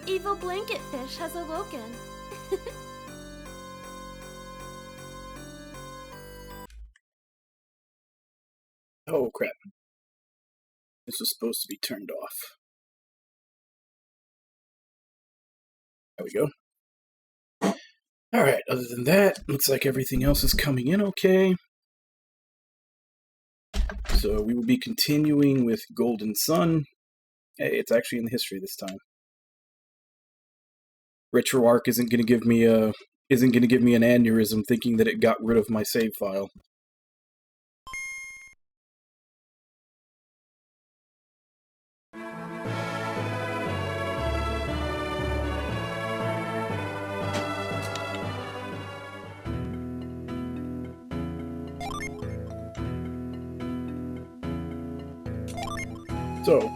evil blanket fish has awoken. Oh, crap. This was supposed to be turned off. There we go. Alright, other than that, looks like everything else is coming in okay. So we will be continuing with Golden Sun. Hey, it's actually in the history this time. RetroArch isn't going to give me an aneurysm thinking that it got rid of my save file. So,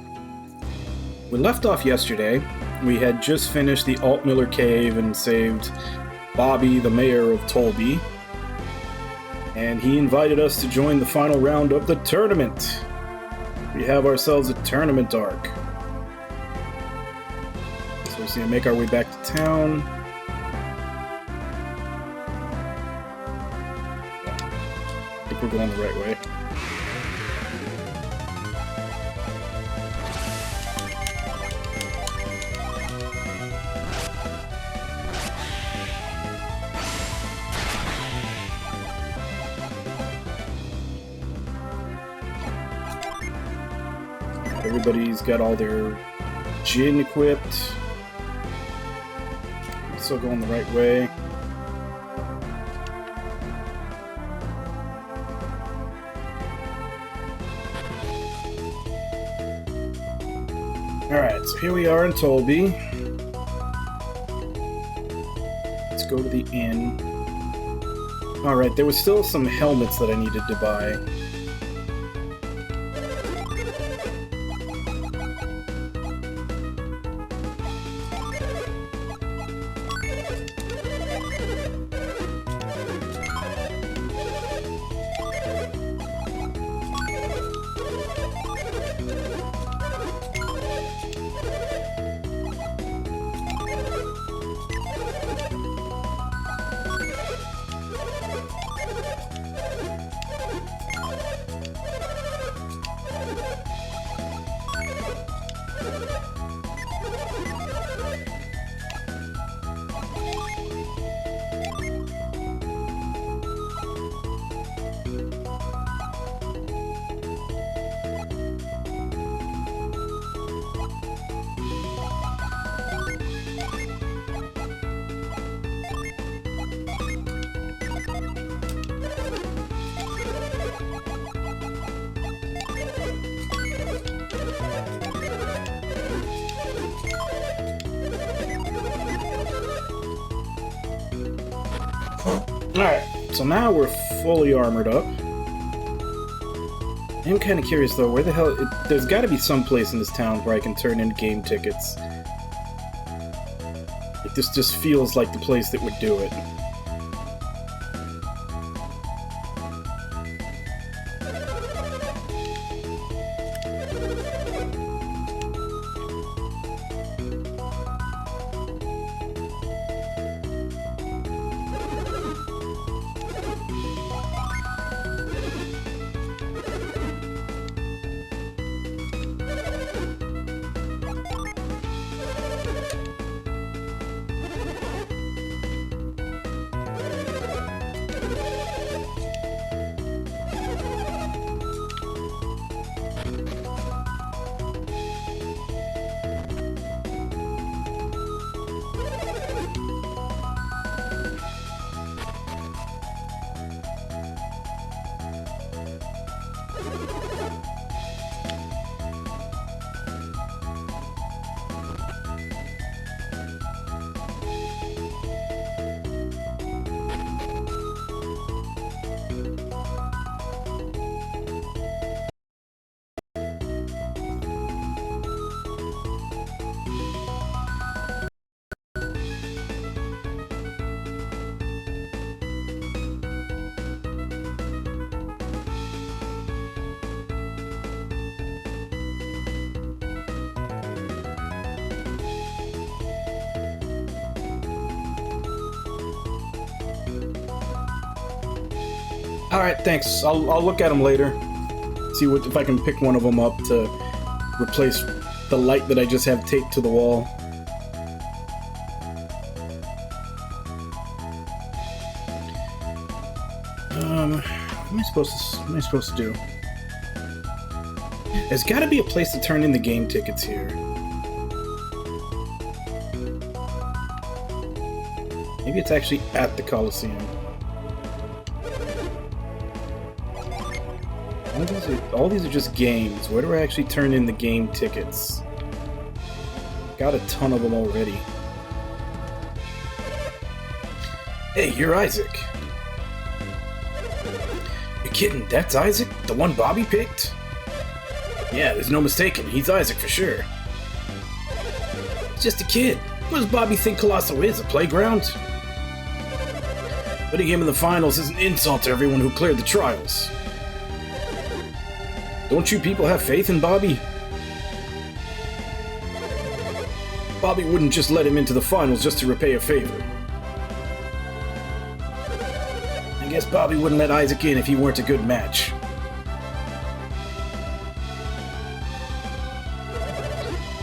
we left off yesterday. We had just finished the Altmiller Cave and saved Bobby, the mayor of Tolby. And he invited us to join the final round of the tournament. We have ourselves a tournament arc. So we're going to make our way back to town. I think we're going the right way. Everybody's got all their gin equipped. Still going the right way. Alright, so here we are in Tolby. Let's go to the inn. Alright, there was still some helmets that I needed to buy. Alright, so now we're fully armored up. I'm kind of curious though, where the hell... there's got to be some place in this town where I can turn in game tickets. This just feels like the place that would do it. All right, thanks. I'll look at them later. See if I can pick one of them up to replace the light that I just have taped to the wall. What am I supposed to do? There's got to be a place to turn in the game tickets here. Maybe it's actually at the Coliseum. All these are just games. Where do I actually turn in the game tickets? Got a ton of them already. Hey, you're Isaac. You're kidding, that's Isaac? The one Bobby picked? Yeah, there's no mistaking. He's Isaac for sure. He's just a kid. What does Bobby think Colosso is? A playground? Putting him in the finals is an insult to everyone who cleared the trials. Don't you people have faith in Bobby? Bobby wouldn't just let him into the finals just to repay a favor. I guess Bobby wouldn't let Isaac in if he weren't a good match.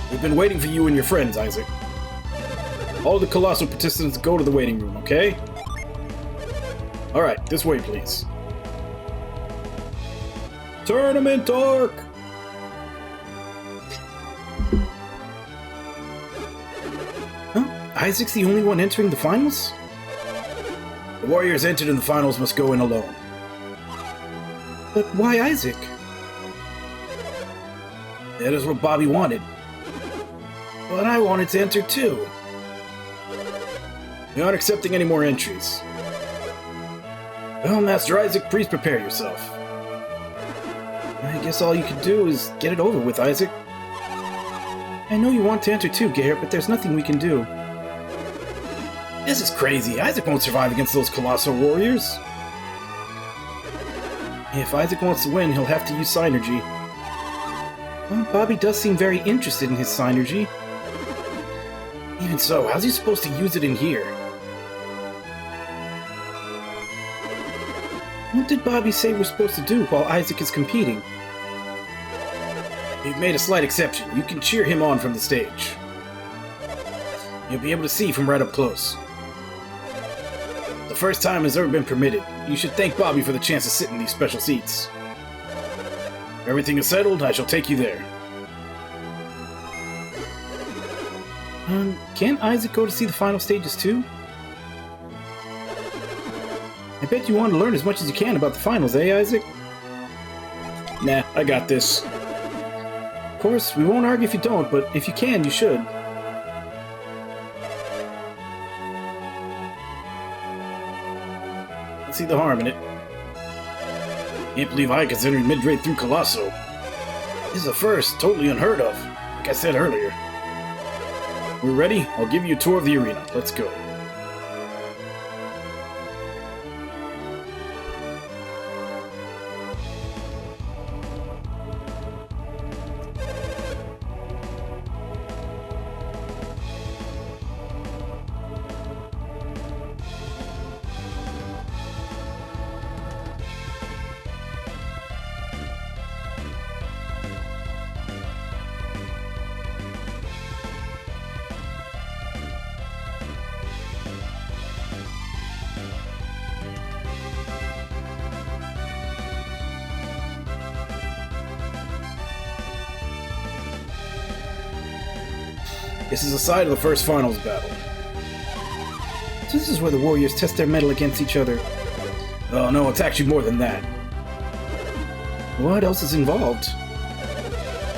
We've been waiting for you and your friends, Isaac. All the Colossal participants go to the waiting room, okay? Alright, this way, please. Tournament Arc! Huh? Isaac's the only one entering the finals? The Warriors entered in the finals must go in alone. But why Isaac? That is what Bobby wanted. But I wanted to enter too. We aren't accepting any more entries. Well, Master Isaac, please prepare yourself. I guess all you can do is get it over with, Isaac. I know you want to enter too, Garrett, but there's nothing we can do. This is crazy. Isaac won't survive against those Colossal Warriors. If Isaac wants to win, he'll have to use Synergy. Well, Bobby does seem very interested in his Synergy. Even so, how's he supposed to use it in here? What did Bobby say we're supposed to do while Isaac is competing? We've made a slight exception. You can cheer him on from the stage. You'll be able to see from right up close. The first time has ever been permitted. You should thank Bobby for the chance to sit in these special seats. If everything is settled, I shall take you there. Can't Isaac go to see the final stages too? I bet you want to learn as much as you can about the finals, eh, Isaac? Nah, I got this. Of course, we won't argue if you don't, but if you can, you should. Let's see the harm in it. Can't believe I considered mid-grade through Colosso. This is a first, totally unheard of, like I said earlier. We're ready? I'll give you a tour of the arena. Let's go. This is the site of the first finals battle. This is where the Warriors test their mettle against each other. Oh no, it's actually more than that. What else is involved?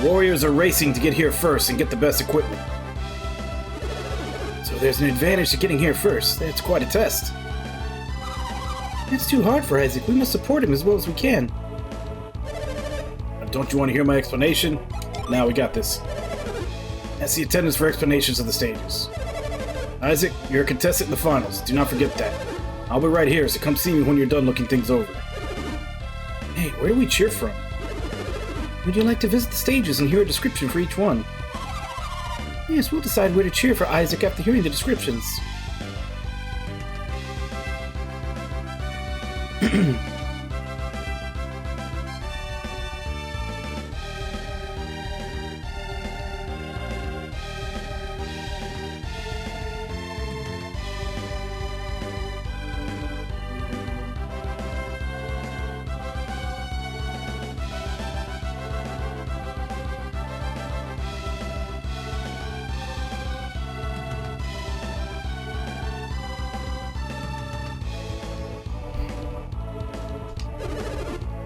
Warriors are racing to get here first and get the best equipment. So there's an advantage to getting here first. That's quite a test. It's too hard for Isaac. We must support him as well as we can. Don't you want to hear my explanation? Now we got this. That's the attendance for explanations of the stages. Isaac, you're a contestant in the finals. Do not forget that. I'll be right here, so come see me when you're done looking things over. Hey, where do we cheer from? Would you like to visit the stages and hear a description for each one? Yes, we'll decide where to cheer for Isaac after hearing the descriptions.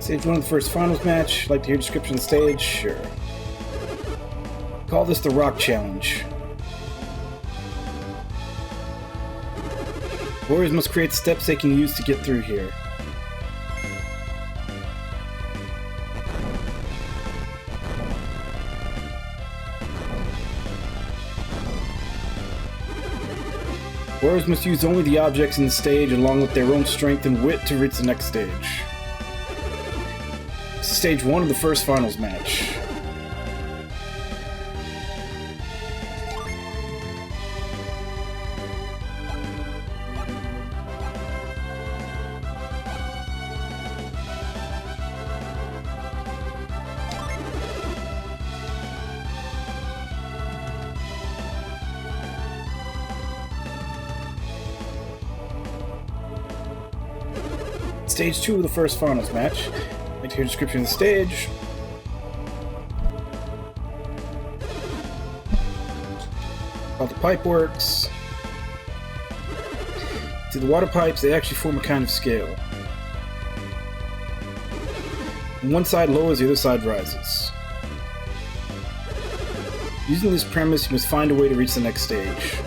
Stage 1 of the first finals match. Like to hear description of the stage? Sure. Call this the Rock Challenge. Warriors must create steps they can use to get through here. Warriors must use only the objects in the stage along with their own strength and wit to reach the next stage. This is stage 1 of the first finals match. Stage 2 of the first finals match. Like to hear a description of the stage. How the pipe works. See, the water pipes, they actually form a kind of scale. When one side lowers, the other side rises. Using this premise, you must find a way to reach the next stage.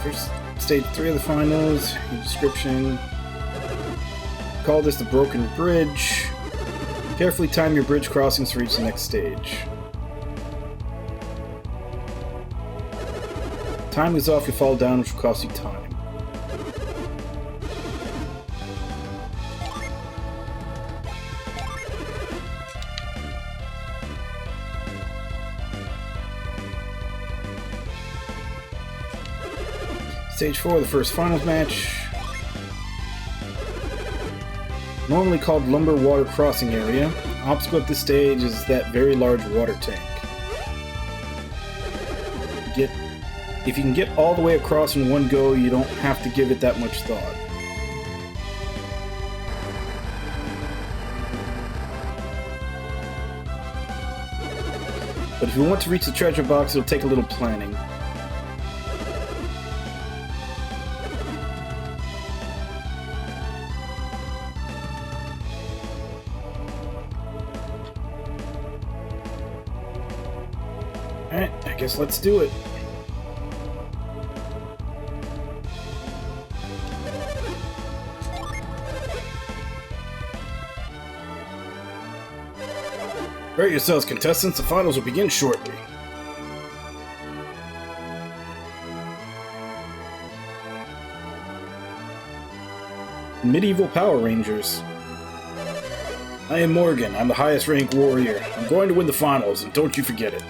First, stage 3 of the finals. Description. Call this the Broken Bridge. Carefully time your bridge crossings to reach the next stage. Time is off, you fall down, which will cost you time. Stage 4 of the first finals match. Normally called Lumber Water Crossing Area. Obstacle at this stage is that very large water tank. If you can get all the way across in one go, you don't have to give it that much thought. But if you want to reach the treasure box, it'll take a little planning. Alright, I guess let's do it. Prepare yourselves, contestants. The finals will begin shortly. Medieval Power Rangers. I am Morgan. I'm the highest ranked warrior. I'm going to win the finals, and don't you forget it.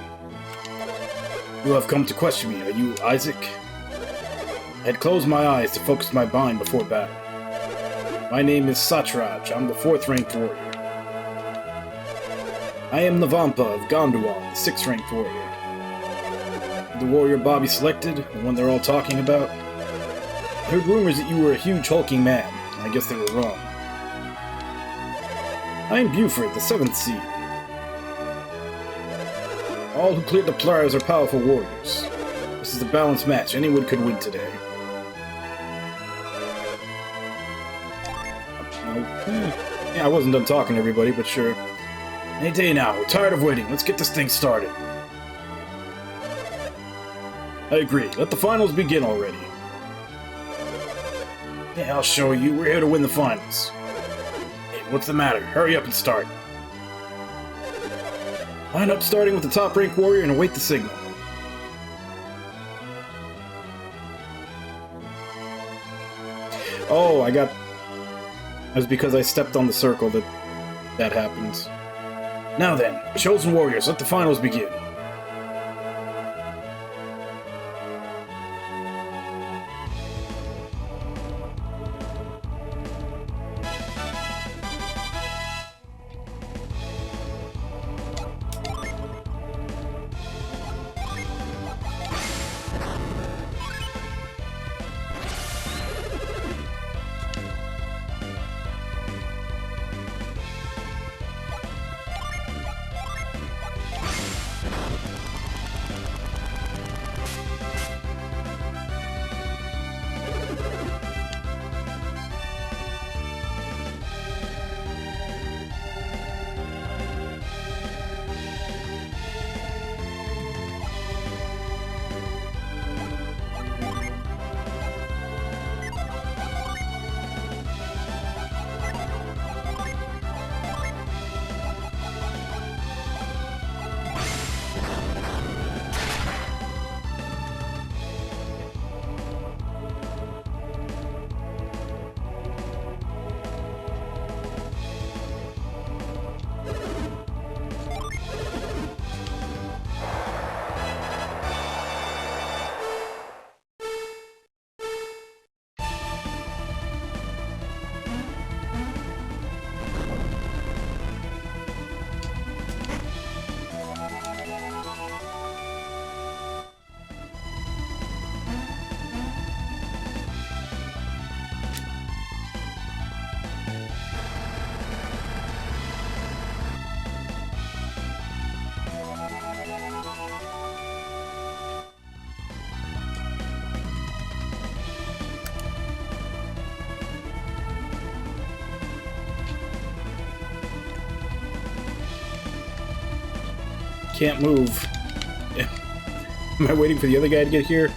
You have come to question me. Are you Isaac? I had closed my eyes to focus my mind before battle. My name is Satraj. I'm the 4th ranked warrior. I am Navampa of Gondwan, the 6th ranked warrior. The warrior Bobby selected, the one they're all talking about. I heard rumors that you were a huge hulking man. I guess they were wrong. I am Buford, the 7th seed. All who cleared the Polaris are powerful warriors. This is a balanced match. Anyone could win today. Yeah, I wasn't done talking to everybody, but sure. Any day now. We're tired of waiting. Let's get this thing started. I agree. Let the finals begin already. Yeah, I'll show you. We're here to win the finals. Hey, what's the matter? Hurry up and start. Line up starting with the top-ranked warrior and await the signal. Oh, I got... It was because I stepped on the circle that happens. Now then, chosen warriors, let the finals begin. Can't move. Am I waiting for the other guy to get here?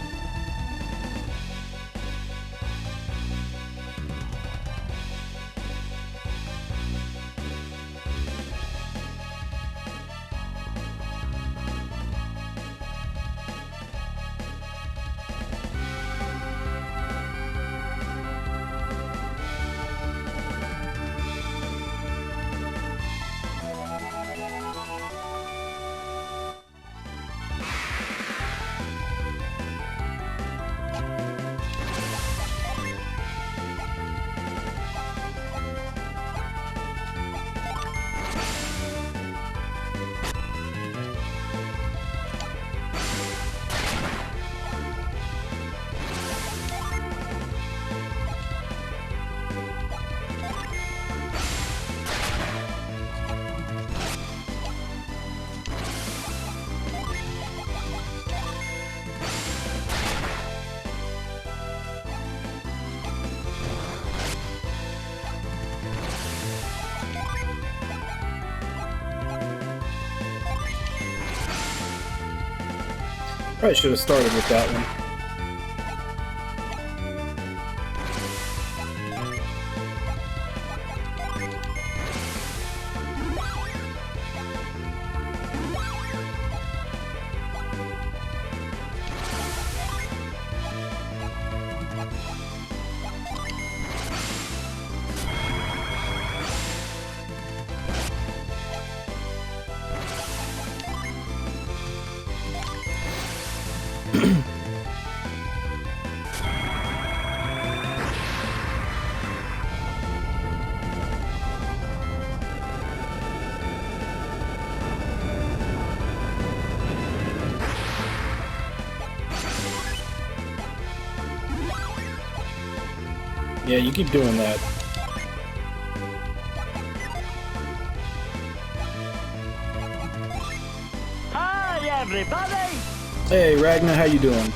Probably should have started with that one. Yeah, you keep doing that. Hi, everybody! Hey, Ragnar, how you doing?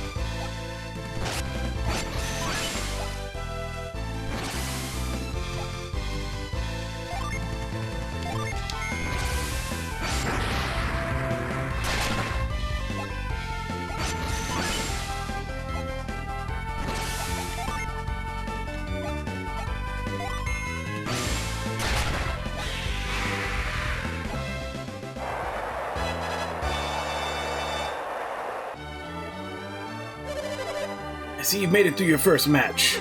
I see you've made it through your first match.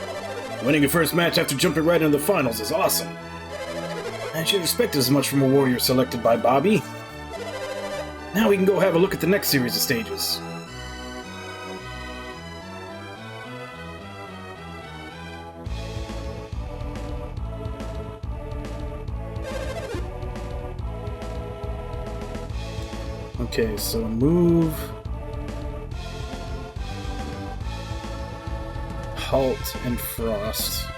Winning your first match after jumping right into the finals is awesome. I should expect as much from a warrior selected by Bobby. Now we can go have a look at the next series of stages. Okay, so move... Halt and Frost.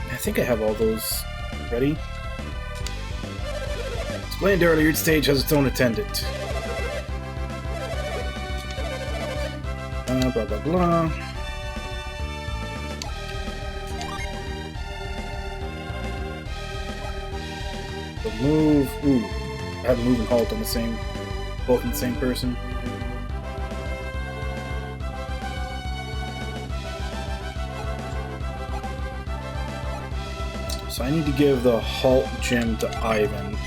I think I have all those ready. Explained earlier, each stage has its own attendant. Blah blah blah. The move. Ooh, I have move and halt on the same. Both in the same person. So I need to give the halt gem to Ivan.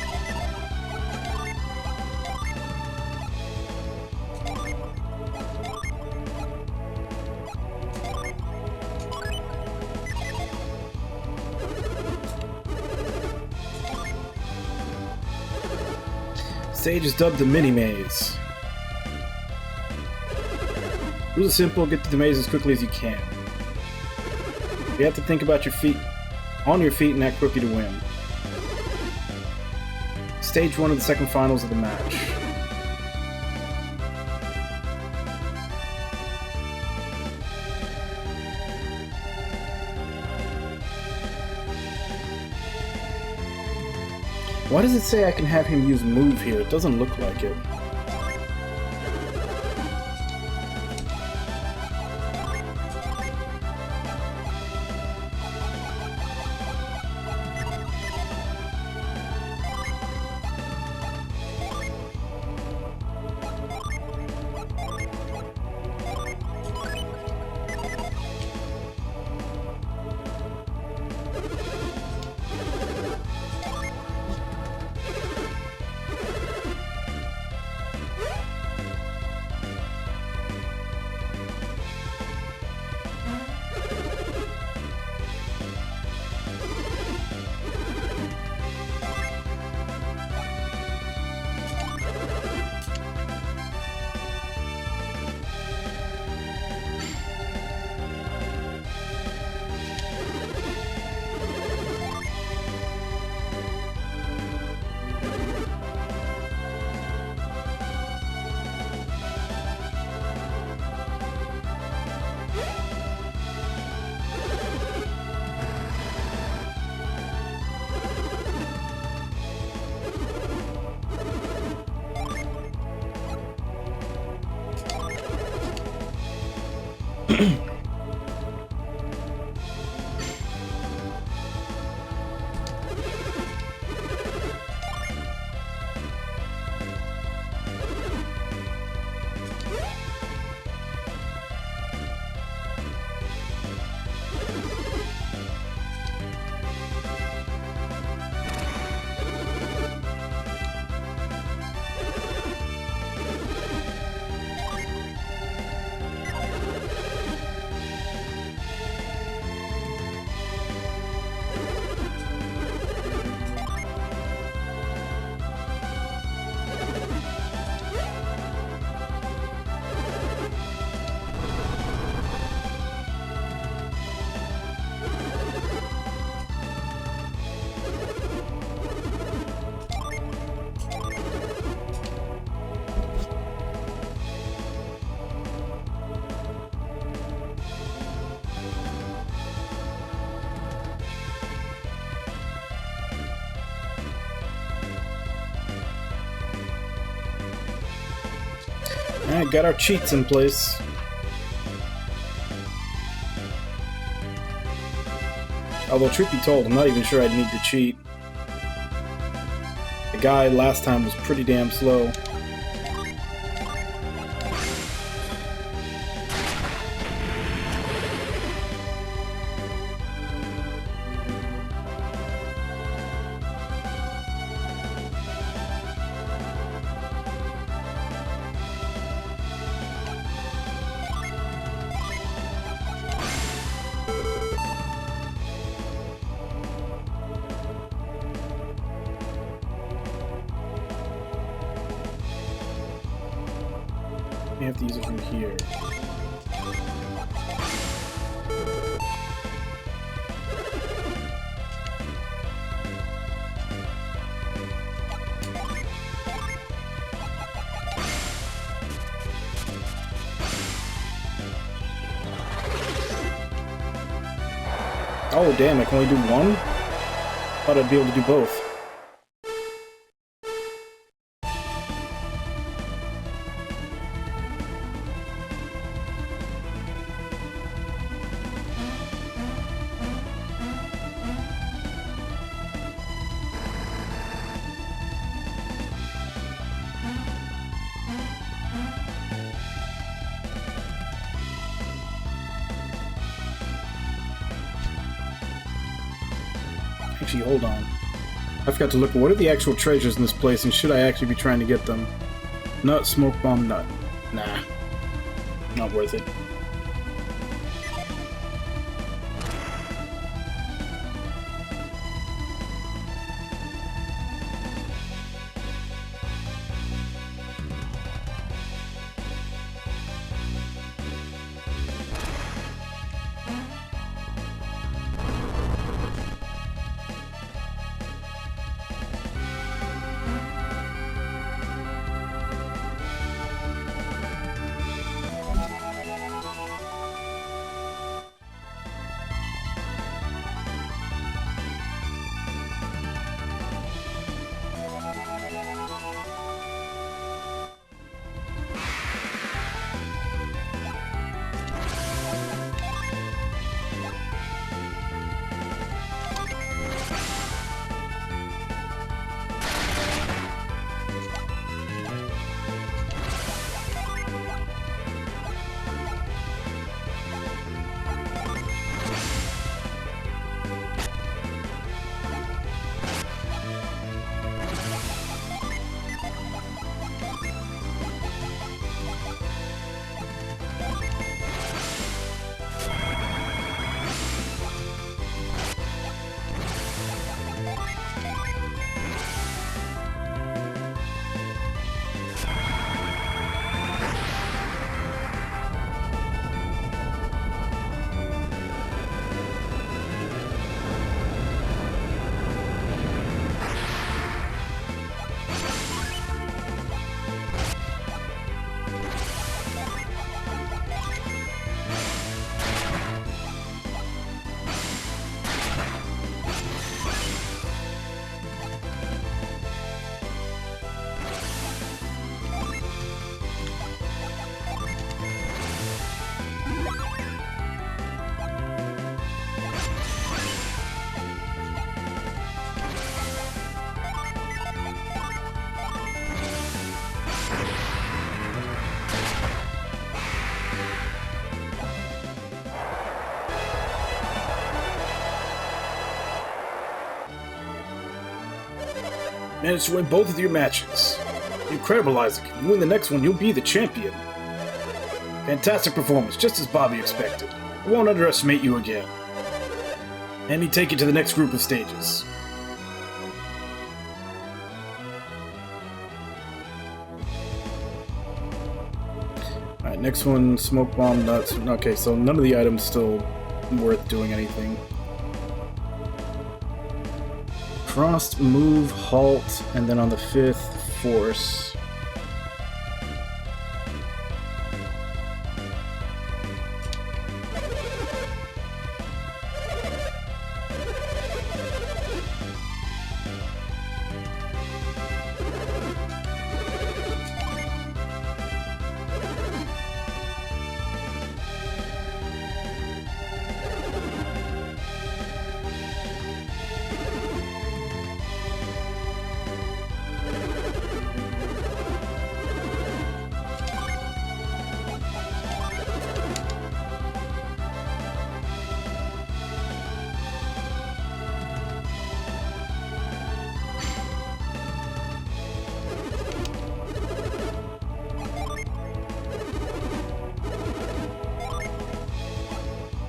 Stage is dubbed the mini maze. Rules are simple, get to the maze as quickly as you can. You have to think about your feet, on your feet and act quickly to win. Stage 1 of the second finals of the match. Why does it say I can have him use move here? It doesn't look like it. Alright, got our cheats in place. Although, truth be told, I'm not even sure I'd need to cheat. The guy last time was pretty damn slow. We have to use it from here. Oh damn, I can only do one? Thought I'd be able to do both. Actually, hold on. I forgot to look at what are the actual treasures in this place, and should I actually be trying to get them? Nut, smoke bomb, nut. Nah. Not worth it. Managed to win both of your matches. Incredible, Isaac. If you win the next one, you'll be the champion. Fantastic performance, just as Bobby expected. I won't underestimate you again. Let me take you to the next group of stages. Alright, next one, smoke bomb nuts. Okay, so none of the items still worth doing anything. Frost, move, halt, and then on the 5th, force.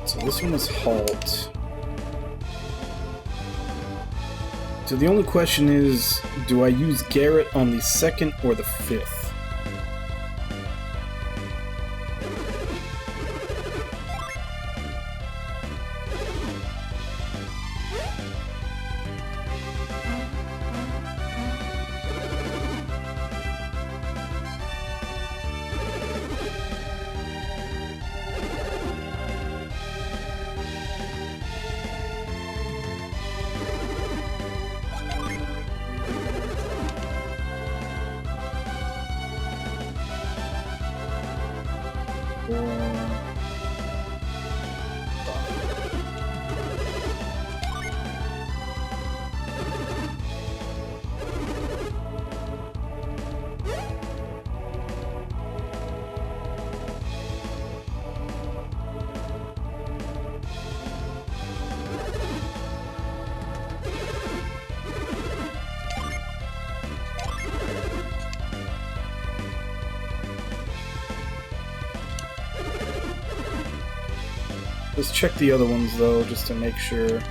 So this one is halt. So the only question is, do I use Garrett on the 2nd or the 5th? Let's check the other ones though, just to make sure.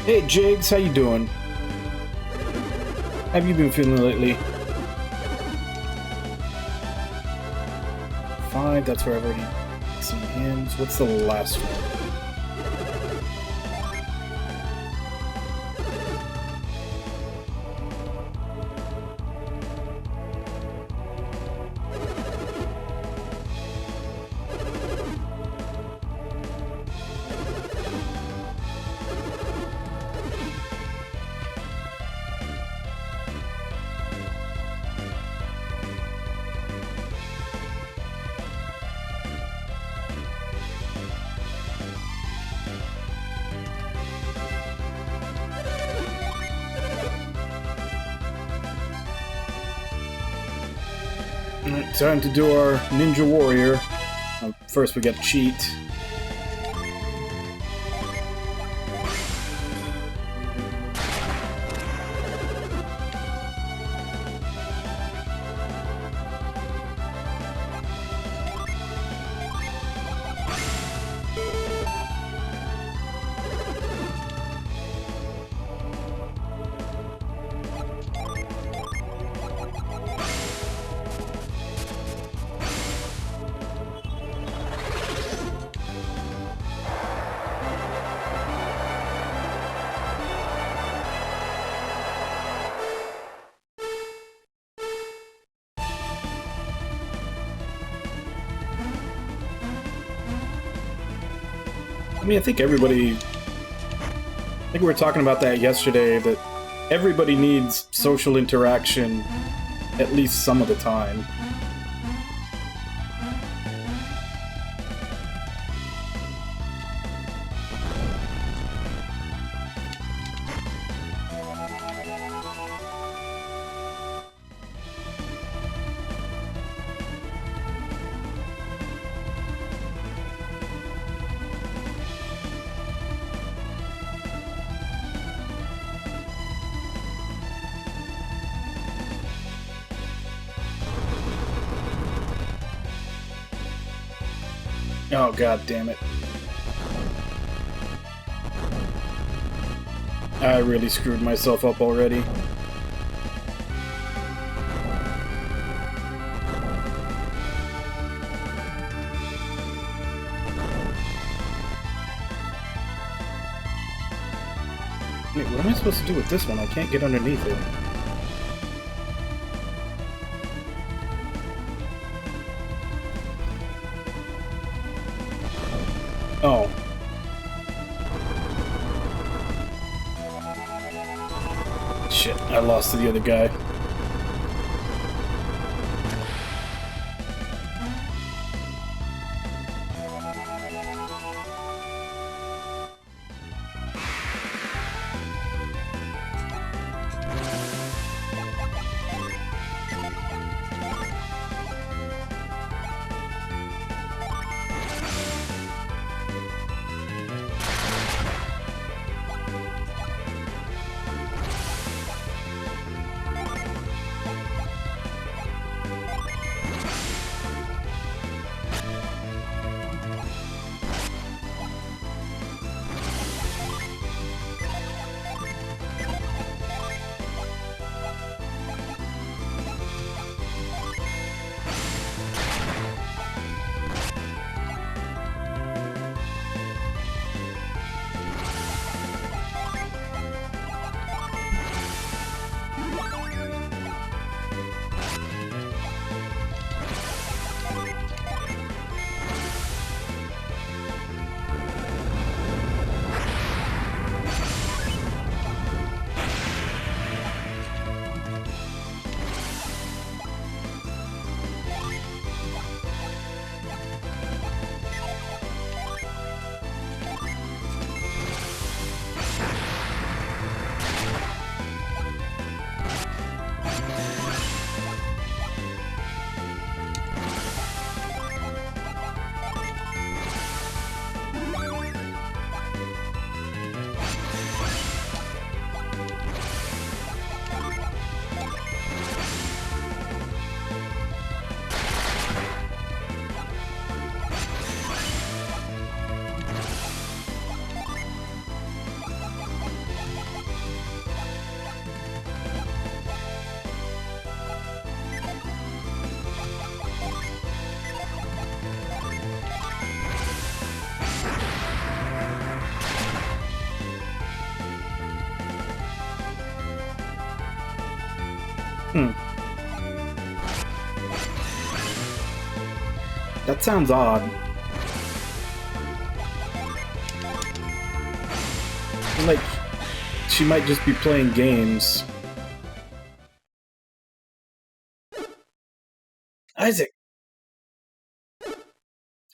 Hey Jigs, how you doing? How have you been feeling lately? 5, that's where I've already seen hands. What's the last one? Alright, time to do our Ninja Warrior. First we gotta cheat. mean, I think everybody... I think we were talking about that yesterday, that everybody needs social interaction at least some of the time. Oh, god damn it. I really screwed myself up already. Wait, what am I supposed to do with this one? I can't get underneath it. Oh. Shit, I lost to the other guy. That sounds odd. Like, she might just be playing games. Isaac!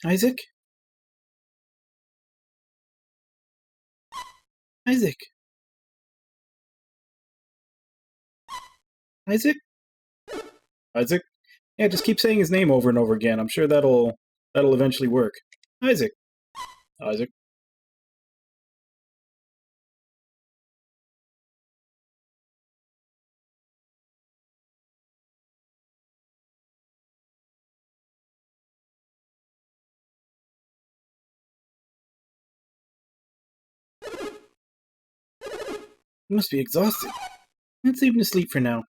Isaac? Isaac? Isaac? Isaac? Yeah, just keep saying his name over and over again. I'm sure that'll eventually work. Isaac. Isaac. You must be exhausted. Let's leave him to sleep for now.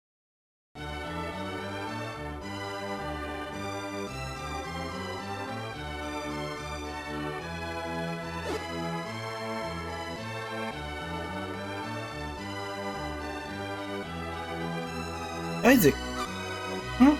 Isaac! Huh?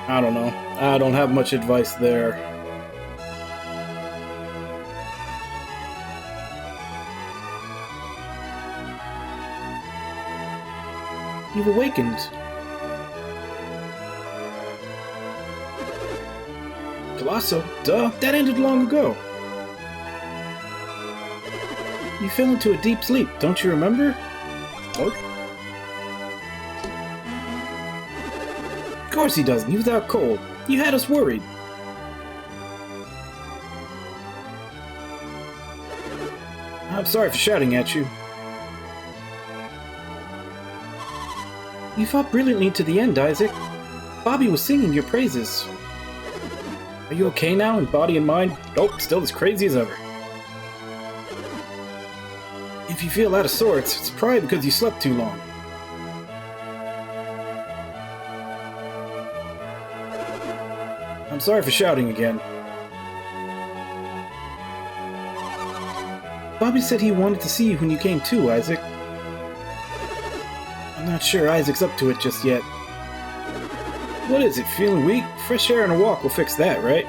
I don't know. I don't have much advice there. You've awakened. Colosso? Duh, that ended long ago. You fell into a deep sleep, don't you remember? Nope. Of course he doesn't, he was out cold. You had us worried. I'm sorry for shouting at you. You fought brilliantly to the end, Isaac. Bobby was singing your praises. Are you okay now in body and mind? Nope, still as crazy as ever. If you feel out of sorts, it's probably because you slept too long. I'm sorry for shouting again. Bobby said he wanted to see you when you came to, Isaac. I'm not sure Isaac's up to it just yet. What is it, feeling weak? Fresh air and a walk will fix that, right?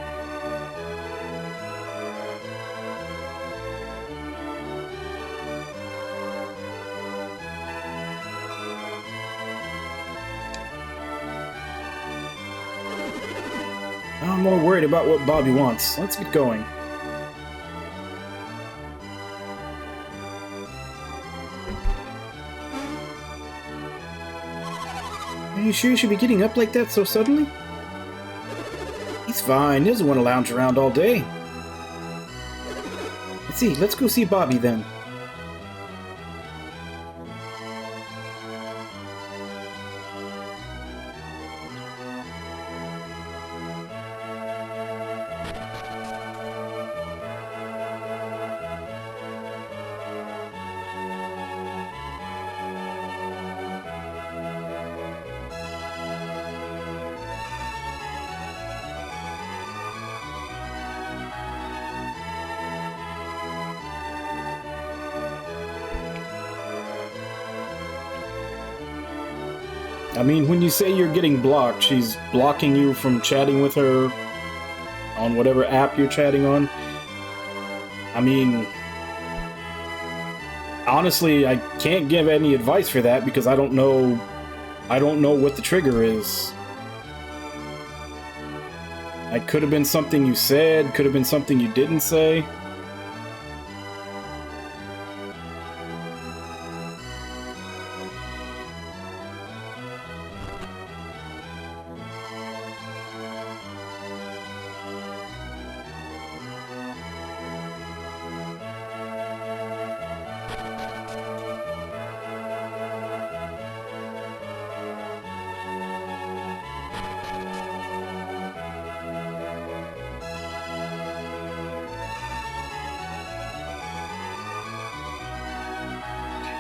I'm more worried about what Bobby wants. Let's get going. Are you sure you should be getting up like that so suddenly? He's fine. He doesn't want to lounge around all day. Let's go see Bobby then. I mean, when you say you're getting blocked, she's blocking you from chatting with her on whatever app you're chatting on. I mean, honestly, I can't give any advice for that because I don't know what the trigger is. It could have been something you said, could have been something you didn't say.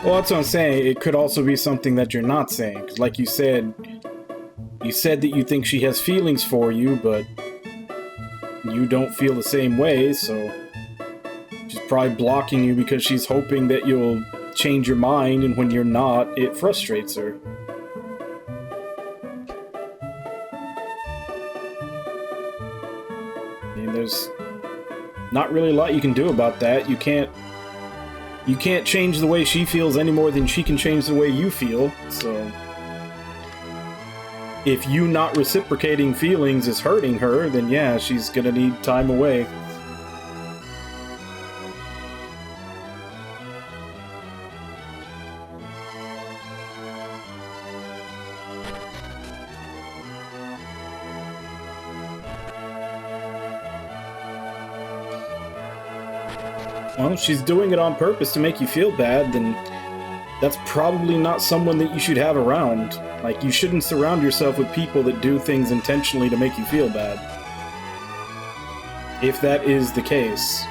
Well, that's what I'm saying. It could also be something that you're not saying. 'Cause like you said that you think she has feelings for you, but you don't feel the same way, so she's probably blocking you because she's hoping that you'll change your mind, and when you're not, it frustrates her. I mean, there's not really a lot you can do about that. You can't change the way she feels any more than she can change the way you feel, so if you not reciprocating feelings is hurting her, then yeah, she's gonna need time away. Well, if she's doing it on purpose to make you feel bad, then that's probably not someone that you should have around. Like, you shouldn't surround yourself with people that do things intentionally to make you feel bad. If that is the case.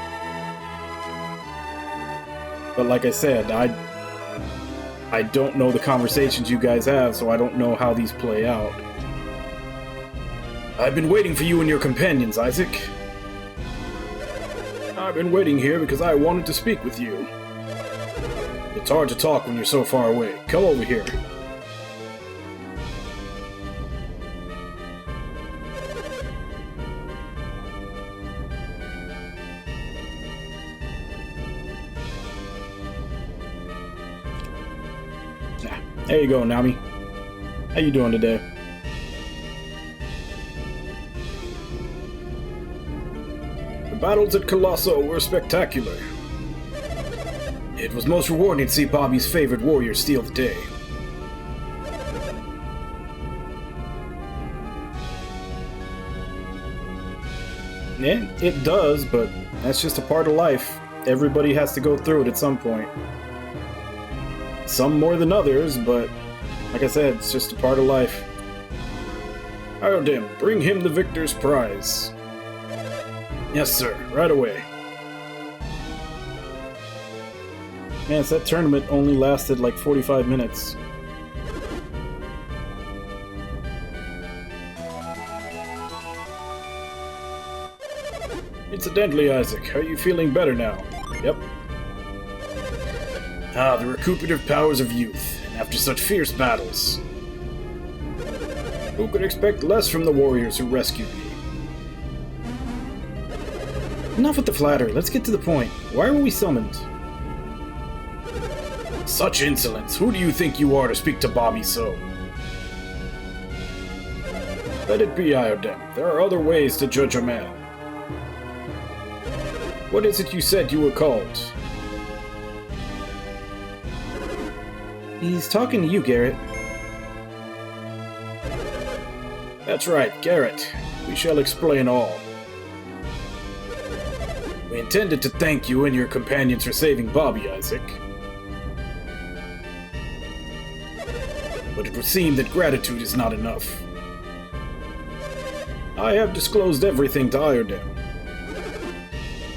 But like I said, I don't know the conversations you guys have, so I don't know how these play out. I've been waiting for you and your companions, Isaac. I've been waiting here because I wanted to speak with you. It's hard to talk when you're so far away. Come over here. There you go, Nami. How you doing today? The battles at Colosso were spectacular. It was most rewarding to see Bobby's favorite warrior steal the day. Yeah, it does, but that's just a part of life. Everybody has to go through it at some point. Some more than others, but like I said, it's just a part of life. Iodem, bring him the victor's prize. Yes, sir, right away. Yes, that tournament only lasted like 45 minutes. Incidentally, Isaac, are you feeling better now? Yep. Ah, the recuperative powers of youth, and after such fierce battles. Who could expect less from the warriors who rescued me? Enough with the flattery, let's get to the point. Why were we summoned? Such insolence! Who do you think you are to speak to Bobby so? Let it be, Iodem. There are other ways to judge a man. What is it you said you were called? He's talking to you, Garrett. That's right, Garrett. We shall explain all. We intended to thank you and your companions for saving Bobby, Isaac. But it would seem that gratitude is not enough. I have disclosed everything to Iodem.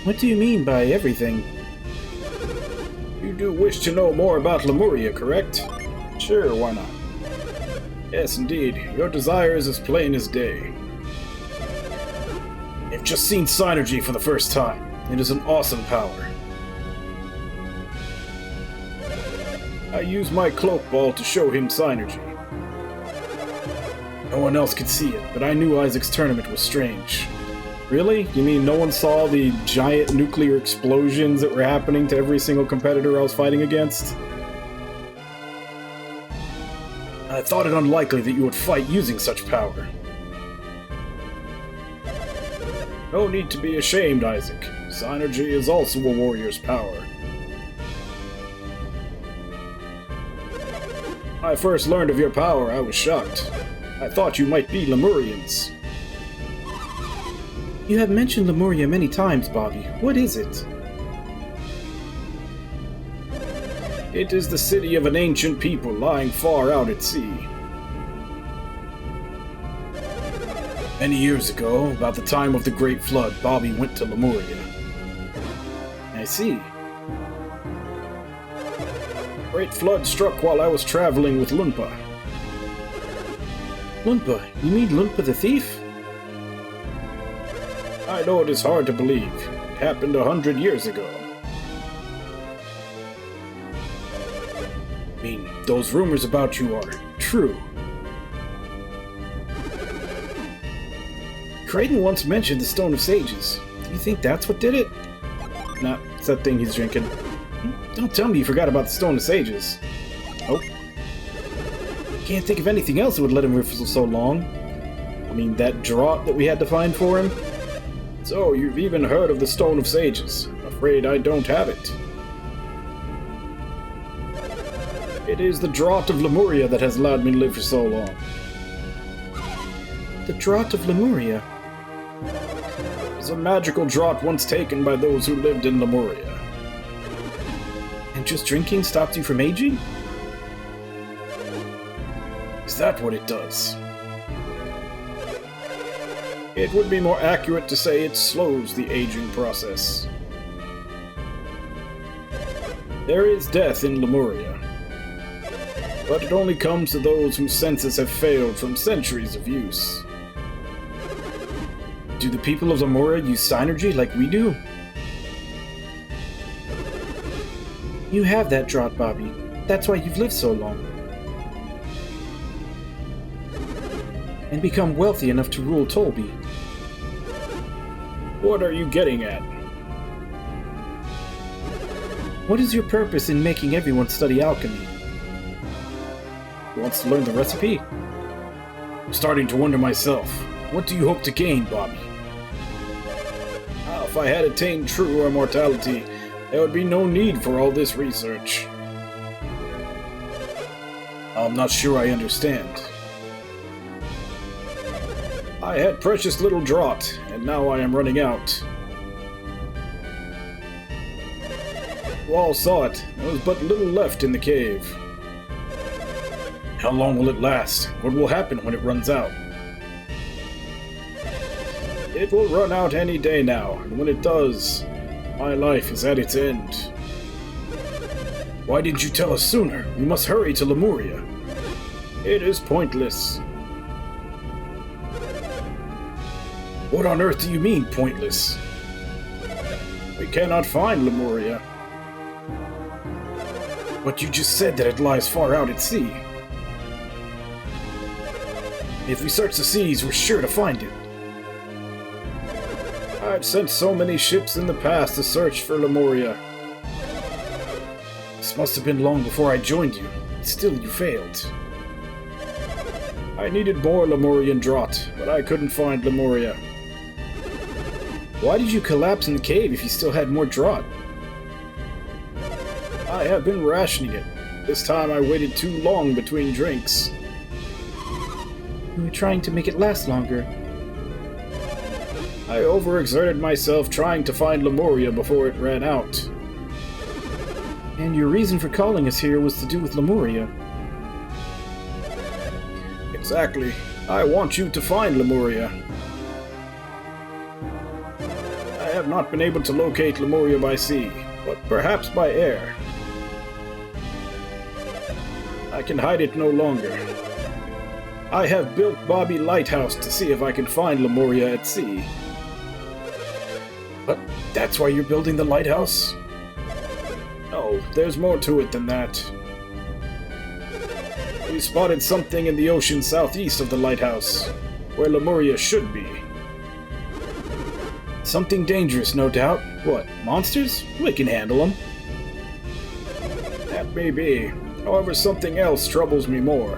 What do you mean by everything? You do wish to know more about Lemuria, correct? Sure, why not? Yes, indeed. Your desire is as plain as day. You've just seen Synergy for the first time. It is an awesome power. I used my cloak ball to show him Synergy. No one else could see it, but I knew Isaac's tournament was strange. Really? You mean no one saw the giant nuclear explosions that were happening to every single competitor I was fighting against? I thought it unlikely that you would fight using such power. No need to be ashamed, Isaac. Synergy is also a warrior's power. When I first learned of your power, I was shocked. I thought you might be Lemurians. You have mentioned Lemuria many times, Bobby. What is it? It is the city of an ancient people lying far out at sea. Many years ago, about the time of the Great Flood, Bobby went to Lemuria. I see. Great Flood struck while I was traveling with Lunpa. Lunpa? You mean Lunpa the thief? I know it is hard to believe. It happened 100 years ago. I mean, those rumors about you are true. Creighton once mentioned the Stone of Sages. Do you think that's what did it? Nah, it's that thing he's drinking. Don't tell me you forgot about the Stone of Sages. Nope. Can't think of anything else that would let him live for so long. I mean, that draught that we had to find for him? So, you've even heard of the Stone of Sages. Afraid I don't have it. It is the draught of Lemuria that has allowed me to live for so long. The draught of Lemuria? It was a magical draught once taken by those who lived in Lemuria. And just drinking stopped you from aging? Is that what it does? It would be more accurate to say it slows the aging process. There is death in Lemuria, but it only comes to those whose senses have failed from centuries of use. Do the people of Lemuria use Synergy like we do? You have that draught, Bobby. That's why you've lived so long. And become wealthy enough to rule Tolby. What are you getting at? What is your purpose in making everyone study alchemy? He wants to learn the recipe? I'm starting to wonder myself. What do you hope to gain, Bobby? If I had attained true immortality, there would be no need for all this research. I'm not sure I understand. I had precious little draught, and now I am running out. You all saw it. There was but little left in the cave. How long will it last? What will happen when it runs out? It will run out any day now, and when it does, my life is at its end. Why didn't you tell us sooner? We must hurry to Lemuria. It is pointless. What on earth do you mean, pointless? We cannot find Lemuria. But you just said that it lies far out at sea. If we search the seas, we're sure to find it. I've sent so many ships in the past to search for Lemuria. This must have been long before I joined you. Still, you failed. I needed more Lemurian draught, but I couldn't find Lemuria. Why did you collapse in the cave if you still had more draught? I have been rationing it. This time I waited too long between drinks. You were trying to make it last longer. I overexerted myself trying to find Lemuria before it ran out. And your reason for calling us here was to do with Lemuria. Exactly. I want you to find Lemuria. I have not been able to locate Lemuria by sea, but perhaps by air. I can hide it no longer. I have built Bobby Lighthouse to see if I can find Lemuria at sea. But that's why you're building the lighthouse? No, there's more to it than that. We spotted something in the ocean southeast of the lighthouse, where Lemuria should be. Something dangerous, no doubt. What, monsters? We can handle them. That may be. However, something else troubles me more.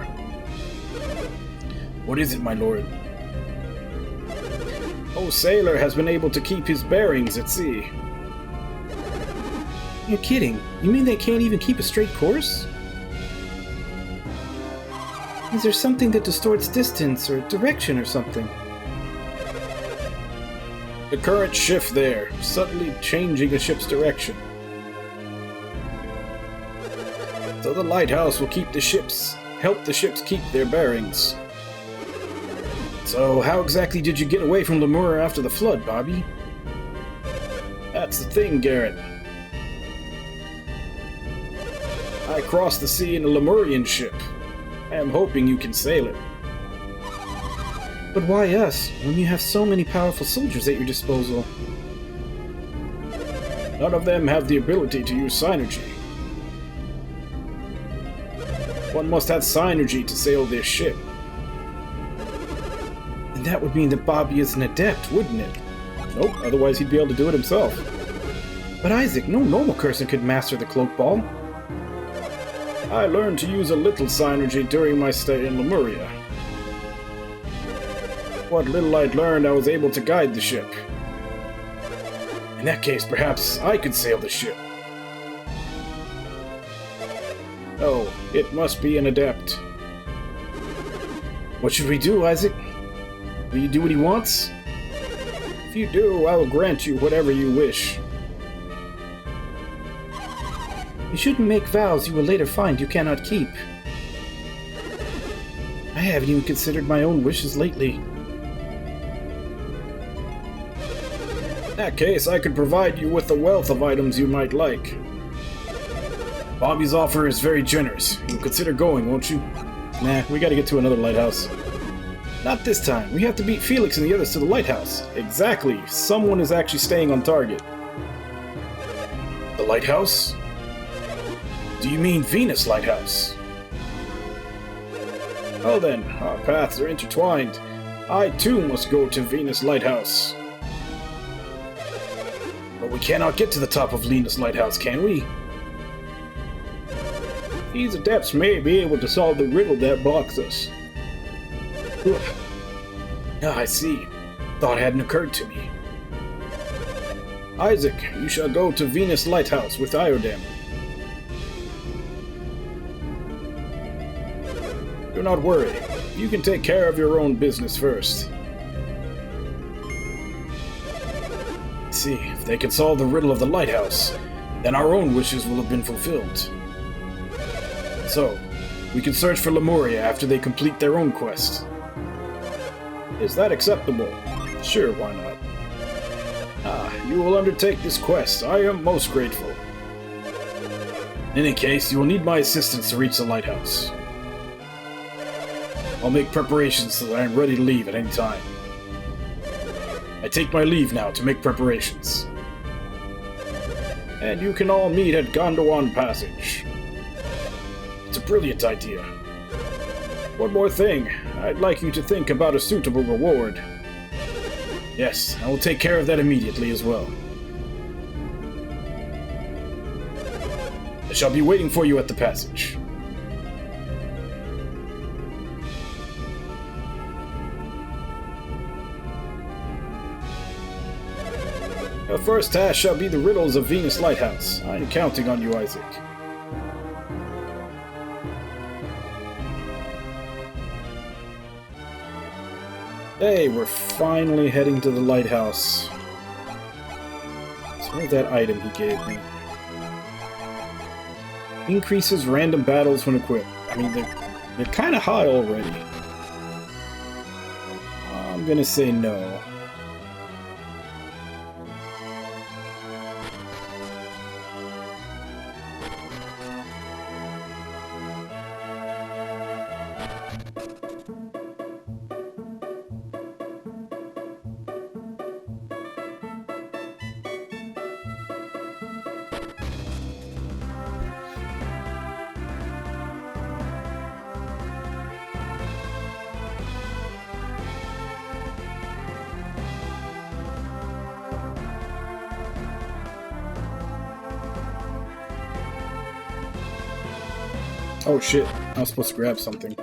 What is it, my lord? Oh, sailor has been able to keep his bearings at sea. You're kidding. You mean they can't even keep a straight course? Is there something that distorts distance or direction or something? The current shift there, suddenly changing a ship's direction. So the lighthouse will help the ships keep their bearings. So how exactly did you get away from Lemuria after the flood, Bobby? That's the thing, Garrett. I crossed the sea in a Lemurian ship. I am hoping you can sail it. But why us, when you have so many powerful soldiers at your disposal? None of them have the ability to use synergy. One must have synergy to sail this ship. And that would mean that Bobby is an adept, wouldn't it? Nope, otherwise he'd be able to do it himself. But Isaac, no normal person could master the cloak ball. I learned to use a little synergy during my stay in Lemuria. What little I'd learned, I was able to guide the ship. In that case, perhaps I could sail the ship. Oh, it must be an adept. What should we do, Isaac? Will you do what he wants? If you do, I will grant you whatever you wish. You shouldn't make vows you will later find you cannot keep. I haven't even considered my own wishes lately. In that case, I could provide you with a wealth of items you might like. Bobby's offer is very generous. You'll consider going, won't you? Nah, we gotta get to another lighthouse. Not this time. We have to beat Felix and the others to the lighthouse. Exactly. Someone is actually staying on target. The lighthouse? Do you mean Venus Lighthouse? Well then, our paths are intertwined. I too must go to Venus Lighthouse. But we cannot get to the top of Venus Lighthouse, can we? These adepts may be able to solve the riddle that blocks us. Ah, I see. Thought hadn't occurred to me. Isaac, you shall go to Venus Lighthouse with Iodam. Do not worry. You can take care of your own business first. See, if they can solve the riddle of the lighthouse, then our own wishes will have been fulfilled. So, we can search for Lemuria after they complete their own quest. Is that acceptable? Sure, why not? You will undertake this quest. I am most grateful. In any case, you will need my assistance to reach the lighthouse. I'll make preparations so that I am ready to leave at any time. I take my leave now to make preparations. And you can all meet at Gondwan Passage. It's a brilliant idea. One more thing. I'd like you to think about a suitable reward. Yes, I will take care of that immediately as well. I shall be waiting for you at the passage. Your first task shall be the riddles of Venus Lighthouse. I am counting on you, Isaac. Hey, we're finally heading to the lighthouse. So where's that item he gave me? Increases random battles when equipped. I mean, they're kind of high already. I'm gonna say no. Oh shit, I was supposed to grab something.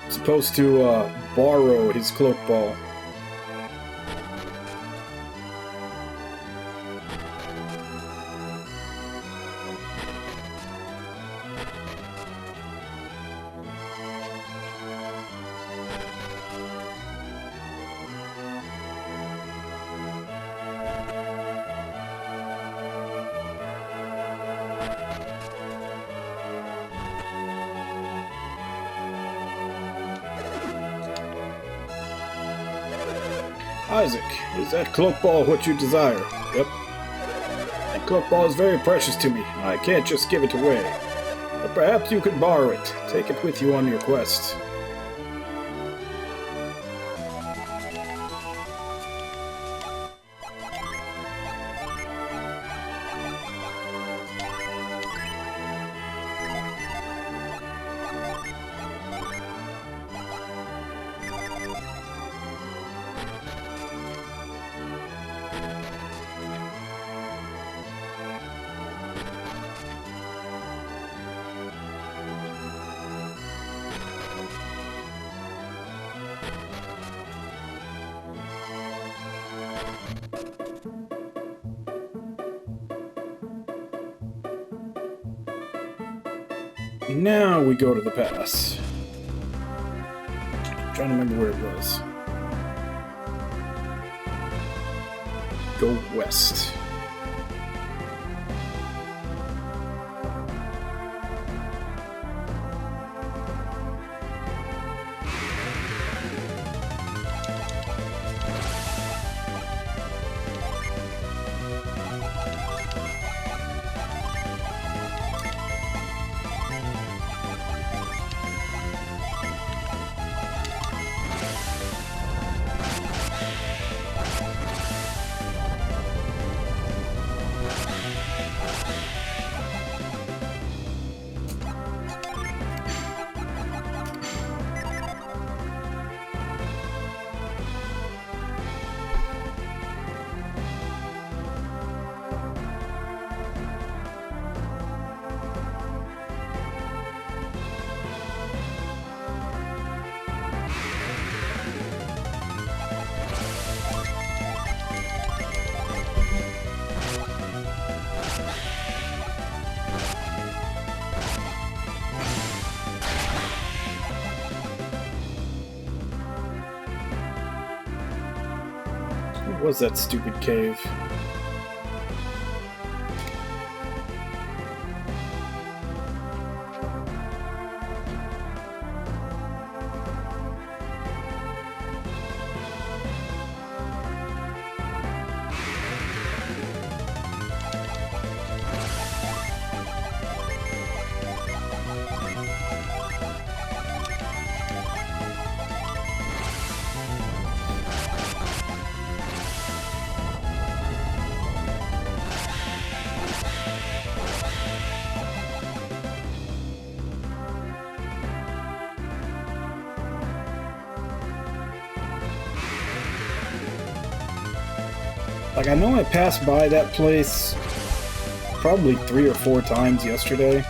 Supposed to borrow his cloak ball. Isaac, is that cloak ball what you desire? Yep. That cloak ball is very precious to me. I can't just give it away. But perhaps you could borrow it. Take it with you on your quest. Now we go to the pass. I'm trying to remember where it was. Go west. was that stupid cave? Like, I know I passed by that place probably 3 or 4 times yesterday,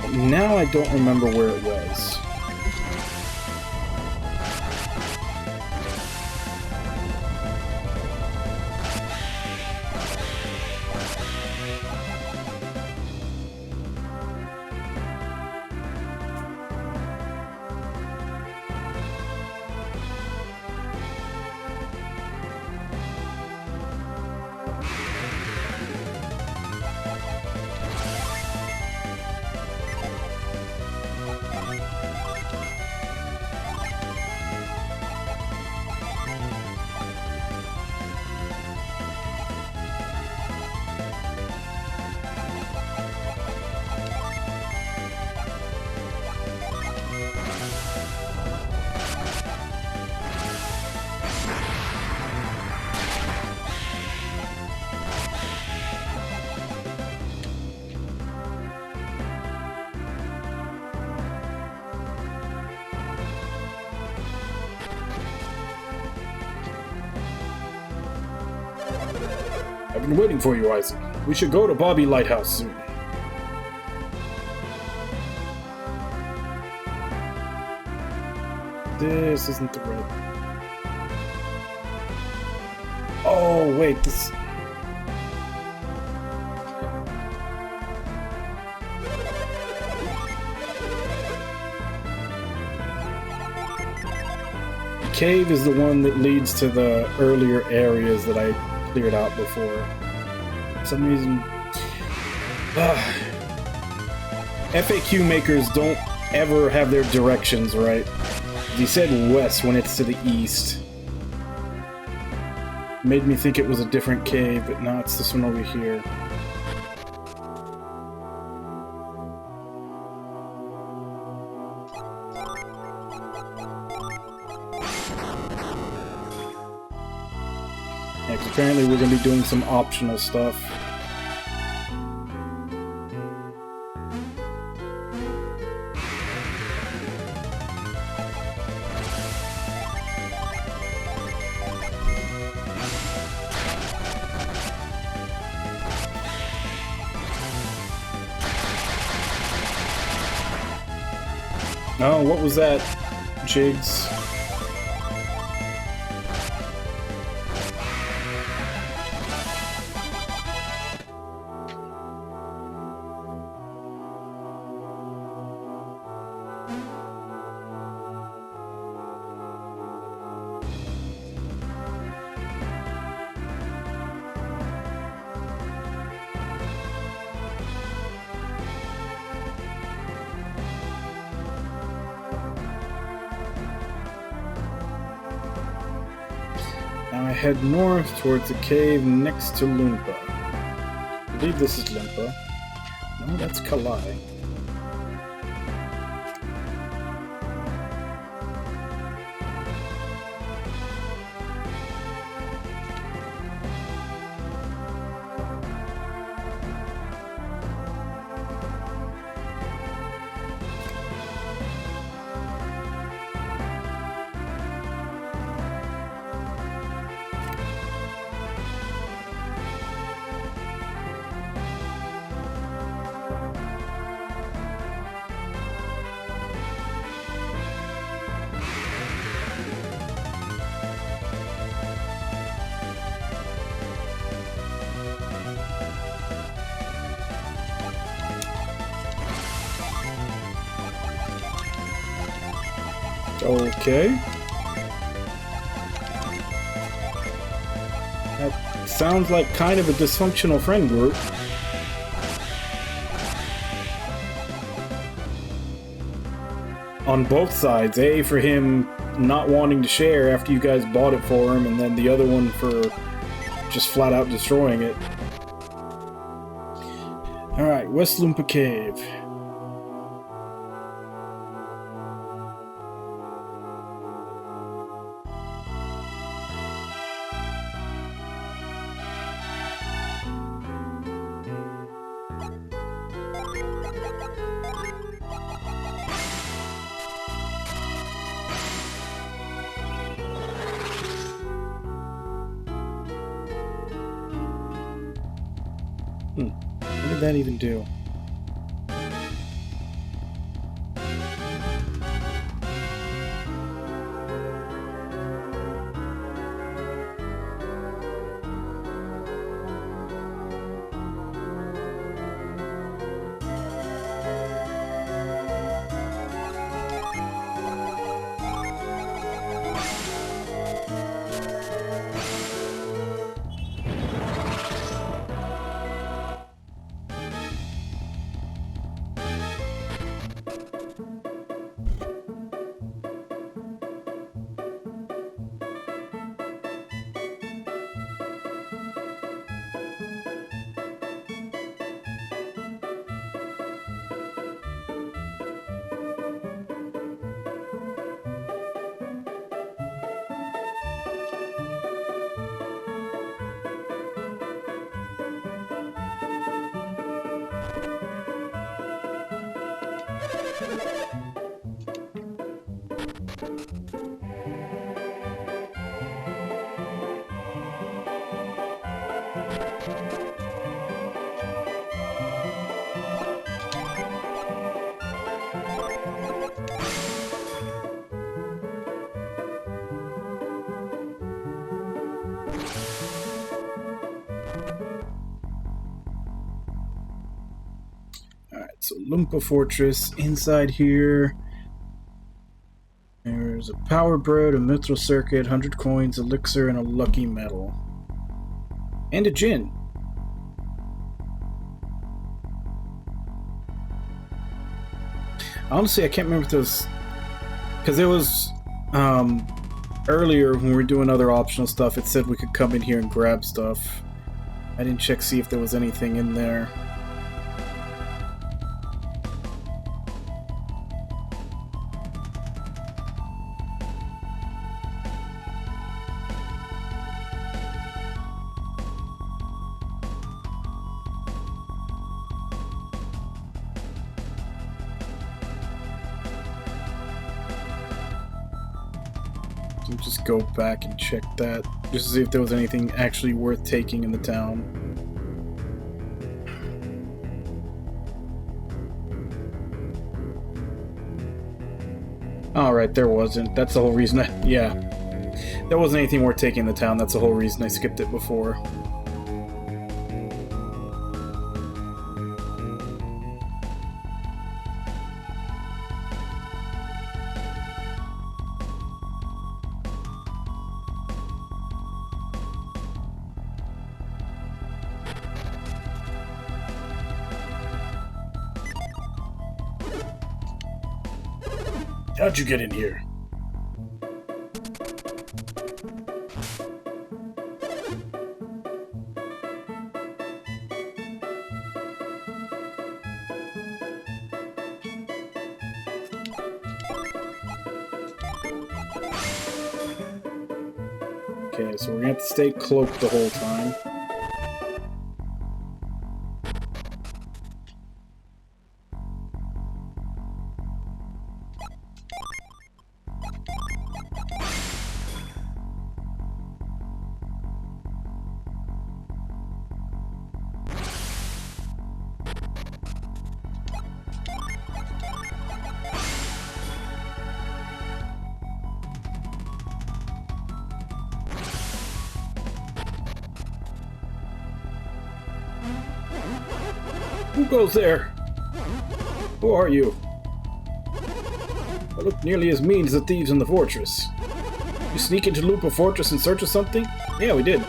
but now I don't remember where it was. I've been waiting for you, Isaac. We should go to Bobby Lighthouse soon. This isn't the right... Oh, wait, this... The cave is the one that leads to the earlier areas that I cleared out before. For some reason... FAQ makers don't ever have their directions right. He said west when it's to the east. Made me think it was a different cave, but no, it's this one over here. Yeah, 'cause apparently we're going to be doing some optional stuff. Oh, what was that, Jigs? Now I head north towards the cave next to Loompa. I believe this is Loompa. No, that's Kalai. Okay. That sounds like kind of a dysfunctional friend group. On both sides. A, for him not wanting to share after you guys bought it for him, and then the other one for just flat out destroying it. Alright, West Loompa Cave. What did that even do? So Loompa Fortress, inside here, there's a power bread, a mithril circuit, 100 coins, elixir, and a lucky medal. And a gin. Honestly, I can't remember if those... Because it was... earlier, when we were doing other optional stuff, it said we could come in here and grab stuff. I didn't check see if there was anything in there. Just go back and check that, just to see if there was anything actually worth taking in the town. Alright, there wasn't. That's the whole reason yeah. There wasn't anything worth taking in the town, that's the whole reason I skipped it before. How'd you get in here? Okay, so we're gonna have to stay cloaked the whole time. Who goes there? Who are you? I look nearly as mean as the thieves in the fortress. You sneak into Loompa Fortress in search of something? Yeah, we did.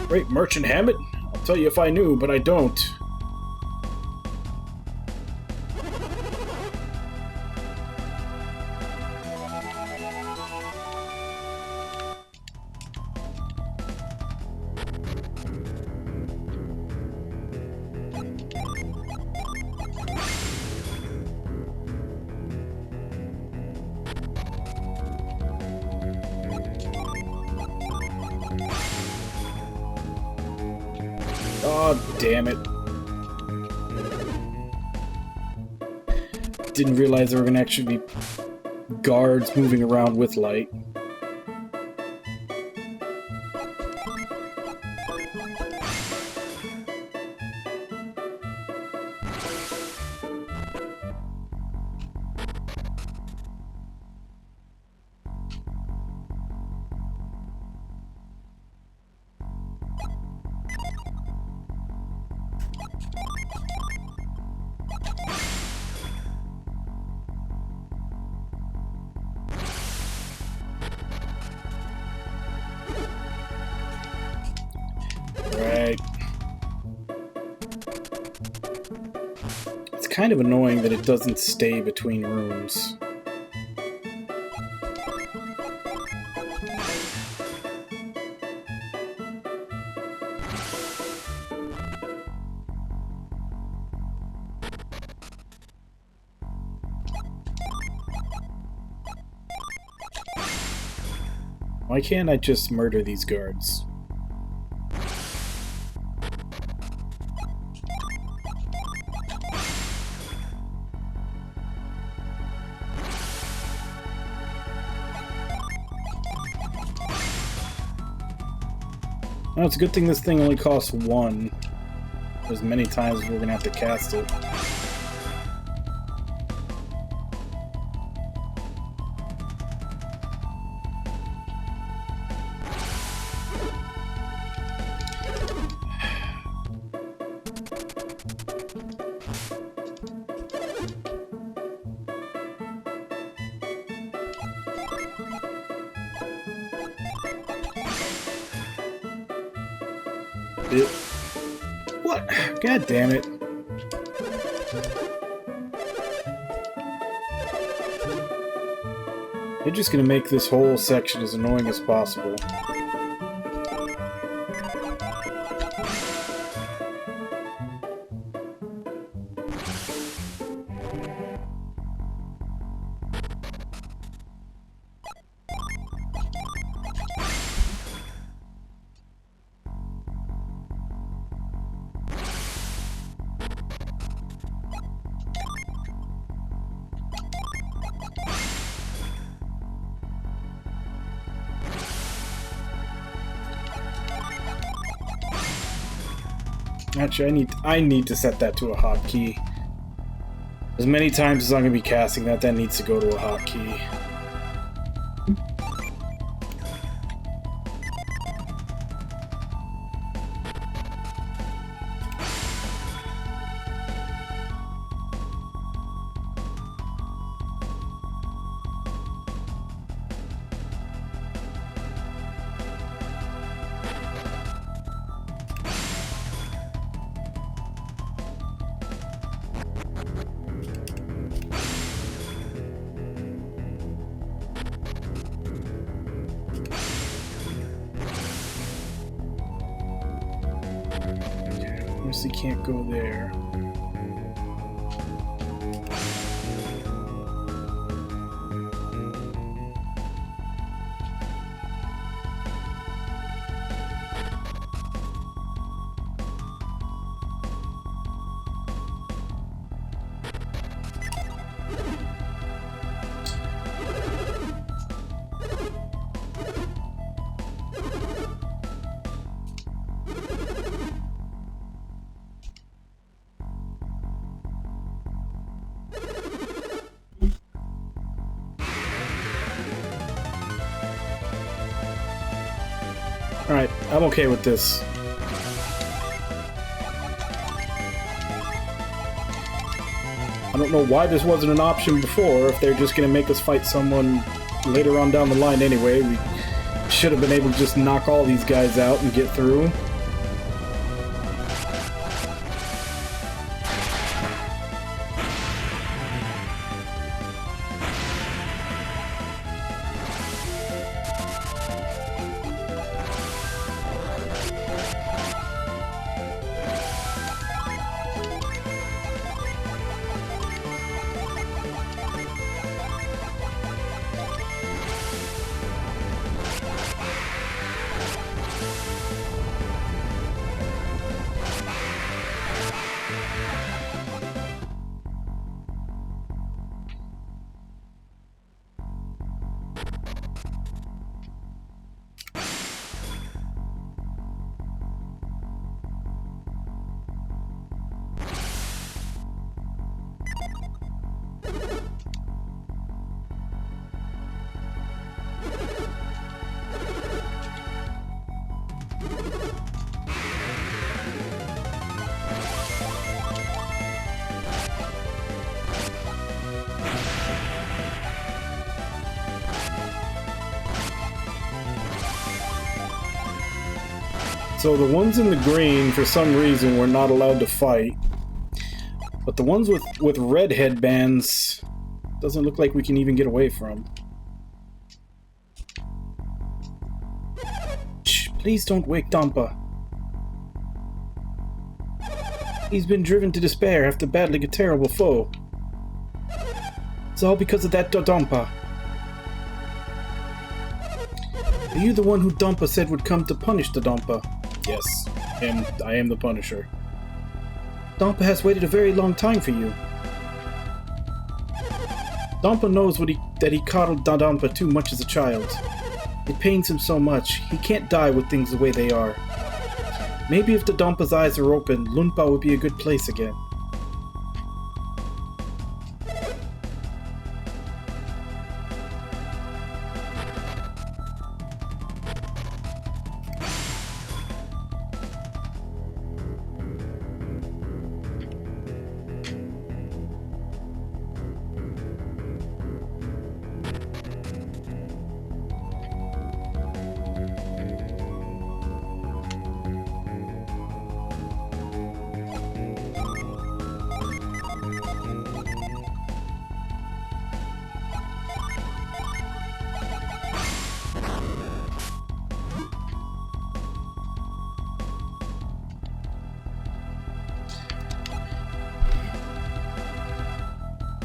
Great Merchant Hammett? I'll tell you if I knew, but I don't. Oh, damn it. Didn't realize there were gonna actually be guards moving around with light. Right. It's kind of annoying that it doesn't stay between rooms. Why can't I just murder these guards? Oh, it's a good thing this thing only costs one. As many times as we're gonna have to cast it. What? God damn it. They're just gonna make this whole section as annoying as possible. Actually, I need to set that to a hotkey. As many times as I'm going to be casting that needs to go to a hotkey. Obviously can't go there. Alright, I'm okay with this. I don't know why this wasn't an option before, if they're just gonna make us fight someone later on down the line anyway. We should have been able to just knock all these guys out and get through. So the ones in the green, for some reason, were not allowed to fight. But the ones with red headbands doesn't look like we can even get away from. Shh, please don't wake Dampa. He's been driven to despair after battling a terrible foe. It's all because of that Dampa. Are you the one who Dampa said would come to punish the Dampa? Yes, I am the Punisher. Dampa has waited a very long time for you. Dampa knows that he coddled Dampa too much as a child. It pains him so much, he can't die with things the way they are. Maybe if the Dampa's eyes are open, Lunpa would be a good place again.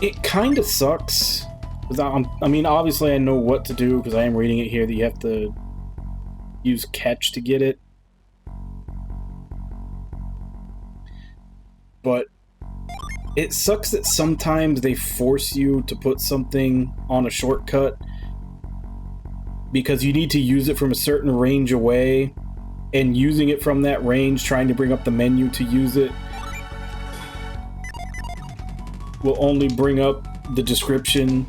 It kind of sucks. I mean, obviously I know what to do because I am reading it here that you have to use catch to get it. But it sucks that sometimes they force you to put something on a shortcut because you need to use it from a certain range away, and using it from that range, trying to bring up the menu to use it, will only bring up the description.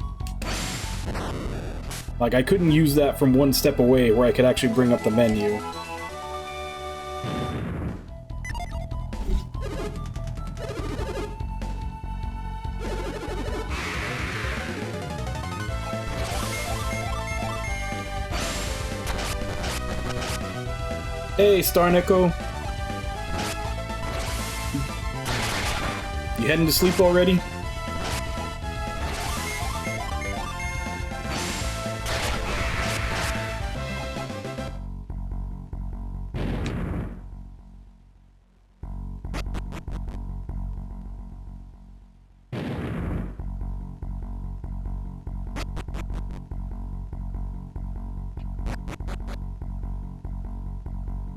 Like, I couldn't use that from one step away where I could actually bring up the menu. Hey, Starneko. You heading to sleep already?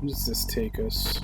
Where does this take us?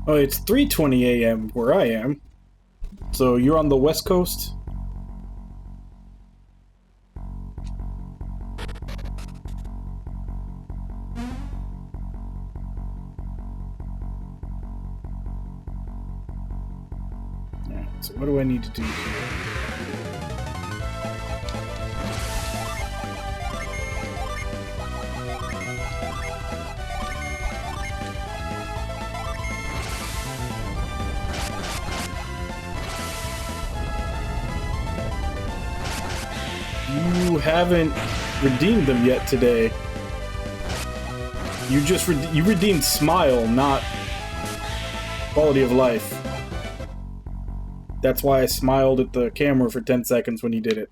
Oh, it's 3:20 a.m. where I am. So you're on the West Coast? Alright, so what do I need to do here? You haven't redeemed them yet today. You just you redeemed smile, not quality of life. That's why I smiled at the camera for 10 seconds when you did it.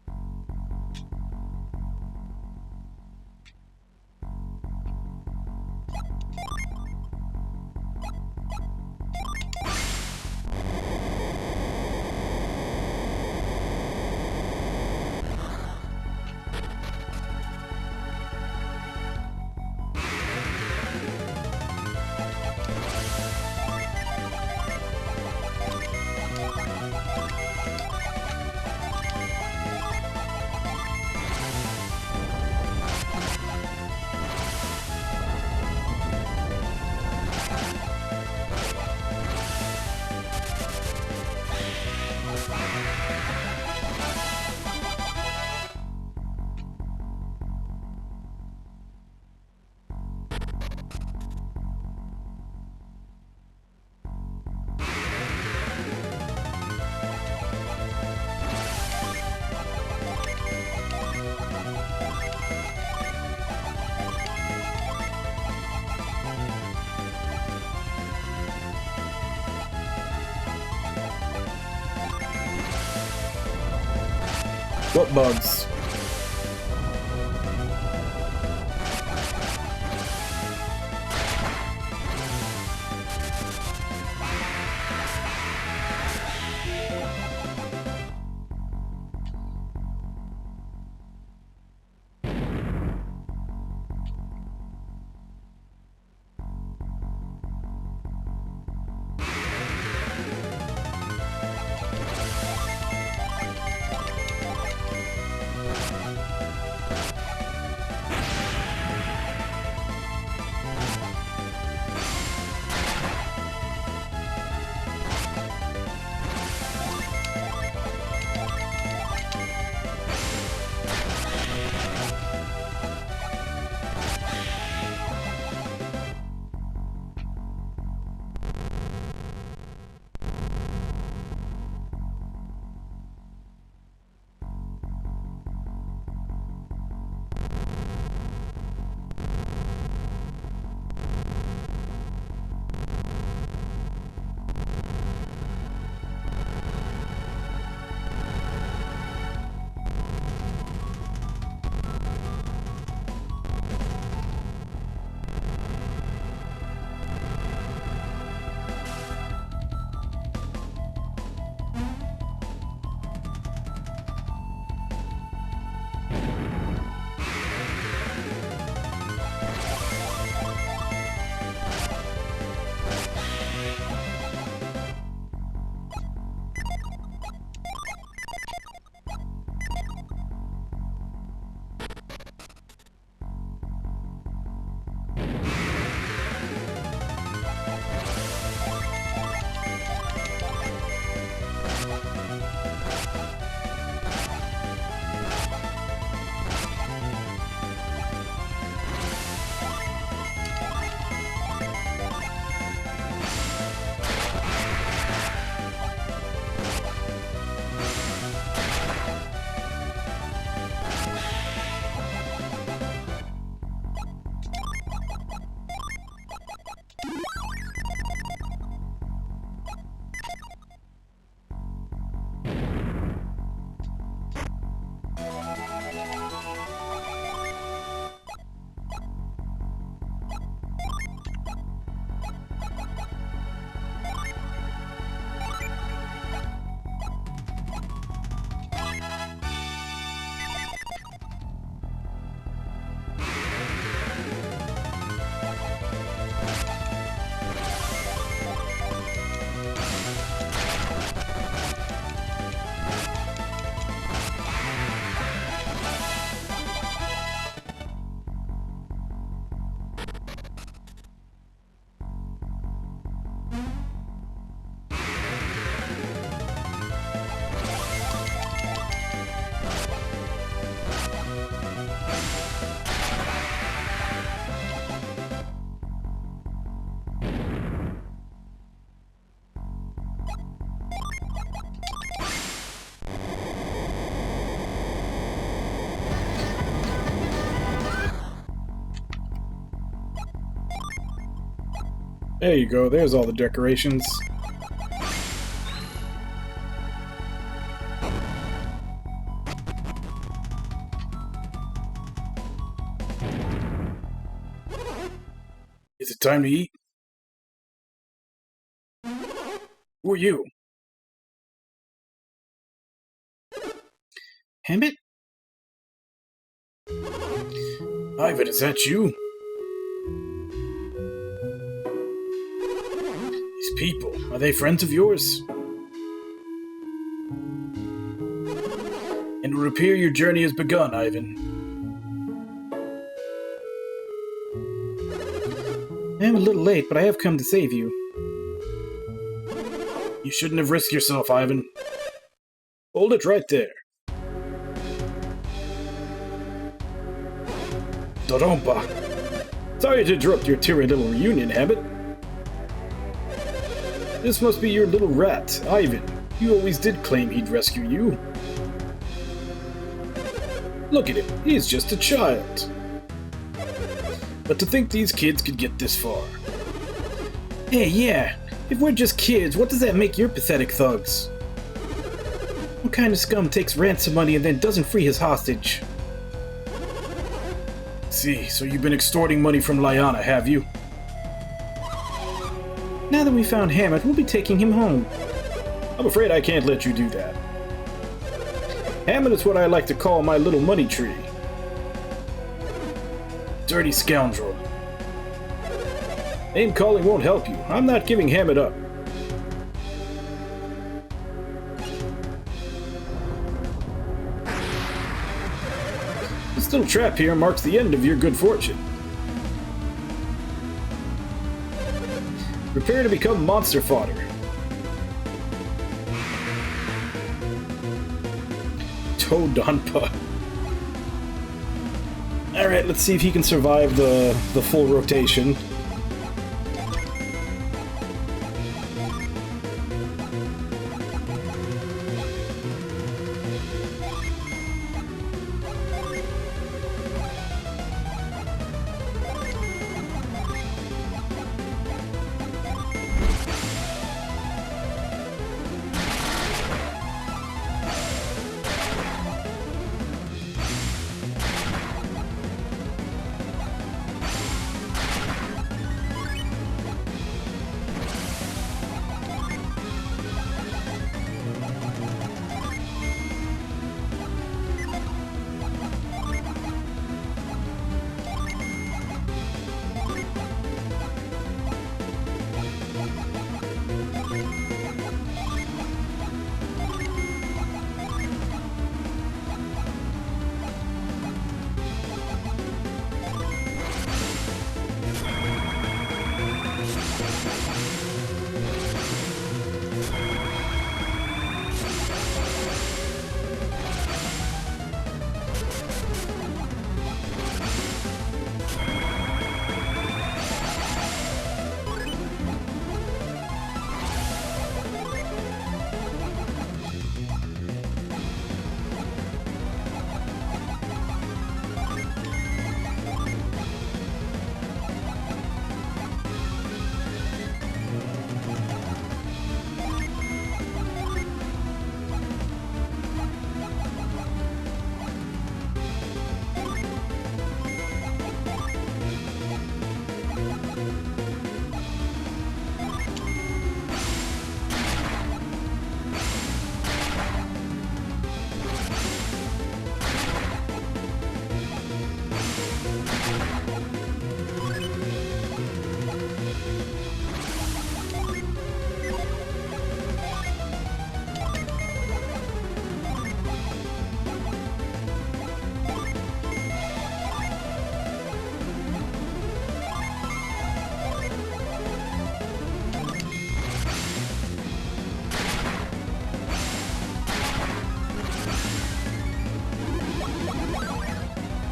What bugs? There you go, there's all the decorations. Is it time to eat? Who are you? Hammett? Ivan, is that you? These people, are they friends of yours? And to repair your journey has begun, Ivan. I am a little late, but I have come to save you. You shouldn't have risked yourself, Ivan. Hold it right there. Dodonpa. Sorry to interrupt your teary little reunion, Hammett. This must be your little rat, Ivan. You always did claim he'd rescue you. Look at him, he's just a child. But to think these kids could get this far. Hey, yeah, if we're just kids, what does that make your pathetic thugs? What kind of scum takes ransom money and then doesn't free his hostage? See, so you've been extorting money from Lyanna, have you? Now that we found Hammett, we'll be taking him home. I'm afraid I can't let you do that. Hammett is what I like to call my little money tree. Dirty scoundrel. Name calling won't help you. I'm not giving Hammett up. This little trap here marks the end of your good fortune. Prepare to become monster fodder. Todonpa. Alright, let's see if he can survive the full rotation.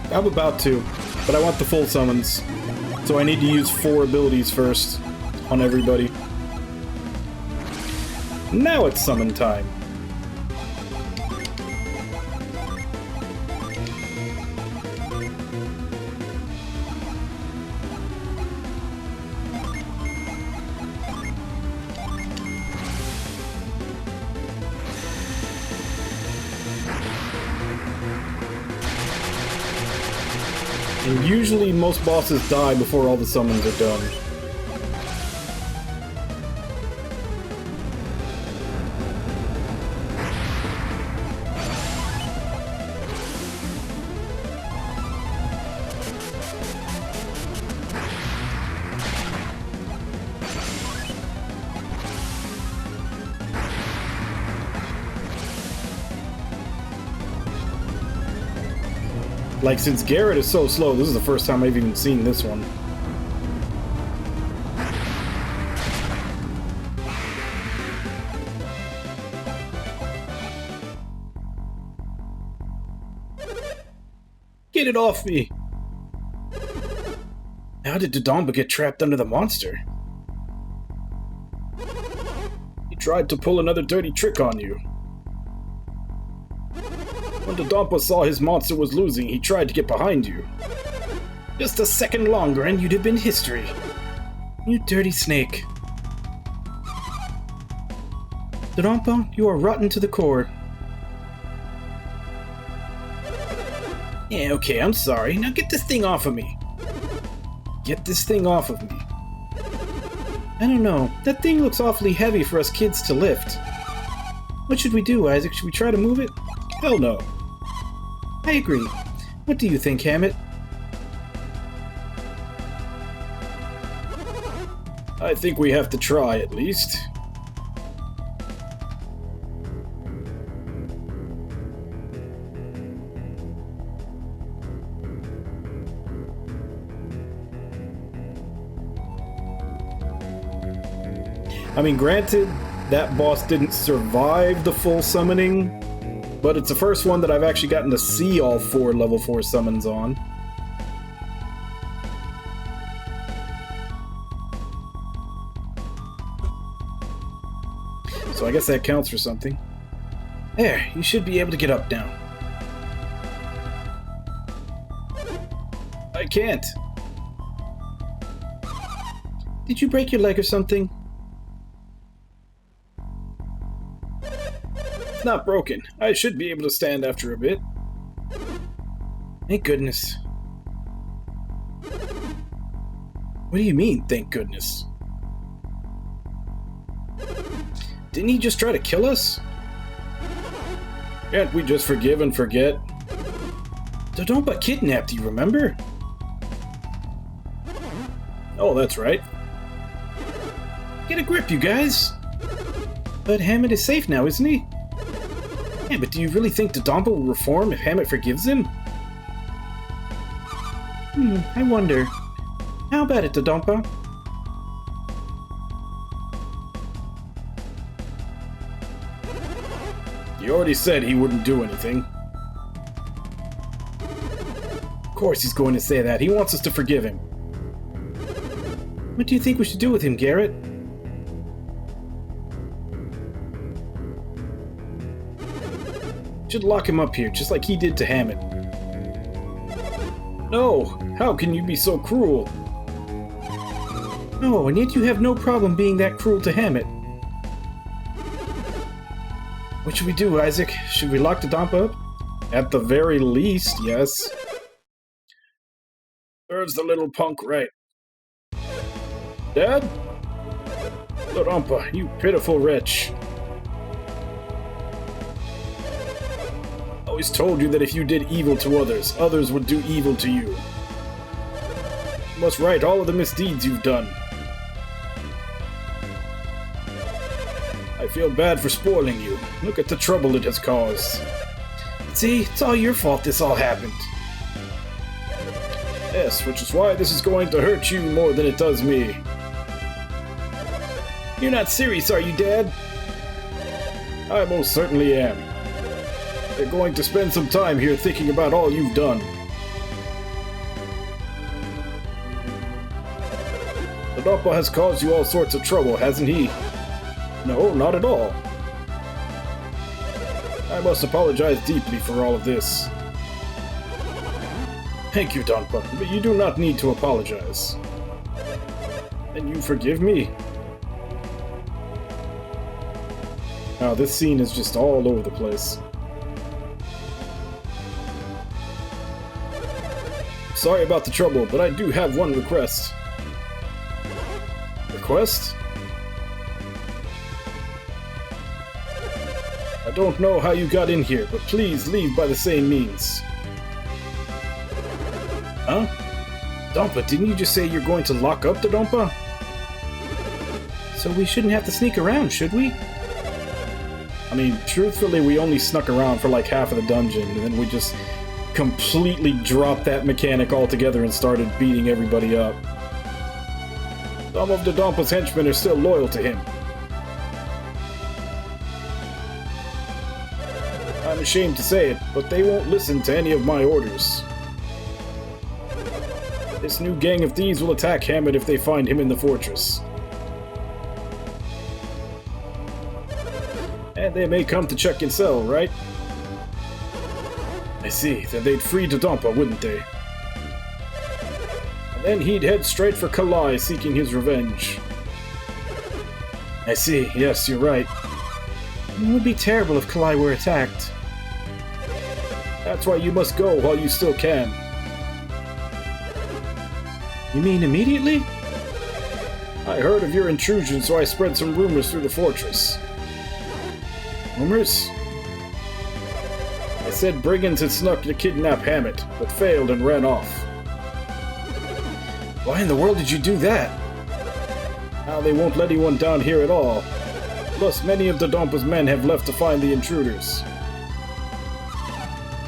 I'm about to, but I want the full summons. So I need to use 4 abilities first on everybody. Now it's summon time. And usually most bosses die before all the summons are done. Like, since Garrett is so slow, this is the first time I've even seen this one. Get it off me! How did Dodonpa get trapped under the monster? He tried to pull another dirty trick on you. When Dodonpa saw his monster was losing, he tried to get behind you. Just a second longer and you'd have been history. You dirty snake. Dodonpa, you are rotten to the core. Yeah, okay, I'm sorry. Now get this thing off of me. Get this thing off of me. I don't know. That thing looks awfully heavy for us kids to lift. What should we do, Isaac? Should we try to move it? Hell no. I agree. What do you think, Hammett? I think we have to try, at least. I mean, granted, that boss didn't survive the full summoning, but it's the first one that I've actually gotten to see all 4 level 4 summons on. So I guess that counts for something. There, you should be able to get up now. I can't. Did you break your leg or something? It's not broken. I should be able to stand after a bit. Thank goodness. What do you mean, thank goodness? Didn't he just try to kill us? Can't we just forgive and forget? Dodonpa kidnapped you, remember? Oh, that's right. Get a grip, you guys! But Hammett is safe now, isn't he? Yeah, but do you really think Dodonpa will reform if Hammett forgives him? I wonder. How about it, Dodonpa? He already said he wouldn't do anything. Of course he's going to say that. He wants us to forgive him. What do you think we should do with him, Garrett? Should lock him up here, just like he did to Hammett. No! How can you be so cruel? No, and yet you have no problem being that cruel to Hammett. What should we do, Isaac? Should we lock Dodonpa up? At the very least, yes. Serves the little punk right. Dad? Dodonpa, you pitiful wretch. I always told you that if you did evil to others, others would do evil to you. You must right all of the misdeeds you've done. I feel bad for spoiling you. Look at the trouble it has caused. See, it's all your fault this all happened. Yes, which is why this is going to hurt you more than it does me. You're not serious, are you, Dad? I most certainly am. They're going to spend some time here thinking about all you've done. Dodonpa has caused you all sorts of trouble, hasn't he? No, not at all. I must apologize deeply for all of this. Thank you, Dodonpa, but you do not need to apologize. And you forgive me? Now, this scene is just all over the place. Sorry about the trouble, but I do have one request. Request? I don't know how you got in here, but please leave by the same means. Huh? Dodonpa, didn't you just say you're going to lock up Dodonpa? So we shouldn't have to sneak around, should we? I mean, truthfully, we only snuck around for like half of the dungeon, and then we just completely dropped that mechanic altogether and started beating everybody up. Some of Dodonpa's henchmen are still loyal to him. I'm ashamed to say it, but they won't listen to any of my orders. This new gang of thieves will attack Hammett if they find him in the fortress. And they may come to check and sell, right? I see, then they'd free Dodonpa, wouldn't they? And then he'd head straight for Kalai, seeking his revenge. I see, yes, you're right. It would be terrible if Kalai were attacked. That's why you must go while you still can. You mean immediately? I heard of your intrusion, so I spread some rumors through the fortress. Rumors? I said brigands had snuck to kidnap Hammett, but failed and ran off. Why in the world did you do that? Now they won't let anyone down here at all. Plus, many of the Dompa's men have left to find the intruders.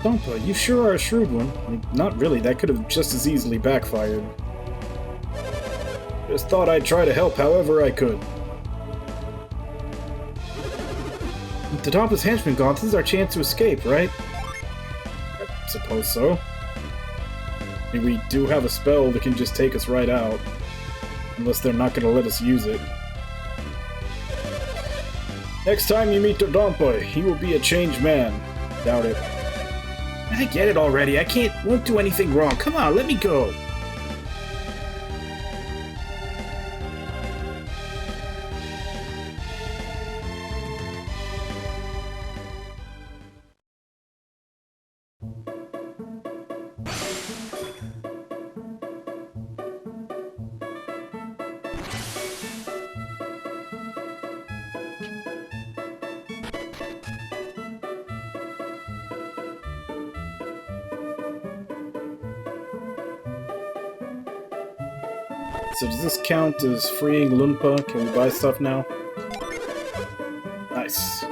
Dompa, you sure are a shrewd one. Not really, that could have just as easily backfired. Just thought I'd try to help however I could. With the Dompa's henchmen gone, this is our chance to escape, right? I suppose so. I mean, we do have a spell that can just take us right out. Unless they're not going to let us use it. Next time you meet the Dompa, he will be a changed man. Doubt it. I get it already. Won't do anything wrong. Come on, let me go. So does this count as freeing Lunpa? Can we buy stuff now? Nice.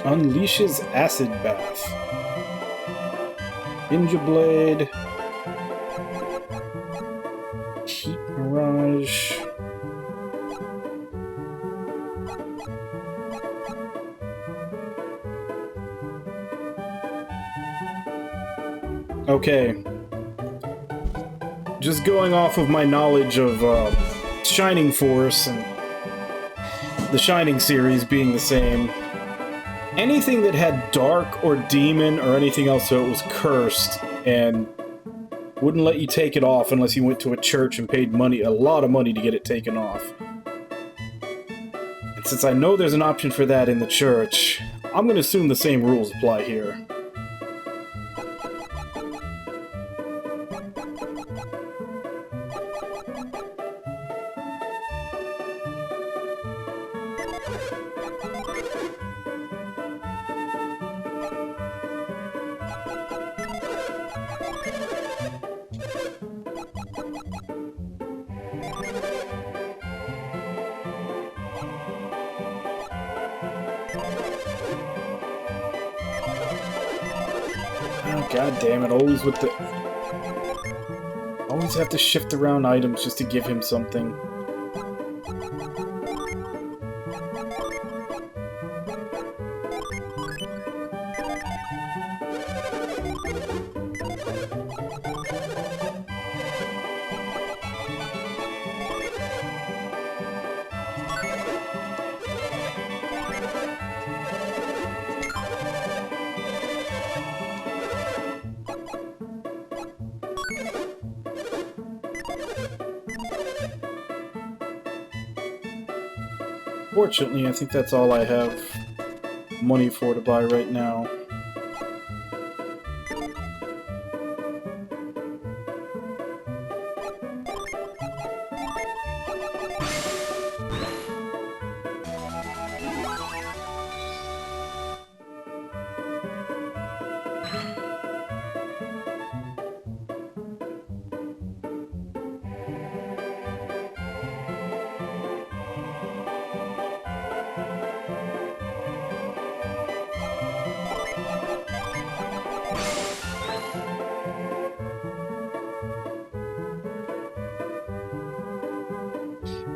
Unleashes Acid Bath. Ninja Blade. Heat Mirage. Okay. Just going off of my knowledge of Shining Force and the Shining series being the same, anything that had Dark or Demon or anything else so it was cursed and wouldn't let you take it off unless you went to a church and paid money, a lot of money to get it taken off. And since I know there's an option for that in the church, I'm going to assume the same rules apply here. God damn it, always with the... Always have to shift around items just to give him something. Fortunately, I think that's all I have money for to buy right now.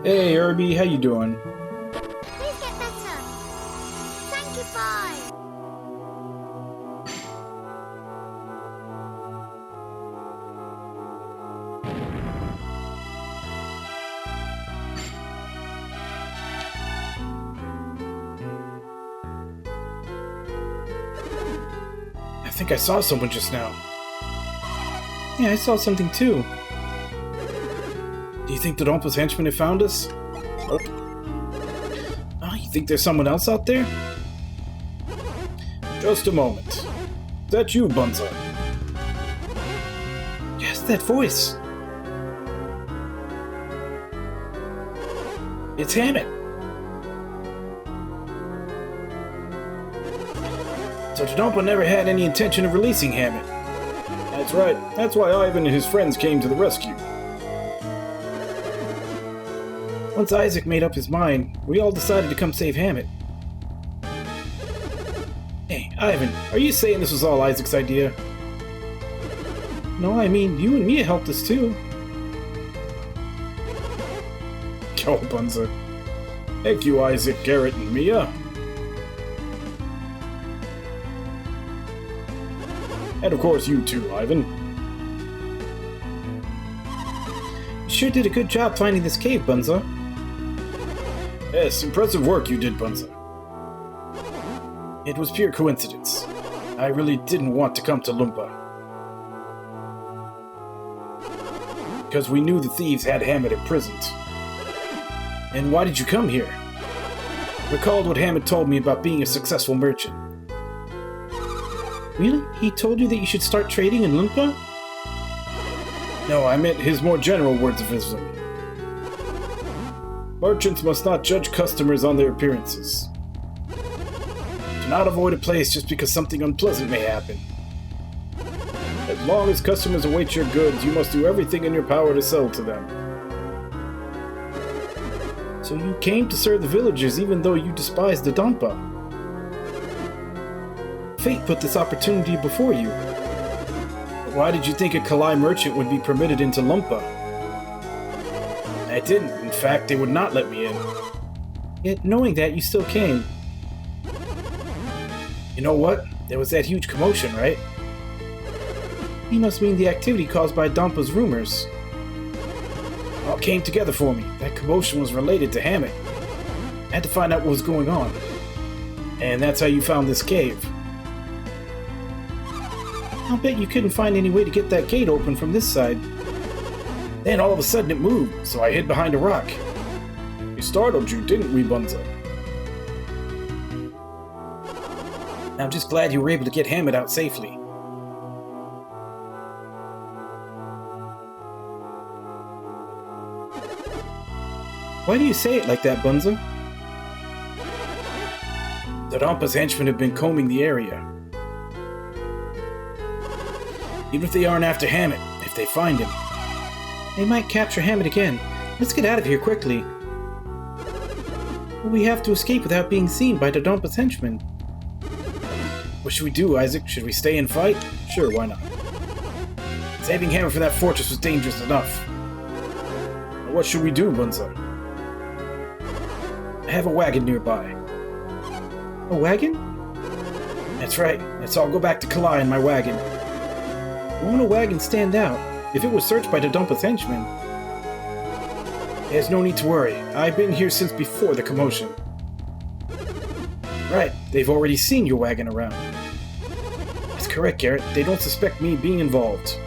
Hey, Irby, how you doing? Please get better. Thank you, bye. I think I saw someone just now. Yeah, I saw something too. Do you think the Dompa's henchmen have found us? Nope. Oh, you think there's someone else out there? Just a moment. Is that you, Bunza? Yes, that voice. It's Hammett. So the Dompa never had any intention of releasing Hammett. That's right. That's why Ivan and his friends came to the rescue. Once Isaac made up his mind, we all decided to come save Hammett. Hey, Ivan, are you saying this was all Isaac's idea? No, I mean, you and Mia helped us too. Oh, Bunza. Thank you, Isaac, Garrett, and Mia. And of course you too, Ivan. You sure did a good job finding this cave, Bunza. Yes, impressive work you did, Bunza. It was pure coincidence. I really didn't want to come to Lumpa. Because we knew the thieves had Hammett imprisoned. And why did you come here? Recalled what Hammett told me about being a successful merchant. Really? He told you that you should start trading in Lumpa? No, I meant his more general words of wisdom. Merchants must not judge customers on their appearances. Do not avoid a place just because something unpleasant may happen. As long as customers await your goods, you must do everything in your power to sell to them. So you came to serve the villagers even though you despised the Dompa. Fate put this opportunity before you. But why did you think a Kalai merchant would be permitted into Lumpa? I didn't. In fact, they would not let me in. Yet, knowing that, you still came. You know what? There was that huge commotion, right? You must mean the activity caused by Dompa's rumors. All came together for me. That commotion was related to Hammett. I had to find out what was going on. And that's how you found this cave. I'll bet you couldn't find any way to get that gate open from this side. Then all of a sudden it moved, so I hid behind a rock. We startled you, didn't we, Bunza? I'm just glad you were able to get Hammett out safely. Why do you say it like that, Bunza? The Dompa's henchmen have been combing the area. Even if they aren't after Hammett, if they find him, they might capture Hammett again. Let's get out of here quickly. But we have to escape without being seen by the Dompa's henchmen. What should we do, Isaac? Should we stay and fight? Sure, why not? Saving Hammett from that fortress was dangerous enough. But what should we do, Bunza? I have a wagon nearby. A wagon? That's right. Let's all go back to Kalai in my wagon. Won't a wagon stand out if it was searched by the Dompa's henchmen? There's no need to worry. I've been here since before the commotion. Right, they've already seen your wagon around. That's correct, Garrett. They don't suspect me being involved.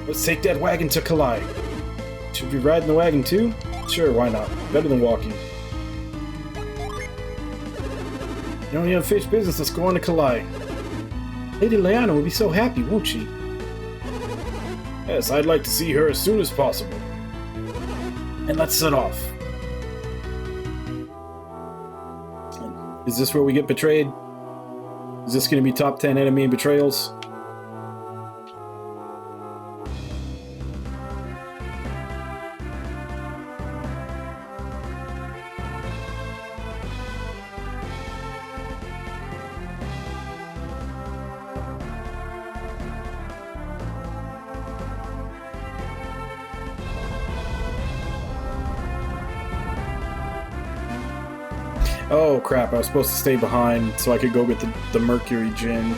Let's take that wagon to Kalai. Should we ride in the wagon too? Sure, why not? Better than walking. You only have finished business, let's go on to Kalai. Lady Leanna will be so happy, won't she? Yes, I'd like to see her as soon as possible. And let's set off. Is this where we get betrayed? Is this going to be top 10 enemy betrayals? Oh crap, I was supposed to stay behind so I could go get the Mercury Gin.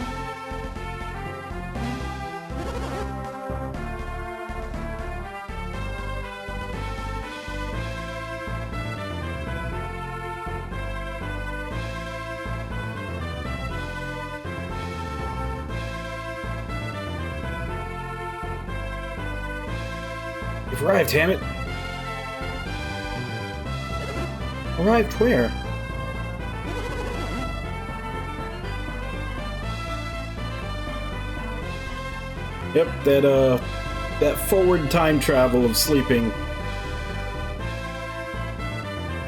You've arrived, Hammett. Arrived where? Yep, that forward time travel of sleeping.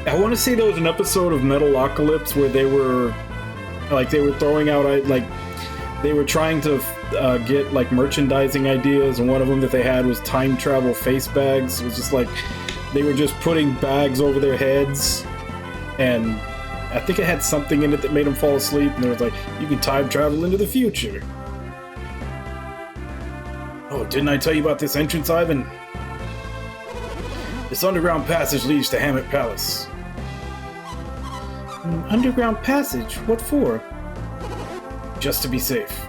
I want to say there was an episode of Metalocalypse where they were throwing out, like, they were trying to get, like, merchandising ideas, and one of them that they had was time travel face bags. It was just like, they were just putting bags over their heads, and I think it had something in it that made them fall asleep, and it was like, you can time travel into the future. Oh, didn't I tell you about this entrance, Ivan? This underground passage leads to Hammett Palace. An underground passage? What for? Just to be safe.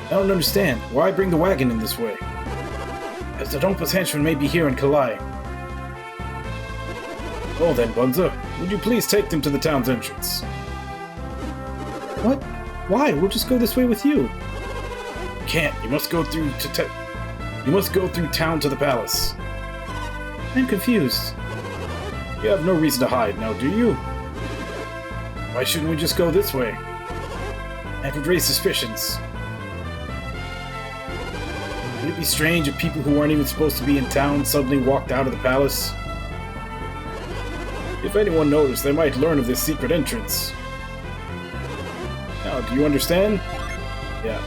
I don't understand. Why bring the wagon in this way? As the Dompa's henchmen may be here in Kalai. Oh then, Bunza, would you please take them to the town's entrance? What? Why? We'll just go this way with you. You can't. You must go through town to the palace. I'm confused. You have no reason to hide now, do you? Why shouldn't we just go this way? That would raise suspicions. Would it be strange if people who aren't even supposed to be in town suddenly walked out of the palace? If anyone noticed, they might learn of this secret entrance. Now, do you understand? Yeah.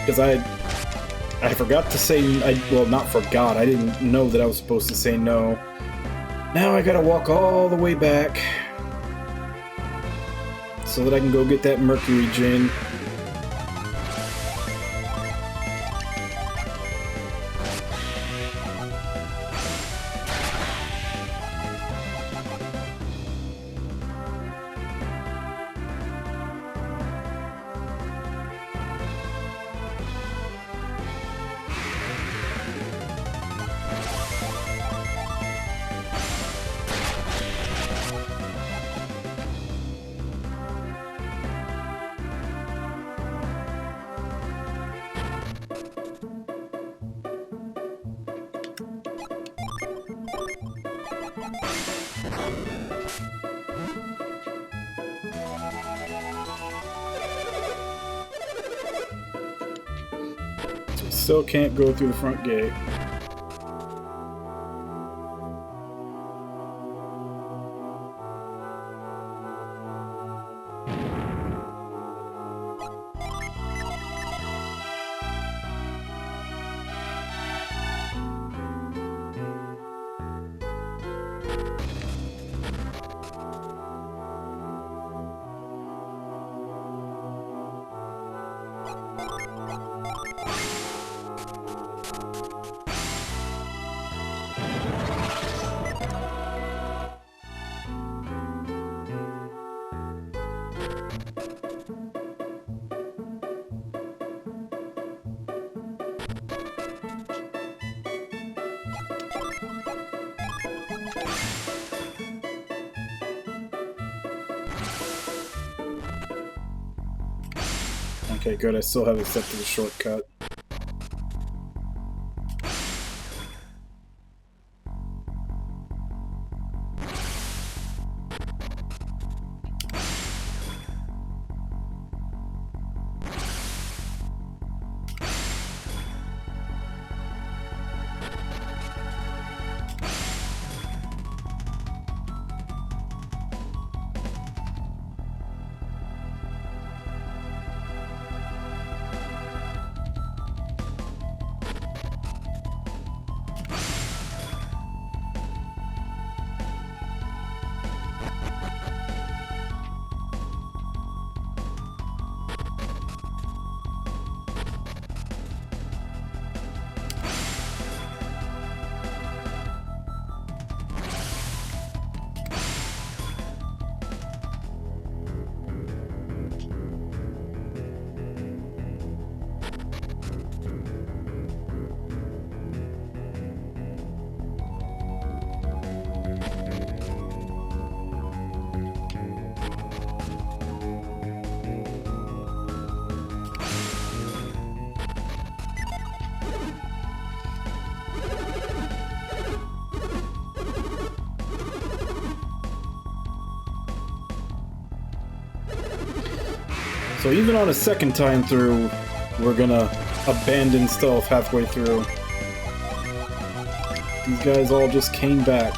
Because I forgot to say, well, not forgot, I didn't know that I was supposed to say no. Now I gotta walk all the way back so that I can go get that Mercury Gin. Still can't go through the front gate. Okay, good. I still have accepted the shortcut. So even on a second time through, we're gonna abandon stealth halfway through. These guys all just came back.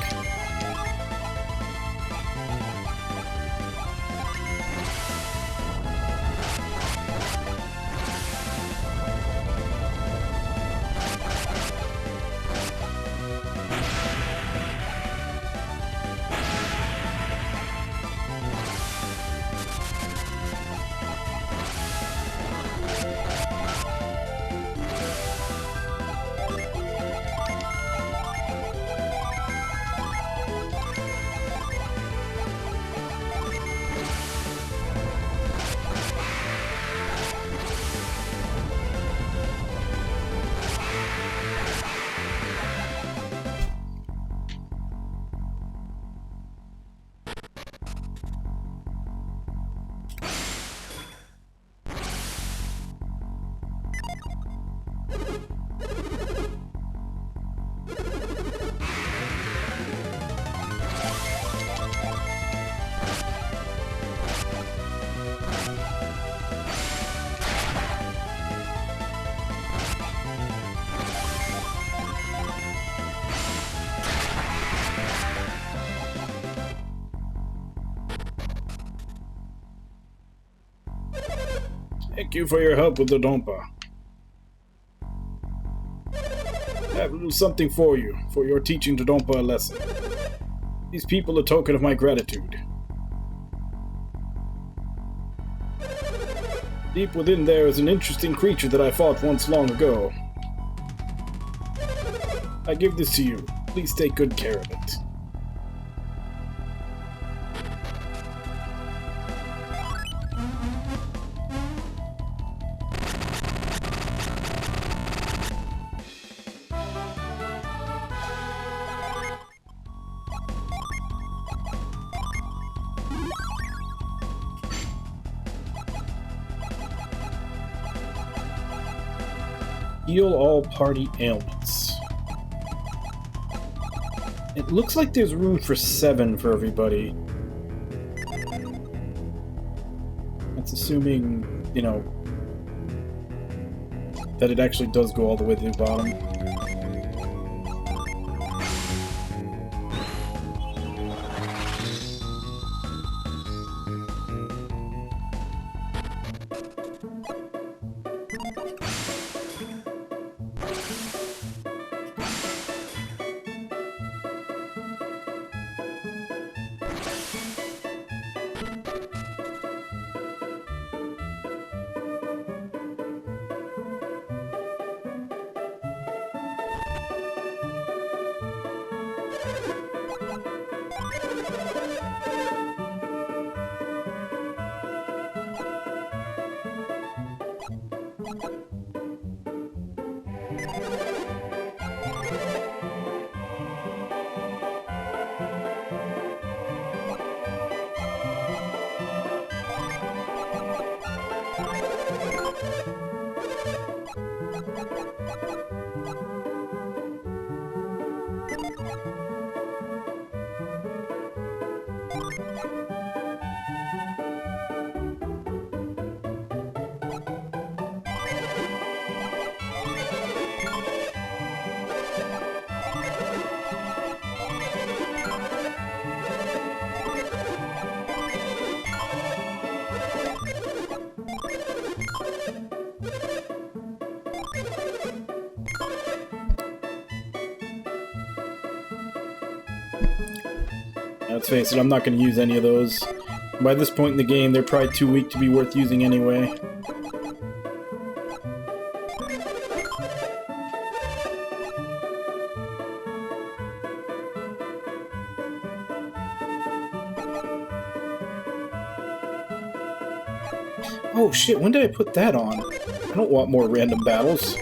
Thank you for your help with the Dompa. I have a little something for you, for your teaching the Dompa a lesson. These people a token of my gratitude. Deep within there is an interesting creature that I fought once long ago. I give this to you. Please take good care of it. Heal all party ailments. It looks like there's room for 7 for everybody. That's assuming, you know, that it actually does go all the way to the bottom. Let's face it, I'm not going to use any of those. By this point in the game, they're probably too weak to be worth using anyway. Oh shit, when did I put that on? I don't want more random battles.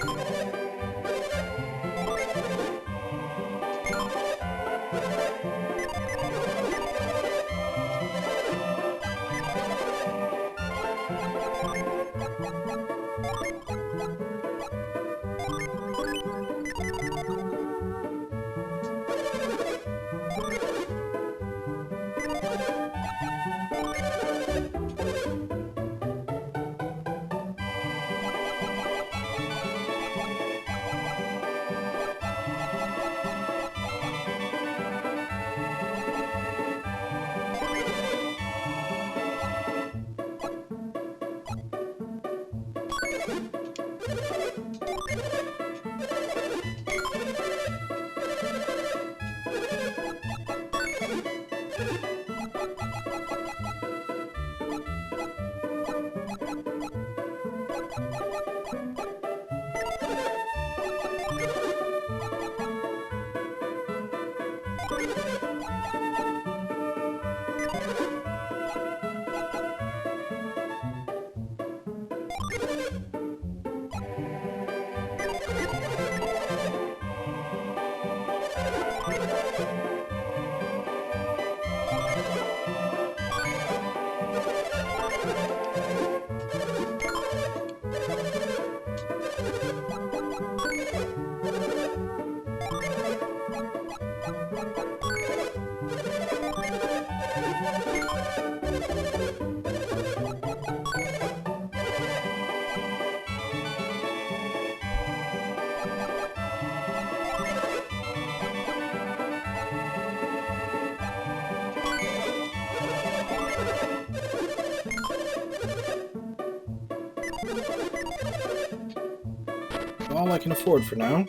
all I can afford for now.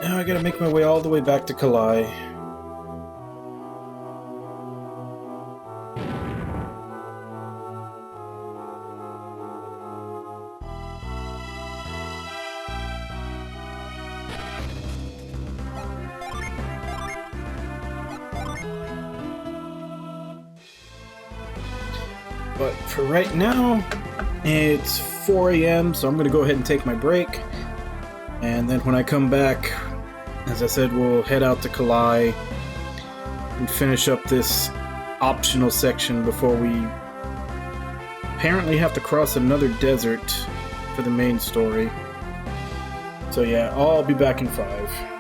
Now I gotta make my way all the way back to Kalai. But for right now, it's 4 a.m., so I'm going to go ahead and take my break. And then when I come back, as I said, we'll head out to Kalai and finish up this optional section before we apparently have to cross another desert for the main story. So yeah, I'll be back in 5.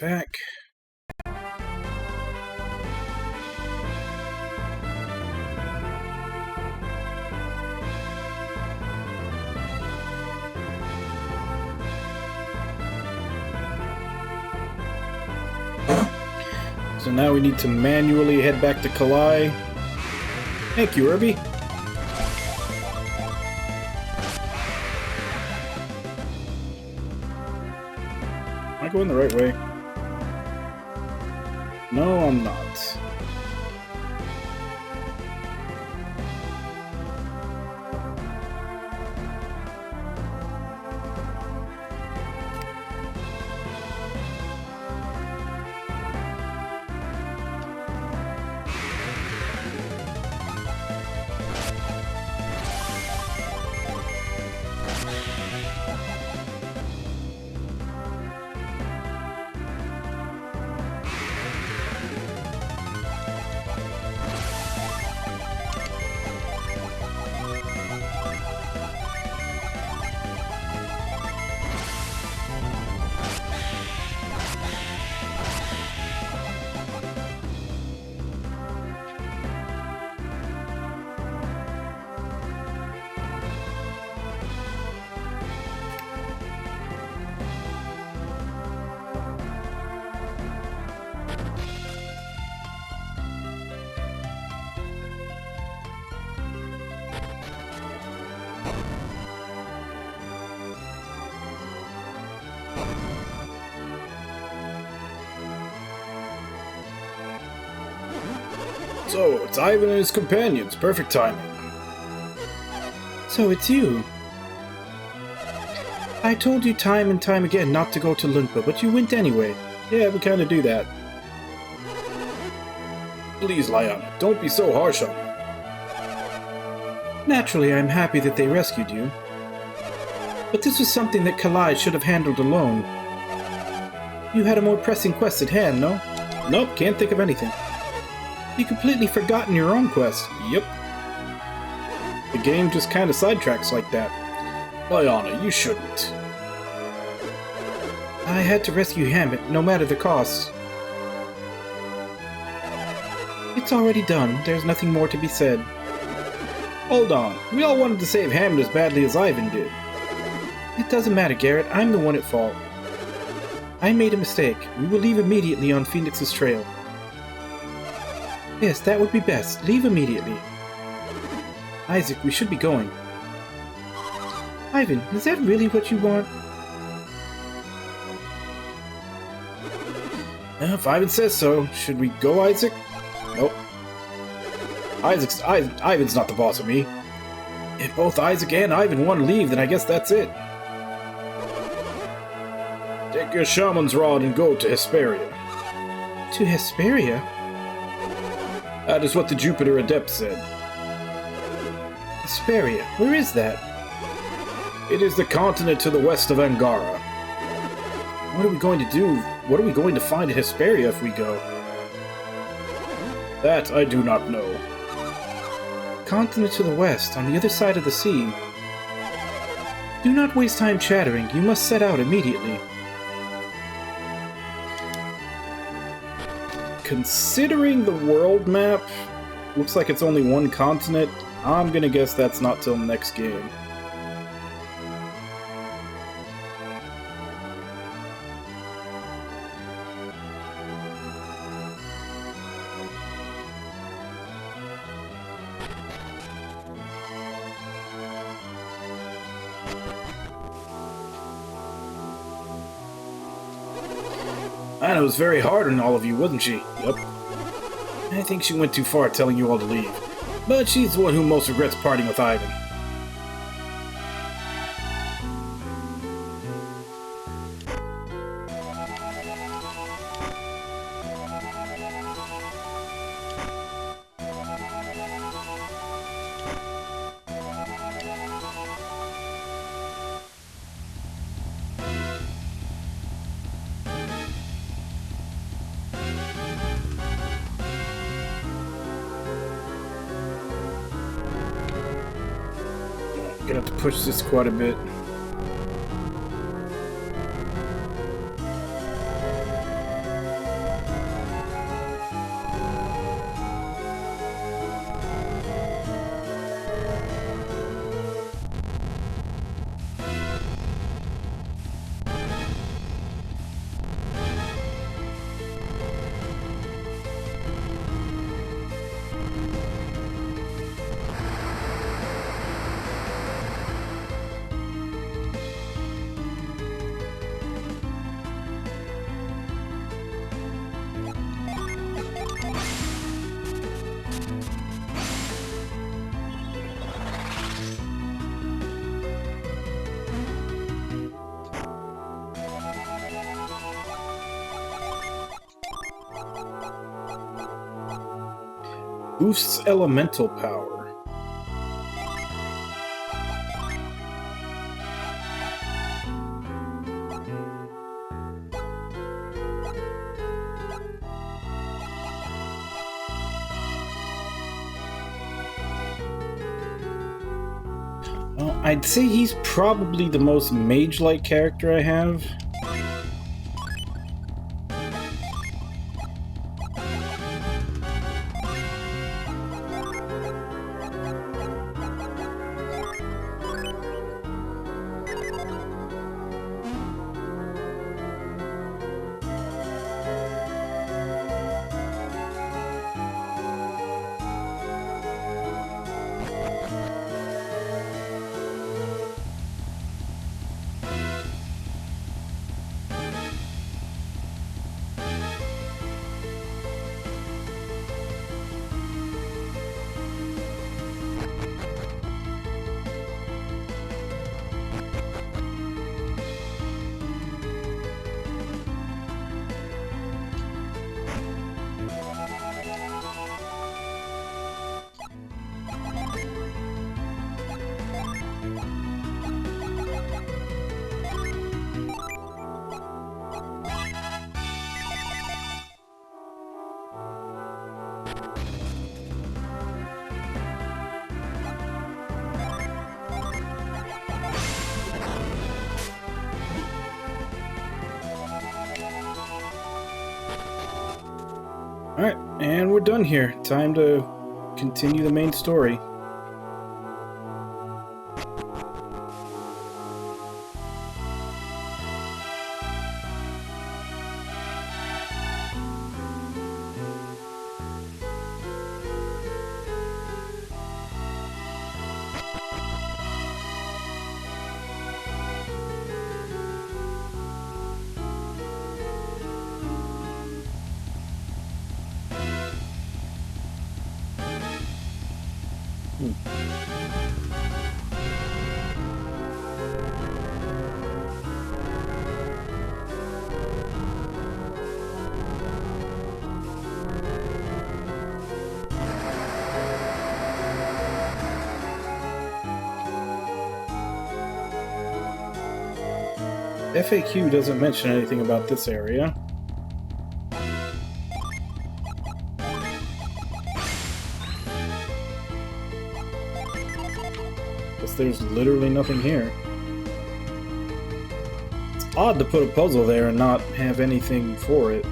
back. So now we need to manually head back to Kalai. Thank you, Irby. Am I going the right way? No, I'm not. So, it's Ivan and his companions. Perfect timing. So it's you. I told you time and time again not to go to Lunpa, but you went anyway. Yeah, we kind of do that. Please, Liana, don't be so harsh on me. Naturally, I'm happy that they rescued you. But this was something that Kalai should have handled alone. You had a more pressing quest at hand, no? Nope, can't think of anything. You completely forgotten your own quest. Yep. The game just kind of sidetracks like that. Liana, you shouldn't. I had to rescue Hammett, no matter the cost. It's already done. There's nothing more to be said. Hold on. We all wanted to save Hammett as badly as Ivan did. It doesn't matter, Garrett. I'm the one at fault. I made a mistake. We will leave immediately on Phoenix's trail. Yes, that would be best. Leave immediately. Isaac, we should be going. Ivan, is that really what you want? If Ivan says so, should we go, Isaac? Nope. Ivan's not the boss of me. If both Isaac and Ivan want to leave, then I guess that's it. Take your shaman's rod and go to Hesperia. To Hesperia? That is what the Jupiter Adept said. Hesperia? Where is that? It is the continent to the west of Angara. What are we going to do? What are we going to find at Hesperia if we go? That I do not know. Continent to the west, on the other side of the sea. Do not waste time chattering. You must set out immediately. Considering the world map, looks like it's only one continent. I'm gonna guess that's not till next game. Anna was very hard on all of you, wasn't she? Yep. I think she went too far telling you all to leave. But she's the one who most regrets parting with Ivan. Gonna have to push this quite a bit. Boosts elemental power. Well, I'd say he's probably the most mage-like character I have. Alright, and we're done here. Time to continue the main story. FAQ doesn't mention anything about this area. Guess there's literally nothing here. It's odd to put a puzzle there and not have anything for it.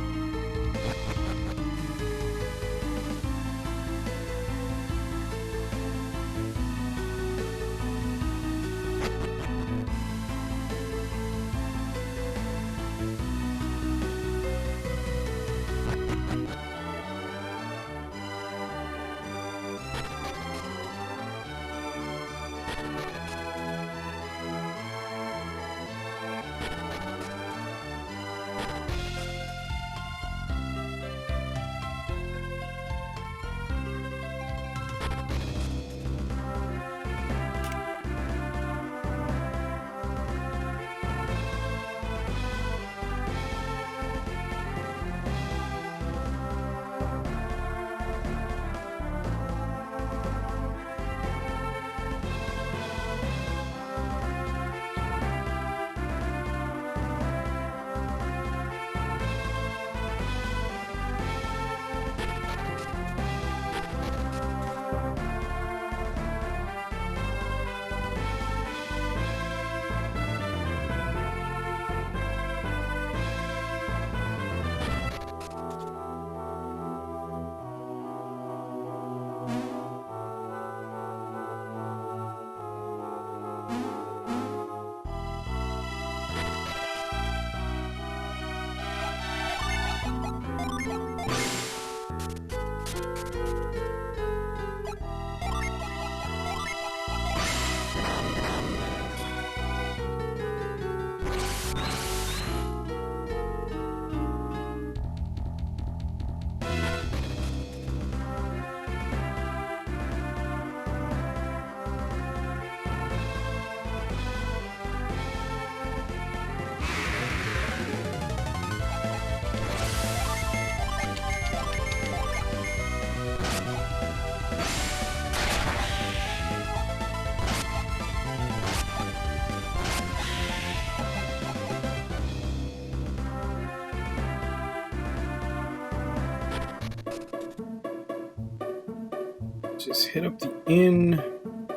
Just hit up the inn,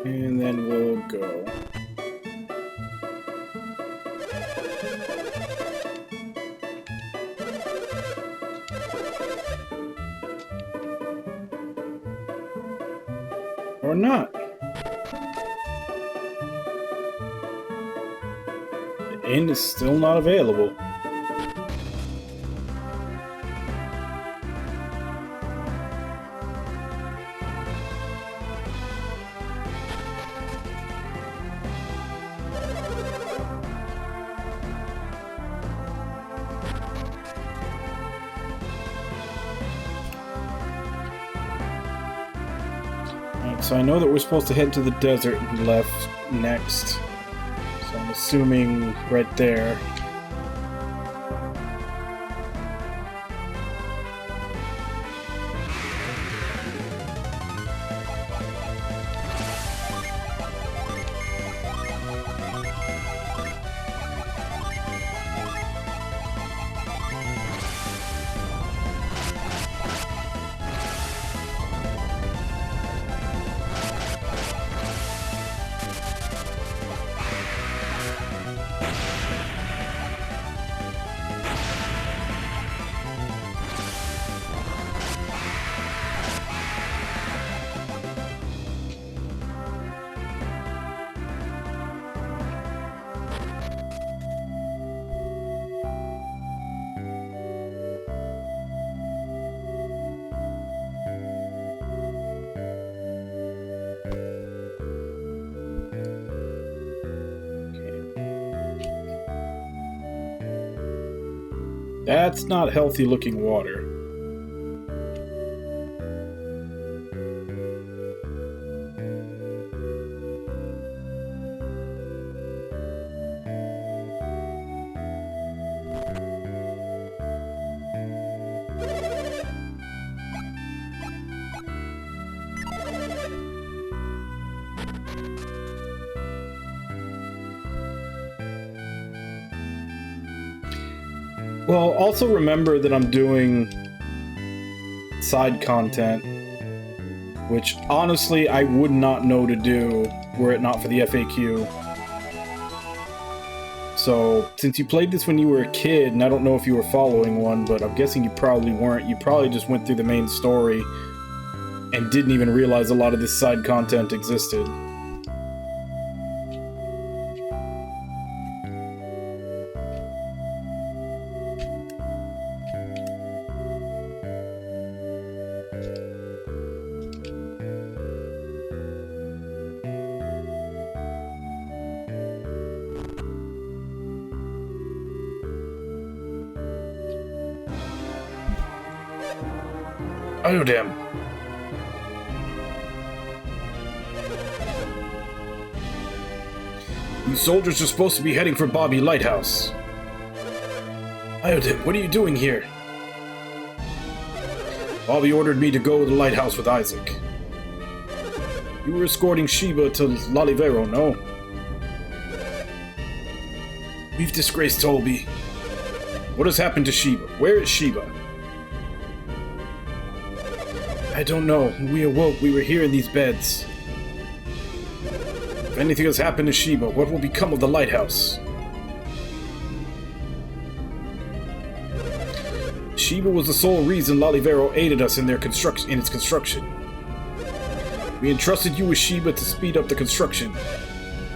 and then we'll go. Or not. The inn is still not available. So I know that we're supposed to head to the desert and left next. So I'm assuming right there. That's not healthy looking water. Well, also remember that I'm doing side content, which honestly I would not know to do were it not for the FAQ. So, since you played this when you were a kid, and I don't know if you were following one, but I'm guessing you probably weren't, you probably just went through the main story and didn't even realize a lot of this side content existed. Oh, damn. These soldiers are supposed to be heading for Bobby Lighthouse. Iodin, what are you doing here? Bobby ordered me to go to the lighthouse with Isaac. You were escorting Sheba to Lalivero, no? We've disgraced Tolby. What has happened to Sheba? Where is Sheba? I don't know. When we awoke, we were here in these beds. If anything has happened to Sheba, what will become of the lighthouse? Sheba was the sole reason Lalivero aided us in its construction. We entrusted you with Sheba to speed up the construction.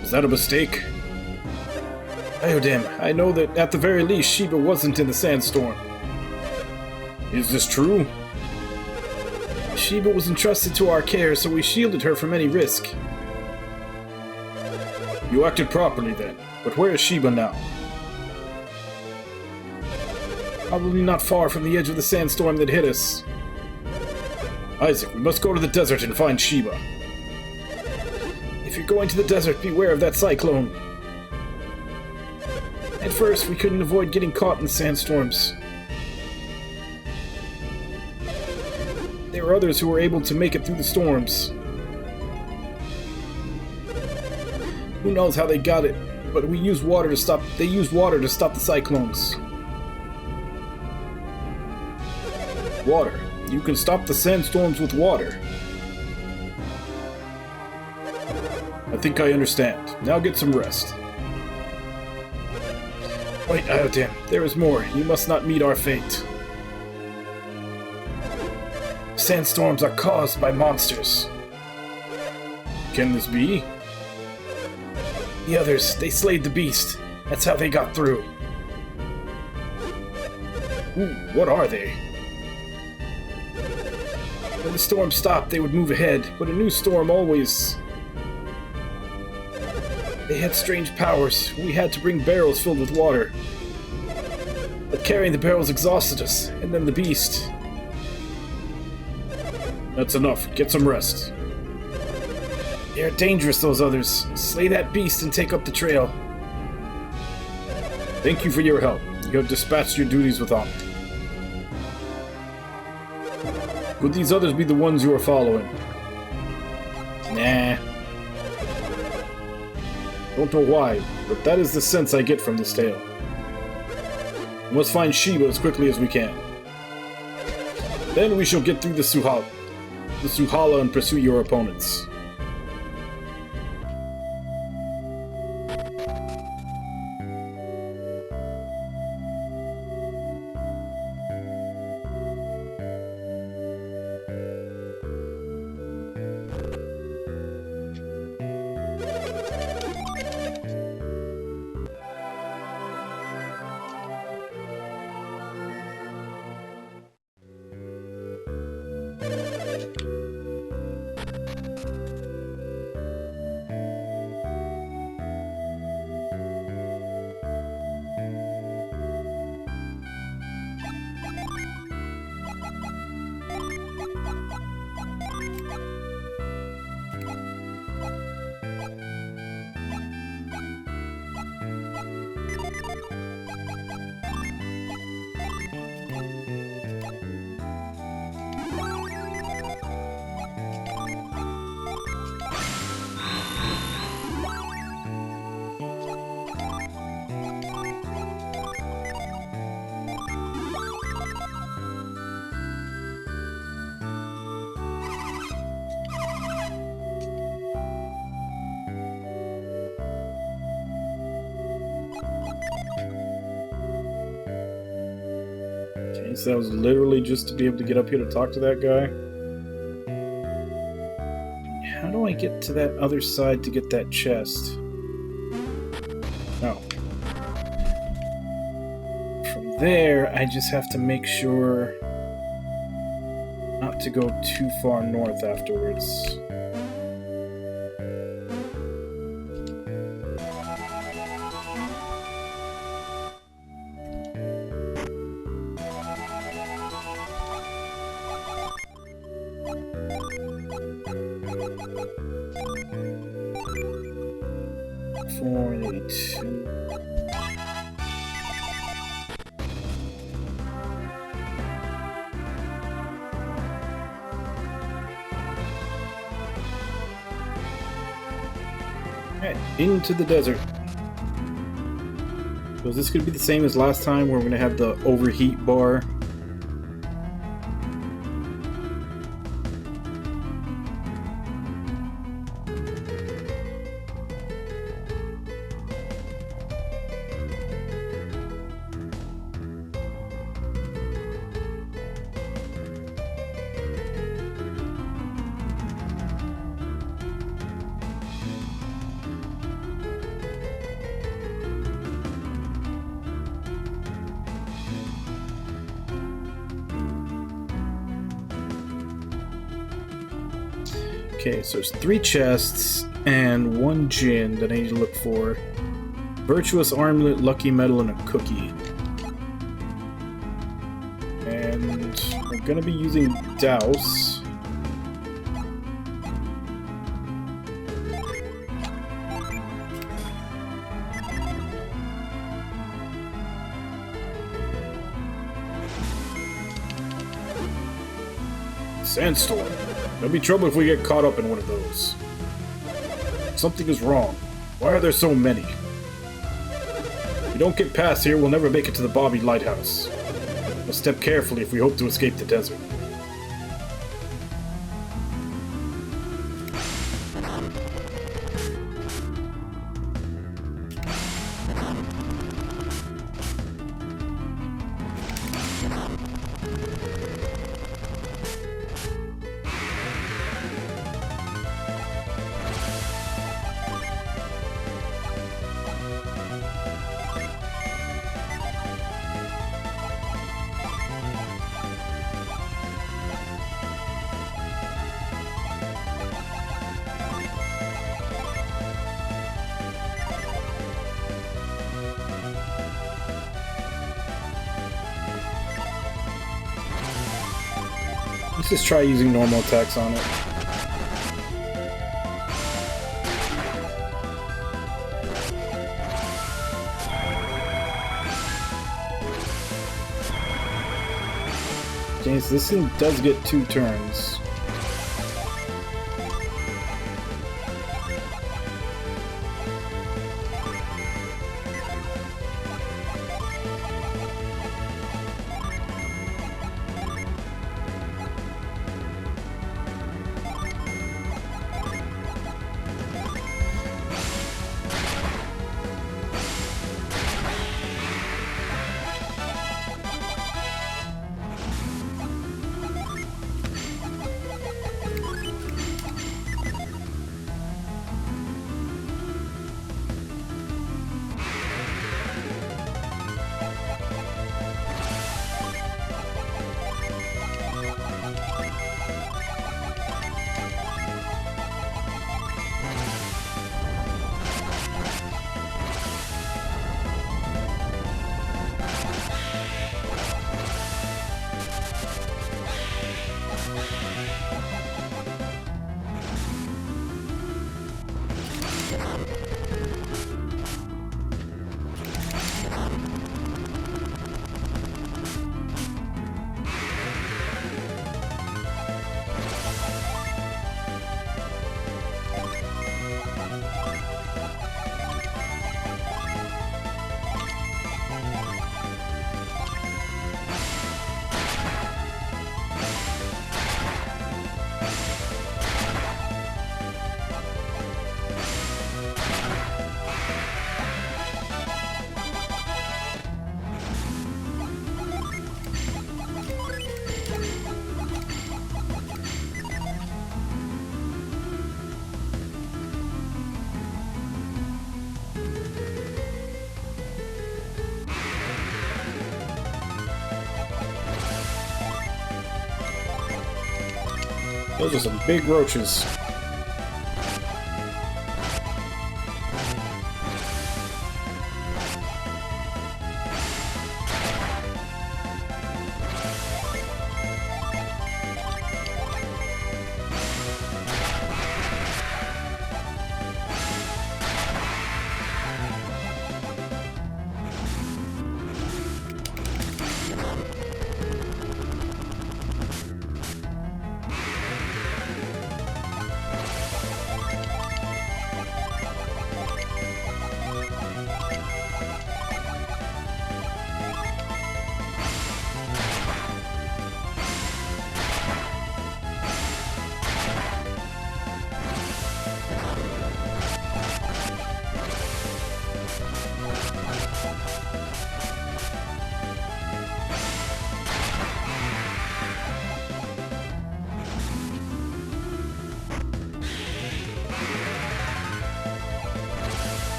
Was that a mistake? Iodam, I know that at the very least Sheba wasn't in the sandstorm. Is this true? Sheba was entrusted to our care, so we shielded her from any risk. You acted properly then, but where is Sheba now? Probably not far from the edge of the sandstorm that hit us. Isaac, we must go to the desert and find Sheba. If you're going to the desert, beware of that cyclone. At first, we couldn't avoid getting caught in sandstorms. There were others who were able to make it through the storms. Who knows how they got it, but they used water to stop the cyclones. Water. You can stop the sandstorms with water. I think I understand. Now get some rest. Wait, Iodin, there is more. You must not meet our fate. Sandstorms are caused by monsters. Can this be? The others, they slayed the beast. That's how they got through. Ooh, what are they? When the storm stopped, they would move ahead, but a new storm always... They had strange powers. We had to bring barrels filled with water. But carrying the barrels exhausted us, and then the beast. That's enough. Get some rest. They are dangerous, those others. Slay that beast and take up the trail. Thank you for your help. You have dispatched your duties with honor. Could these others be the ones you are following? Nah. Don't know why, but that is the sense I get from this tale. We must find Shiba as quickly as we can. Then we shall get through the Suhala and pursue your opponents. So that was literally just to be able to get up here to talk to that guy. How do I get to that other side to get that chest? Oh. From there, I just have to make sure not to go too far north afterwards. Into the desert. So is this going to be the same as last time where we're going to have the overheat bar? Okay, so there's 3 chests and 1 gin that I need to look for. Virtuous Armlet, Lucky Medal, and a cookie. And I'm gonna be using Douse. Sandstorm. There'll be trouble if we get caught up in one of those. Something is wrong. Why are there so many? If we don't get past here, we'll never make it to the Bobby Lighthouse. We'll step carefully if we hope to escape the desert. Let's just try using normal attacks on it. Okay, so this thing does get 2 turns. Those are some big roaches.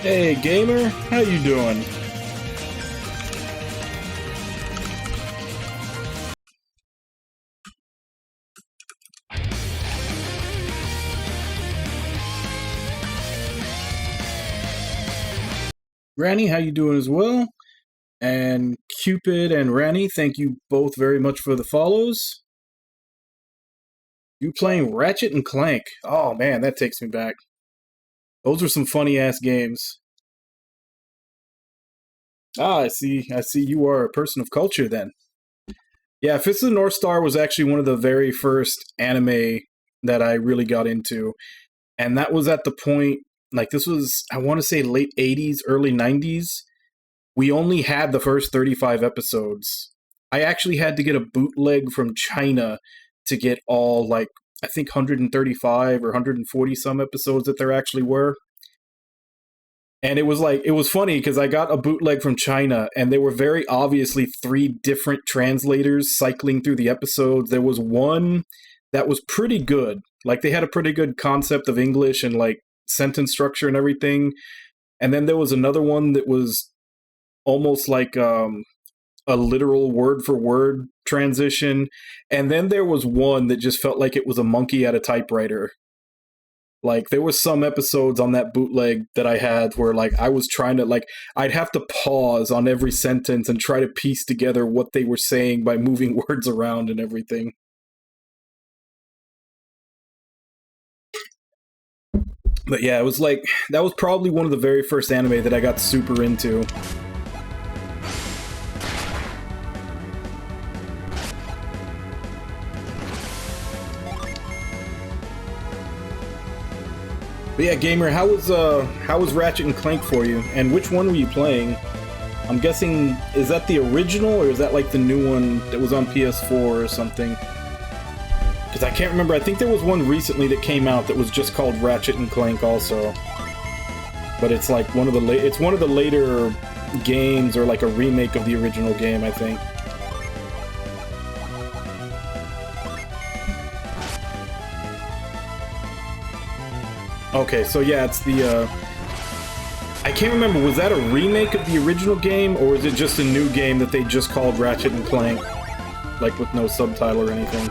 Hey gamer, how you doing? Ranny, how you doing as well? And Cupid and Ranny, thank you both very much for the follows. You playing Ratchet and Clank. Oh man, that takes me back. Those are some funny-ass games. Ah, I see you are a person of culture then. Yeah, Fist of the North Star was actually one of the very first anime that I really got into. And that was at the point, like this was, I want to say late 80s, early 90s. We only had the first 35 episodes. I actually had to get a bootleg from China to get all, like, I think 135 or 140 some episodes that there actually were. And it was funny because I got a bootleg from China and there were very obviously 3 different translators cycling through the episodes. There was one that was pretty good. Like they had a pretty good concept of English and like sentence structure and everything. And then there was another one that was almost like a literal word for word transition. And then there was one that just felt like it was a monkey at a typewriter. Like, there was some episodes on that bootleg that I had where, like, I was trying to, like, I'd have to pause on every sentence and try to piece together what they were saying by moving words around and everything. But yeah, it was like, that was probably one of the very first anime that I got super into. But yeah, Gamer, how was Ratchet and Clank for you? And which one were you playing? I'm guessing, is that the original, or is that like the new one that was on PS4 or something? Because I can't remember. I think there was one recently that came out that was just called Ratchet and Clank also. But it's like one of the later games, or like a remake of the original game, I think. Okay, so yeah, it's the, I can't remember, was that a remake of the original game, or is it just a new game that they just called Ratchet and Clank? Like, with no subtitle or anything?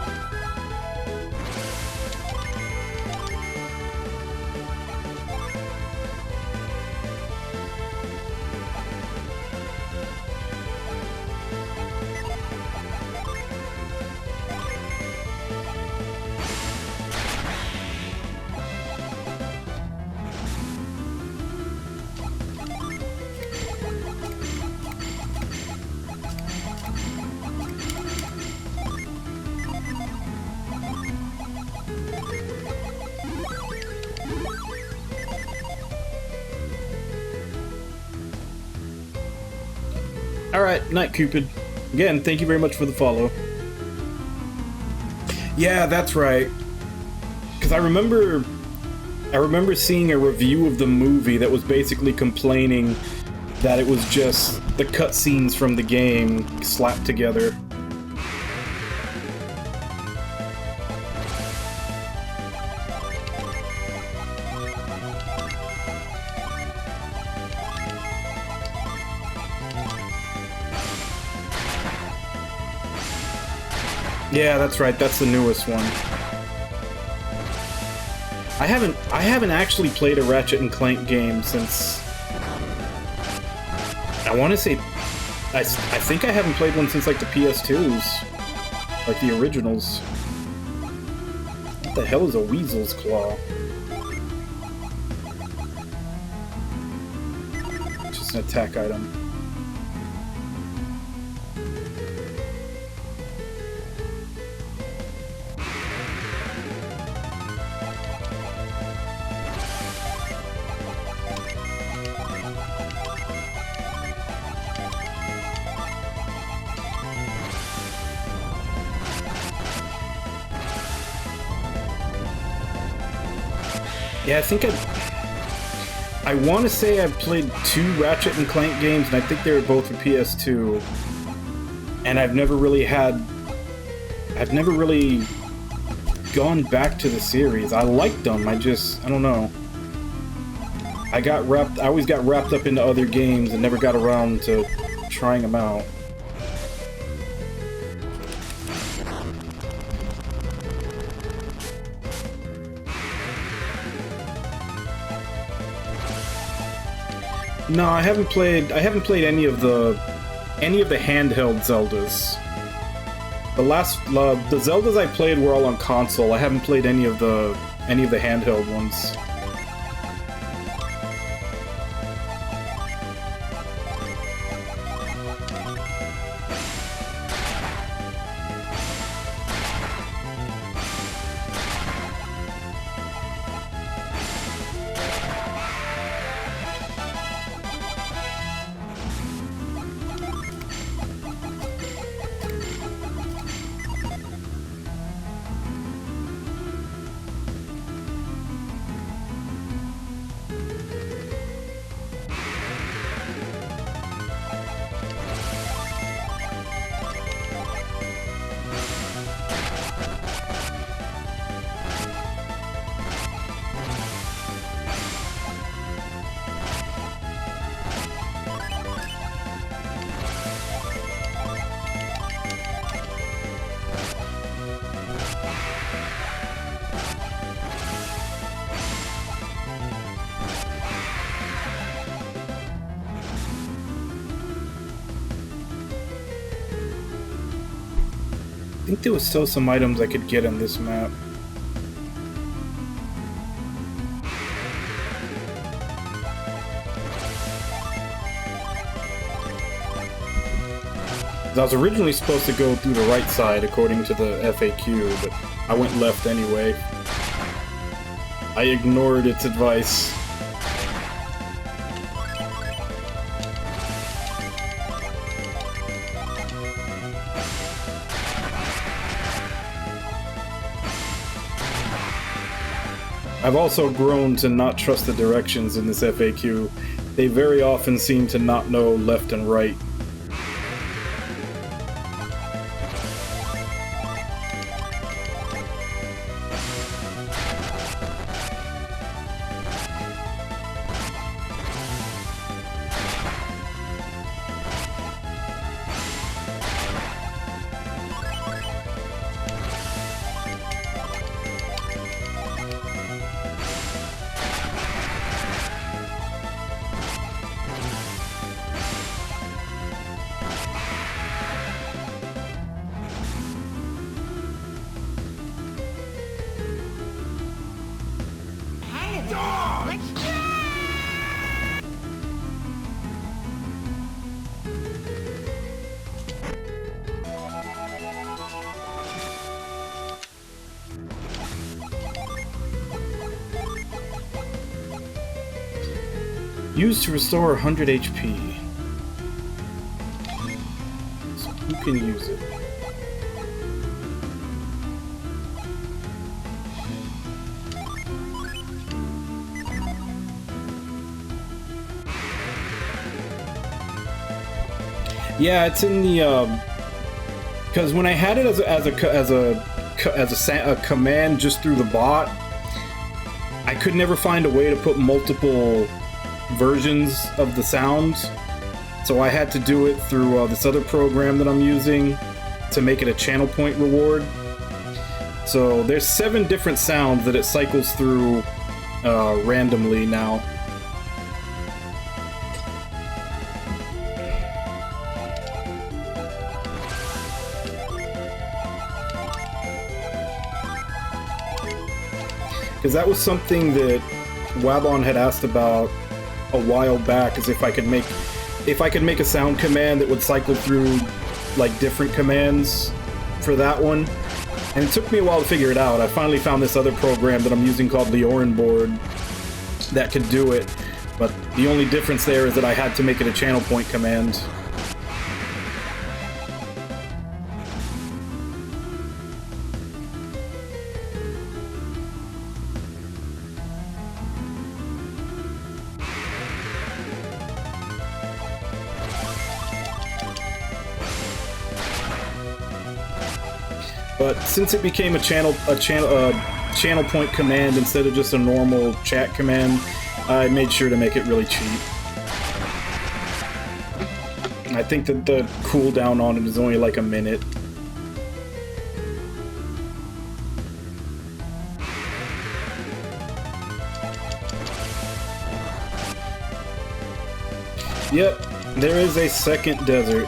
Alright, Night Cupid. Again, thank you very much for the follow. Yeah, that's right. Because I remember seeing a review of the movie that was basically complaining that it was just the cutscenes from the game slapped together. Yeah, that's right. That's the newest one. I haven't actually played a Ratchet and Clank game since, I want to say, I think I haven't played one since like the PS2s, like the originals. What the hell is a weasel's claw? Just an attack item. Yeah, I think I want to say I've played 2 Ratchet and Clank games, and I think they were both for PS2. And I've never really gone back to the series. I liked them, I don't know. I always got wrapped up into other games and never got around to trying them out. No, I haven't played any of the handheld Zeldas. The Zeldas I played were all on console. I haven't played any of the handheld ones. I think there was still some items I could get on this map. I was originally supposed to go through the right side according to the FAQ, but I went left anyway. I ignored its advice. I've also grown to not trust the directions in this FAQ. They very often seem to not know left and right. Used to restore 100 HP. So who can use it? Yeah, it's in the because when I had it as a command just through the bot, I could never find a way to put multiple versions of the sounds, so I had to do it through this other program that I'm using to make it a channel point reward. So there's 7 different sounds that it cycles through randomly now. Because that was something that Wabon had asked about a while back, is if I could make a sound command that would cycle through like different commands for that one. And it took me a while to figure it out. I finally found this other program that I'm using called the Orin board that could do it, but the only difference there is that I had to make it a channel point command. But since it became a channel point command instead of just a normal chat command, I made sure to make it really cheap. I think that the cooldown on it is only like a minute. Yep, there is a second desert.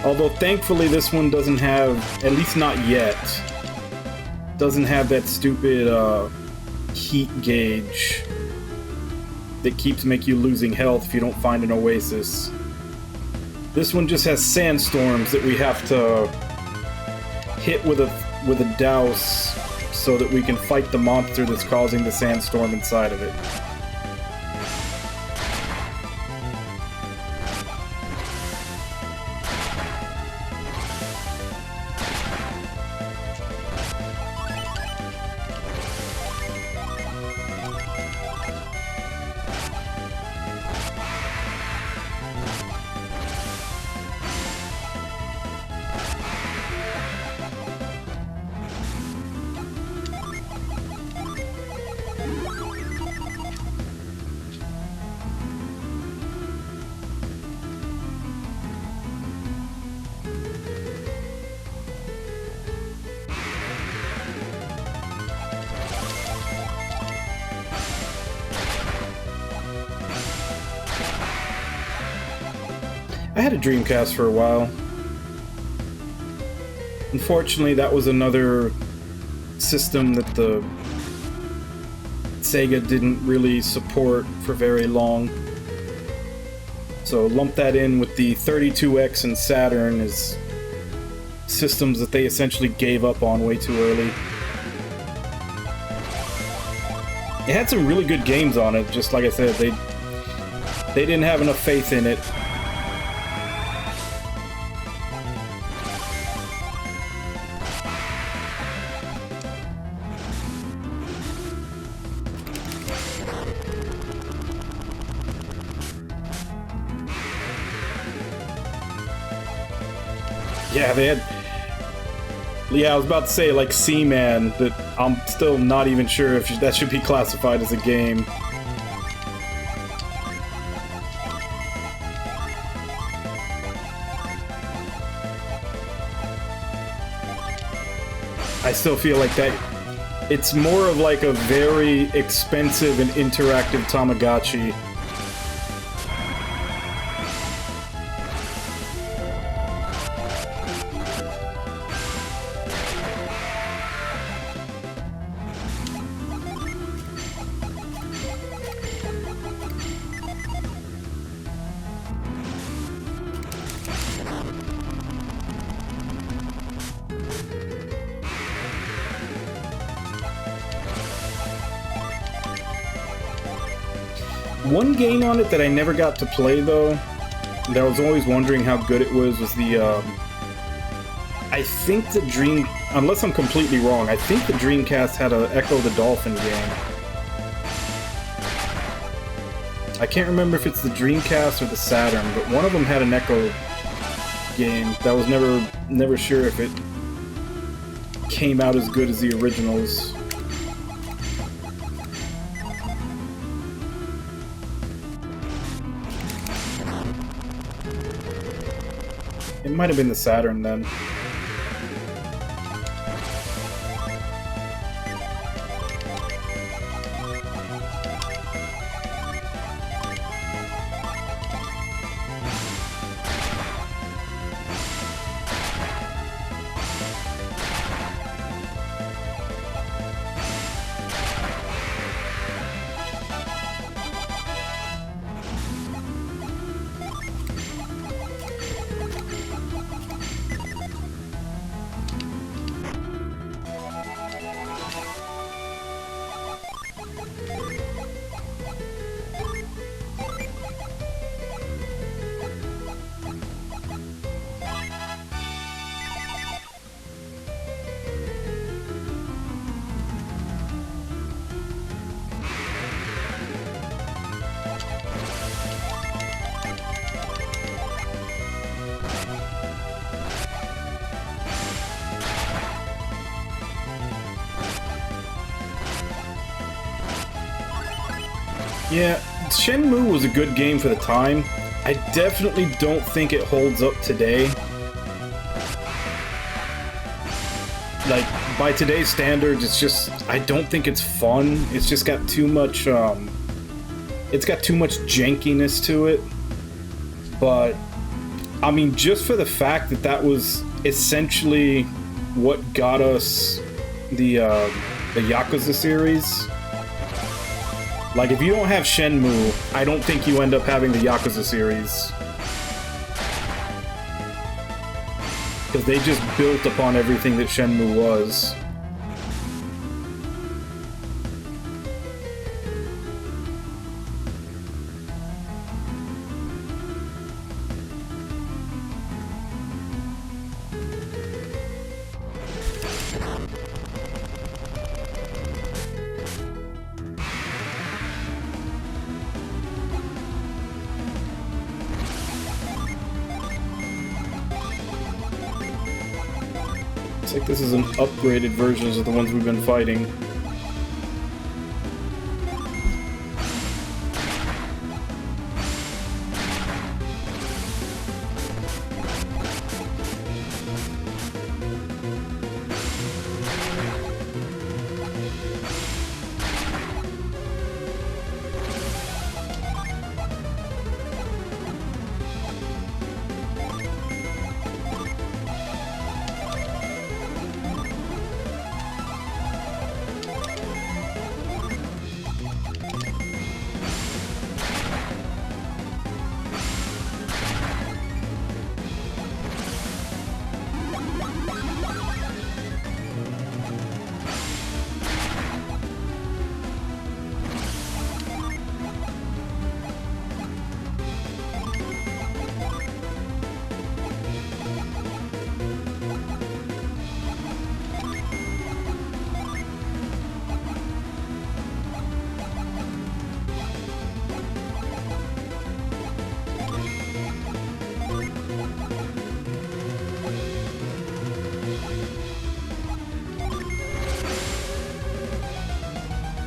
Although thankfully this one doesn't have, at least not yet, doesn't have that stupid heat gauge that keeps making you losing health if you don't find an oasis. This one just has sandstorms that we have to hit with a douse so that we can fight the monster that's causing the sandstorm inside of it. I had a Dreamcast for a while. Unfortunately, that was another system that the Sega didn't really support for very long. So lump that in with the 32X and Saturn as systems that they essentially gave up on way too early. It had some really good games on it, just like I said, they didn't have enough faith in it. Yeah, they had... Yeah, I was about to say, like, Seaman, that I'm still not even sure if that should be classified as a game. I still feel like that... It's more of like a very expensive and interactive Tamagotchi. One game on it that I never got to play, though, that I was always wondering how good it was the, I think the unless I'm completely wrong, I think the Dreamcast had a Echo the Dolphin game. I can't remember if it's the Dreamcast or the Saturn, but one of them had an Echo game that I was never sure if it came out as good as the originals. It might have been the Saturn then. Yeah, Shenmue was a good game for the time. I definitely don't think it holds up today. Like, by today's standards, it's just... I don't think it's fun. It's just got too much, it's got too much jankiness to it. But I mean, just for the fact that that was essentially what got us the Yakuza series. Like, if you don't have Shenmue, I don't think you end up having the Yakuza series. Because they just built upon everything that Shenmue was. It's like this is an upgraded versions of the ones we've been fighting.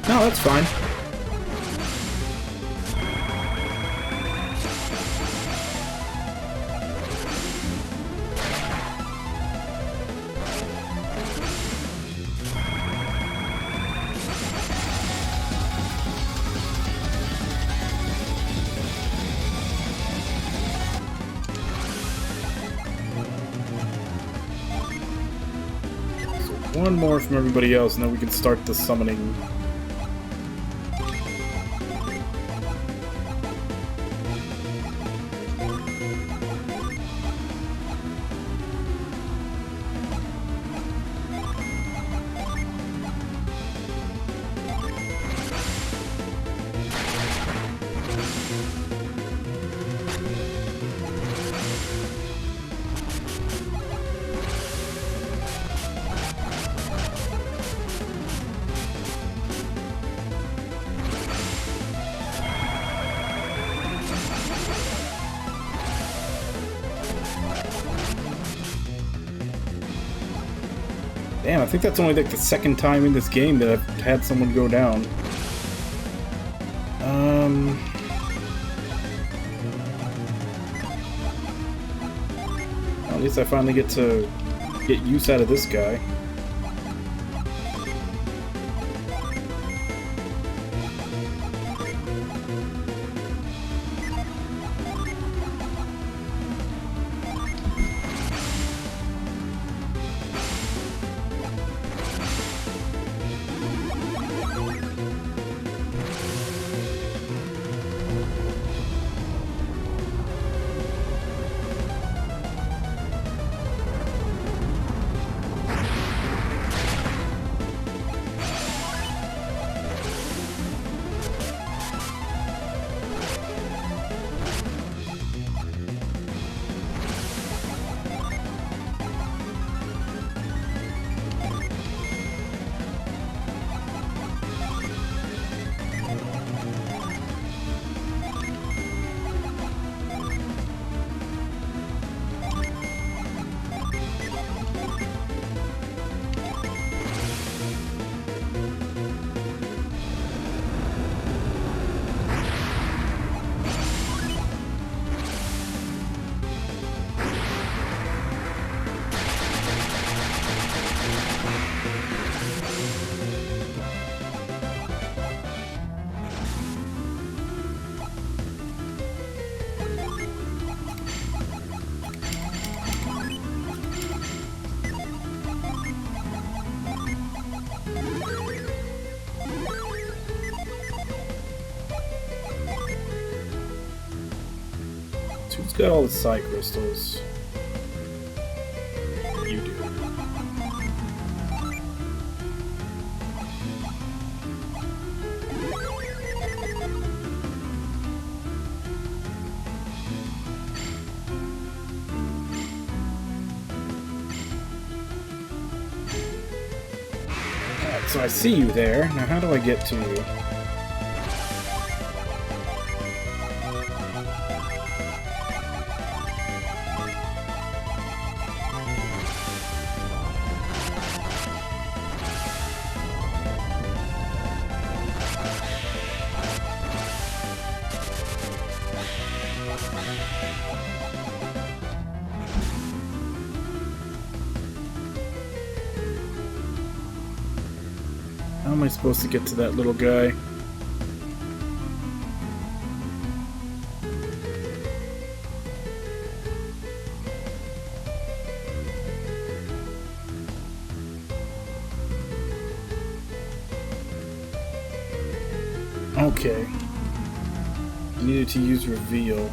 No, that's fine. So one more from everybody else, and then we can start the summoning. Damn, I think that's only like the second time in this game that I've had someone go down. At least I finally get to get use out of this guy. Got all the psi crystals. You do. Alright, so I see you there. Now how do I get to you? How am I supposed to get to that little guy? Okay. I needed to use reveal.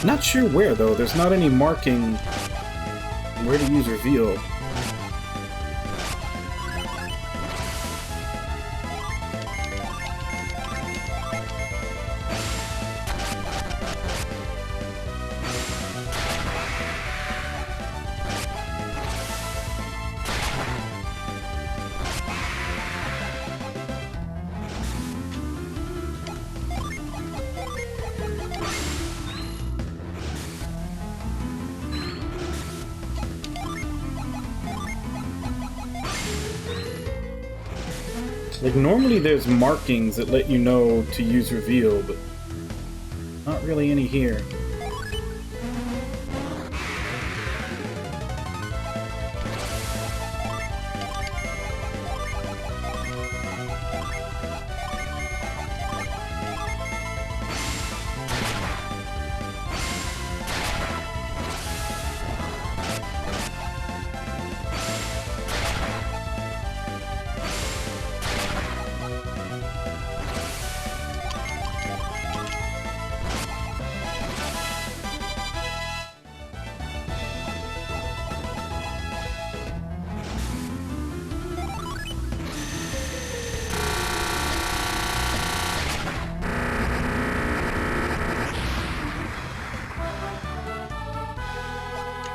Not sure where, though. There's not any marking where to use reveal. Like, normally there's markings that let you know to use reveal, but not really any here.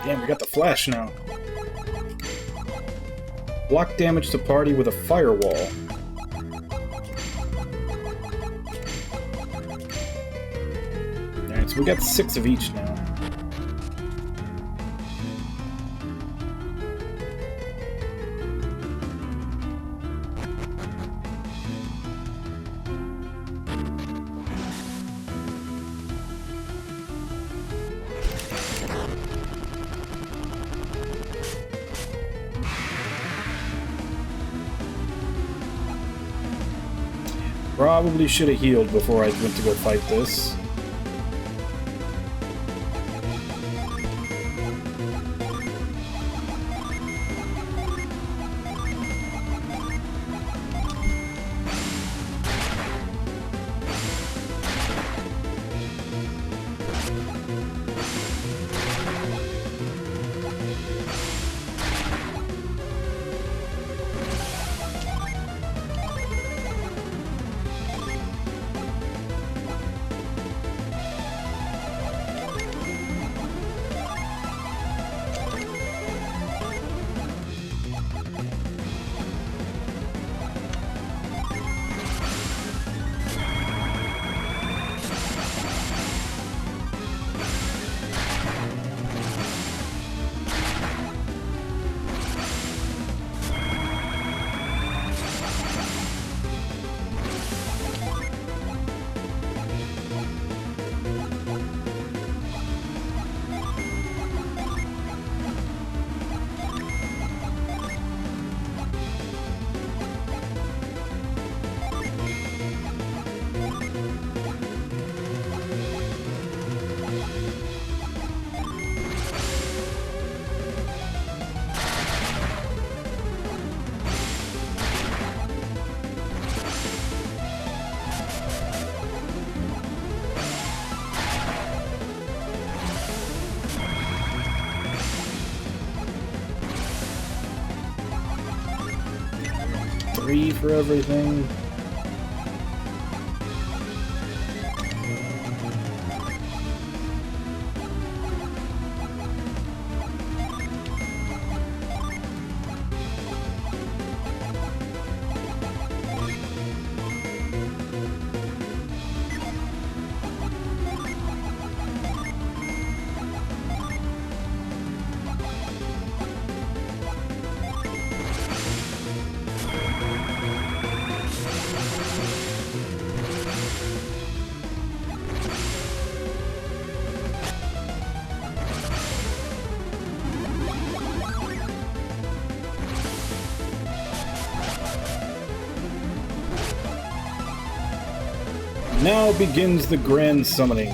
Damn, we got the flash now. Block damage to party with a firewall. Alright, so we got 6 of each now. Probably should have healed before I went to go fight this. 3 for everything. Now begins the grand summoning.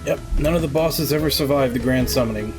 Yep, none of the bosses ever survived the grand summoning.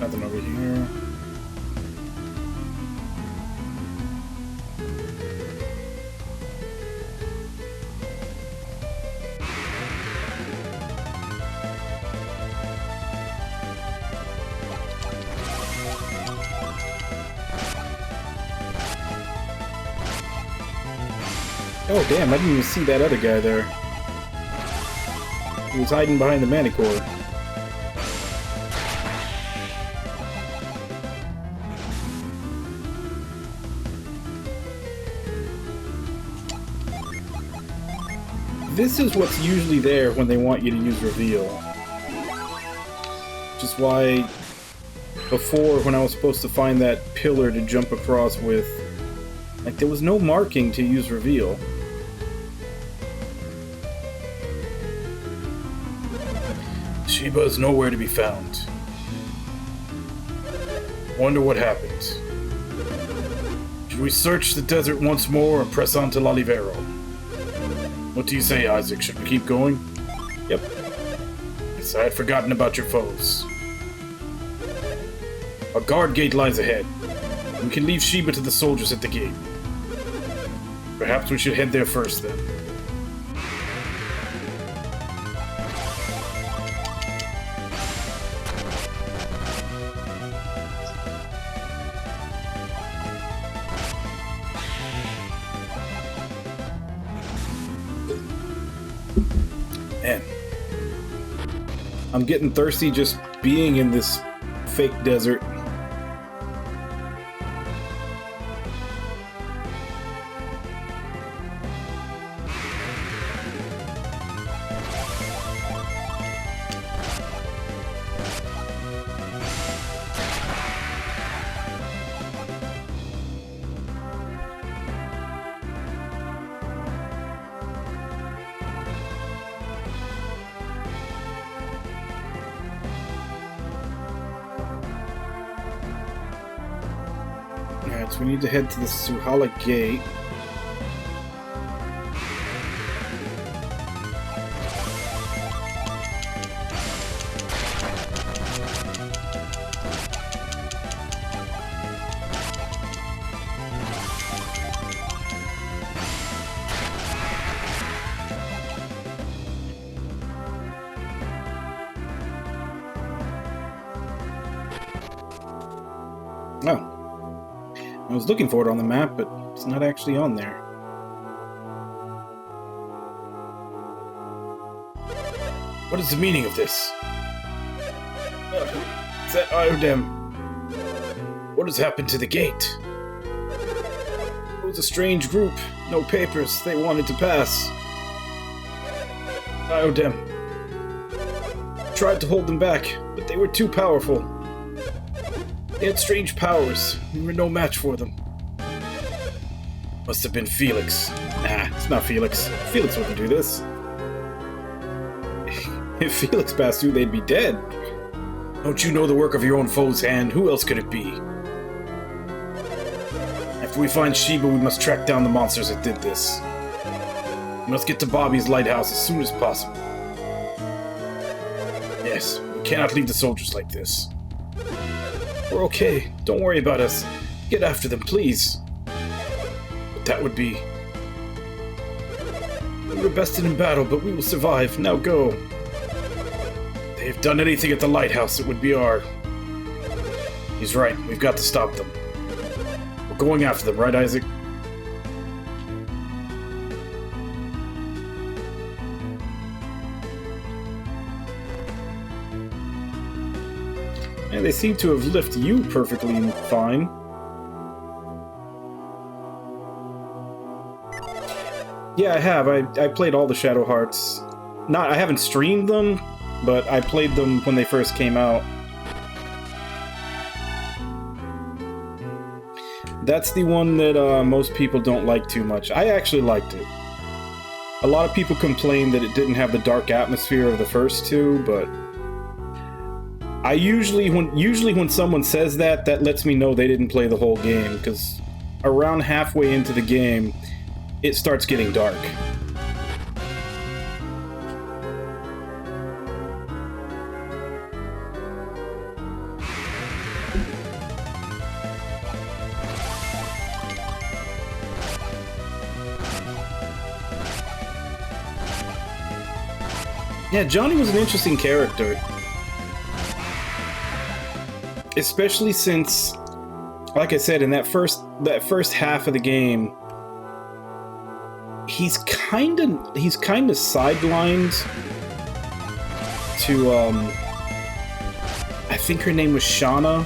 Nothing over here. Oh damn, I didn't even see that other guy there. He was hiding behind the Manicore. This is what's usually there when they want you to use reveal. Which is why before, when I was supposed to find that pillar to jump across with, like, there was no marking to use reveal. Sheba is nowhere to be found. Wonder what happened. Should we search the desert once more and press on to Lalivero? What do you say, Isaac? Should we keep going? Yep. Yes, I had forgotten about your foes. A guard gate lies ahead. We can leave Sheba to the soldiers at the gate. Perhaps we should head there first, then. Man, I'm getting thirsty just being in this fake desert. Alright, so we need to head to the Suhala Gate. Oh. I was looking for it on the map, but it's not actually on there. What is the meaning of this? Is that Iodem? What has happened to the gate? It was a strange group. No papers. They wanted to pass. Iodem. Tried to hold them back, but they were too powerful. They had strange powers. We were no match for them. Must have been Felix. Nah, it's not Felix. Felix wouldn't do this. If Felix passed through, they'd be dead. Don't you know the work of your own foe's hand? Who else could it be? After we find Sheba, we must track down the monsters that did this. We must get to Bobby's lighthouse as soon as possible. Yes, we cannot leave the soldiers like this. We're okay. Don't worry about us. Get after them, please. But that would be... We were bested in battle, but we will survive. Now go. If they have done anything at the lighthouse, it would be our... He's right. We've got to stop them. We're going after them, right, Isaac? And they seem to have lifted you perfectly fine. Yeah, I have. I played all the Shadow Hearts. I haven't streamed them, but I played them when they first came out. That's the one that most people don't like too much. I actually liked it. A lot of people complained that it didn't have the dark atmosphere of the first two, but... Usually when someone says that, that lets me know they didn't play the whole game, because around halfway into the game, it starts getting dark. Yeah, Johnny was an interesting character. Especially since, like I said, in that first half of the game, he's kind of sidelined to I think her name was Shauna.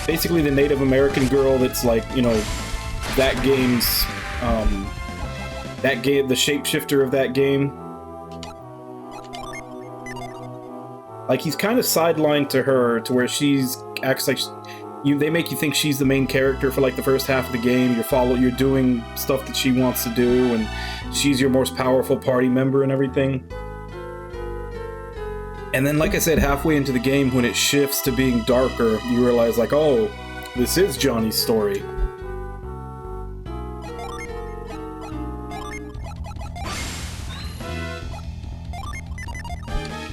Basically the Native American girl that's like, you know, that game's the shapeshifter of that game. Like, he's kind of sidelined to her, to where acts like they make you think she's the main character for like the first half of the game. You're doing stuff that she wants to do, and she's your most powerful party member and everything. And then, like I said, halfway into the game, when it shifts to being darker, you realize, like, oh, this is Johnny's story.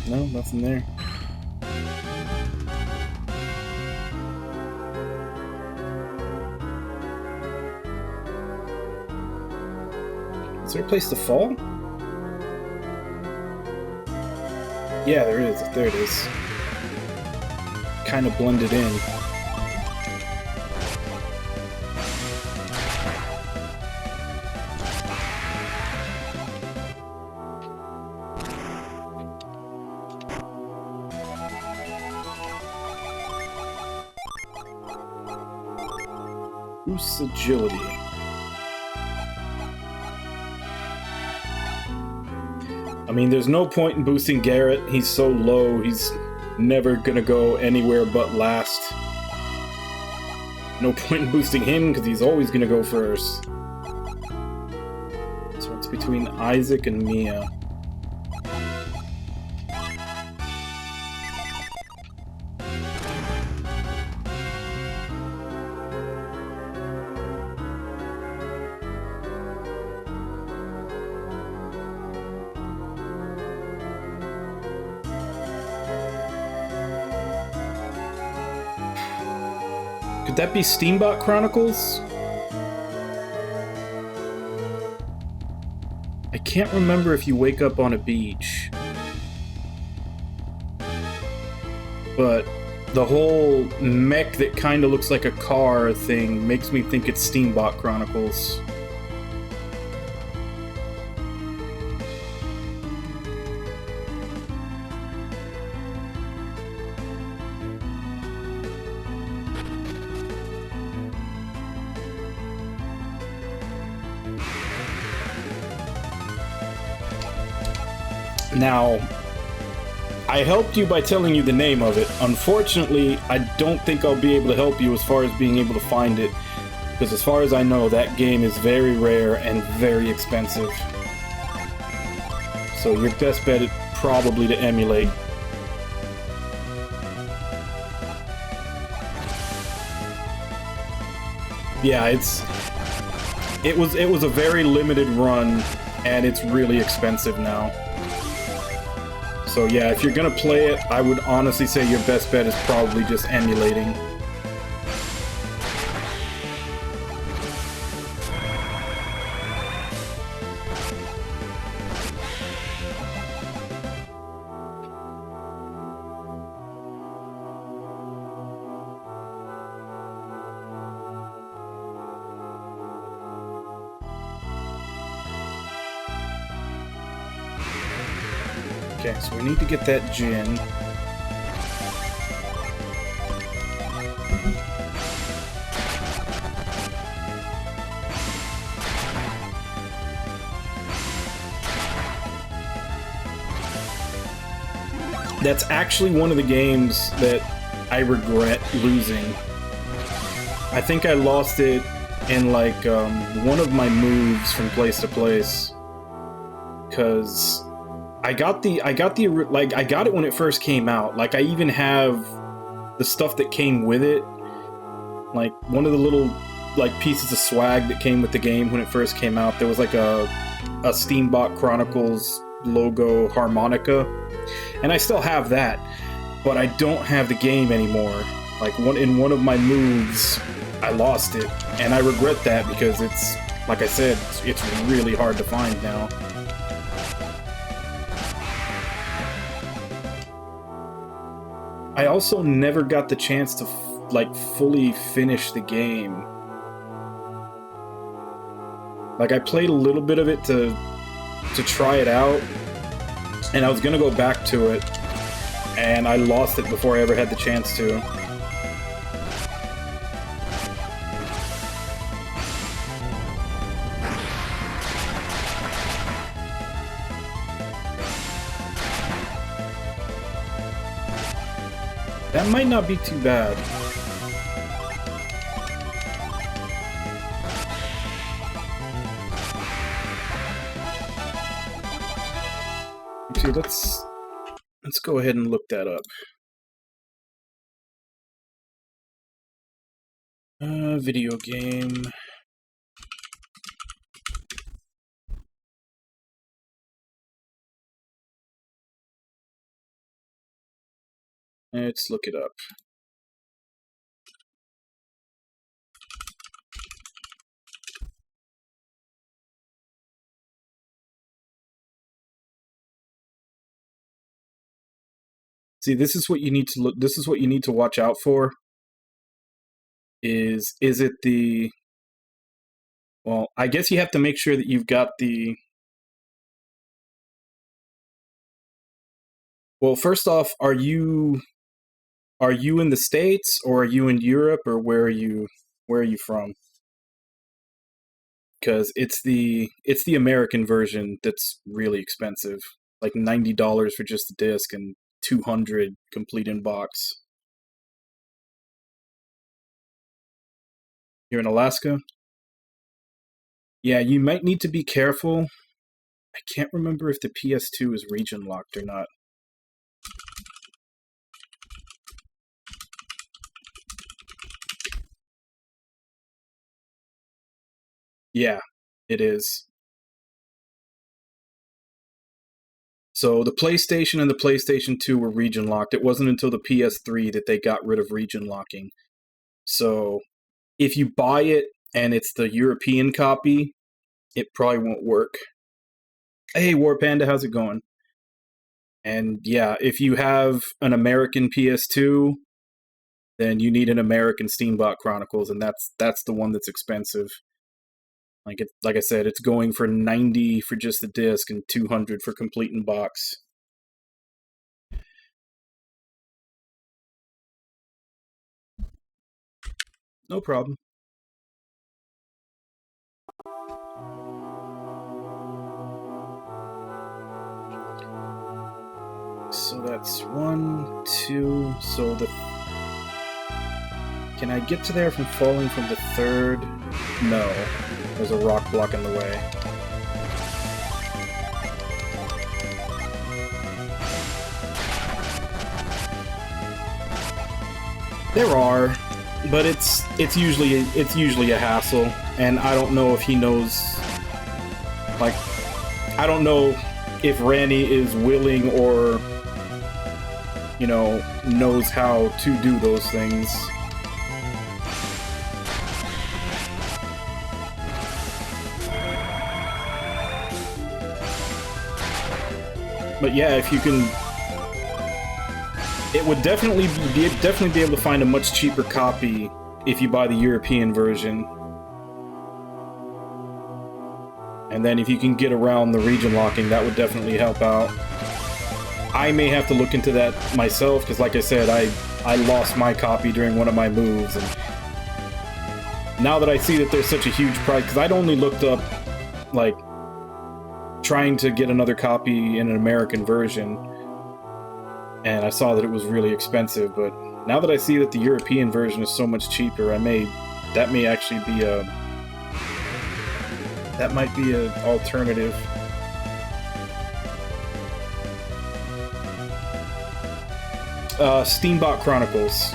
No, nothing there. Is there a place to fall? Yeah, there is. There it is. Kind of blended in. Boosts agility. I mean, there's no point in boosting Garrett. He's so low, he's never gonna go anywhere but last. No point in boosting him, because he's always gonna go first. So it's between Isaac and Mia. Could that be Steambot Chronicles? I can't remember if you wake up on a beach. But the whole mech that kind of looks like a car thing makes me think it's Steambot Chronicles. Now, I helped you by telling you the name of it. Unfortunately, I don't think I'll be able to help you as far as being able to find it, because as far as I know, that game is very rare and very expensive. So your best bet is probably to emulate. Yeah, it was a very limited run, and it's really expensive now. So yeah, if you're gonna play it, I would honestly say your best bet is probably just emulating. Okay, so we need to get that gin. That's actually one of the games that I regret losing. I think I lost it in like one of my moves from place to place, because I got it when it first came out. Like, I even have the stuff that came with it. Like, one of the little, like, pieces of swag that came with the game when it first came out. There was, like, a Steambot Chronicles logo harmonica. And I still have that. But I don't have the game anymore. Like, in one of my moves, I lost it. And I regret that because it's, like I said, it's really hard to find now. I also never got the chance to, like, fully finish the game. Like, I played a little bit of it to try it out, and I was gonna go back to it, and I lost it before I ever had the chance to. That might not be too bad. Actually, let's go ahead and look that up. Video game. Let's look it up. See, this is what you need to look. This is what you need to watch out for. Is it the? Well, I guess you have to make sure that you've got the. Well, first off, are you in the States, or are you in Europe, or where are you from? Because it's the American version that's really expensive, like $90 for just the disc and $200 complete in box. You're in Alaska? Yeah, you might need to be careful. I can't remember if the PS2 is region locked or not. Yeah, it is. So the PlayStation and the PlayStation 2 were region locked. It wasn't until the PS3 that they got rid of region locking. So if you buy it and it's the European copy, it probably won't work. Hey, War Panda, how's it going? And yeah, if you have an American PS2, then you need an American Steambot Chronicles, and that's the one that's expensive. Like I said, it's going for $90 for just the disc and $200 for complete in box. No problem. So that's 1, 2. So can I get to there from falling from the third? No. There's a rock block in the way. There are, but it's usually a hassle, and I don't know if he knows. Like, I don't know if Ranny is willing or, you know, knows how to do those things. But yeah, if you can, it would definitely be able to find a much cheaper copy if you buy the European version. And then if you can get around the region locking, that would definitely help out. I may have to look into that myself, because like I said, I lost my copy during one of my moves, and now that I see that there's such a huge price, because I'd only looked up, like, trying to get another copy in an American version, and I saw that it was really expensive, but now that I see that the European version is so much cheaper, that may actually be that might be an alternative. Steambot Chronicles.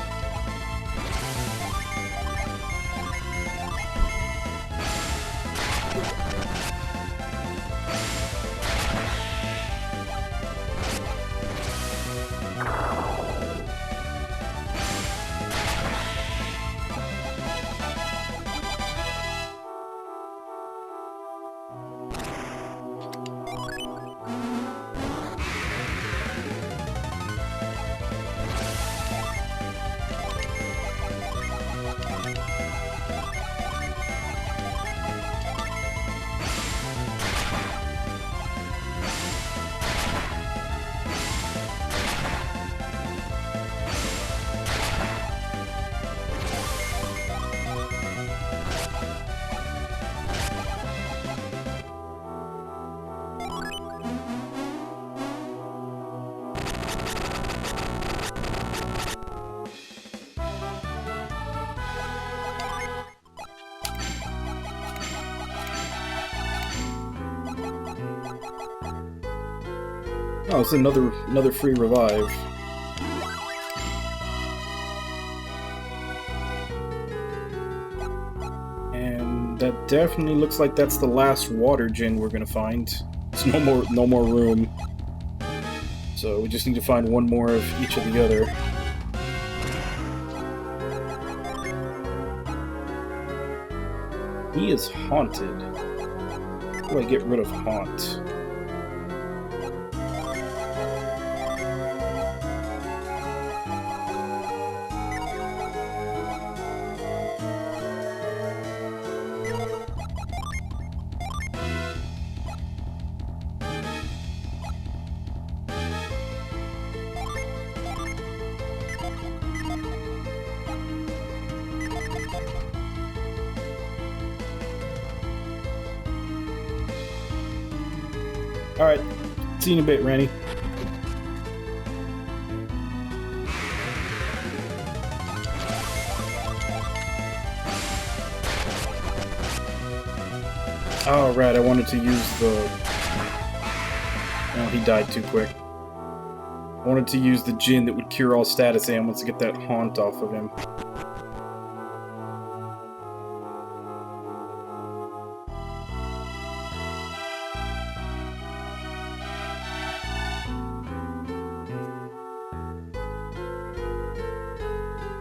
Oh, it's another free revive. And that definitely looks like that's the last water gin we're gonna find. There's no more room. So we just need to find one more of each of the other. He is haunted. How do I get rid of haunt? Alright, see you in a bit, Ranny. Oh, right, I wanted to use the... Oh, he died too quick. I wanted to use the gin that would cure all status ailments to get that haunt off of him.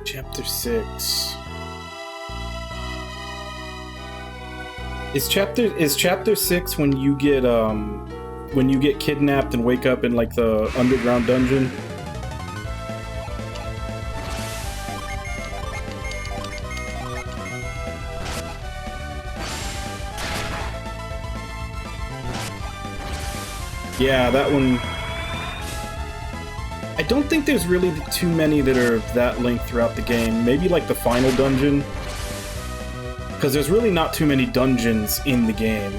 Chapter 6. Is chapter 6 when you get kidnapped and wake up in like the underground dungeon? Yeah, that one. I don't think there's really too many that are that linked throughout the game. Maybe like the final dungeon. Because there's really not too many dungeons in the game.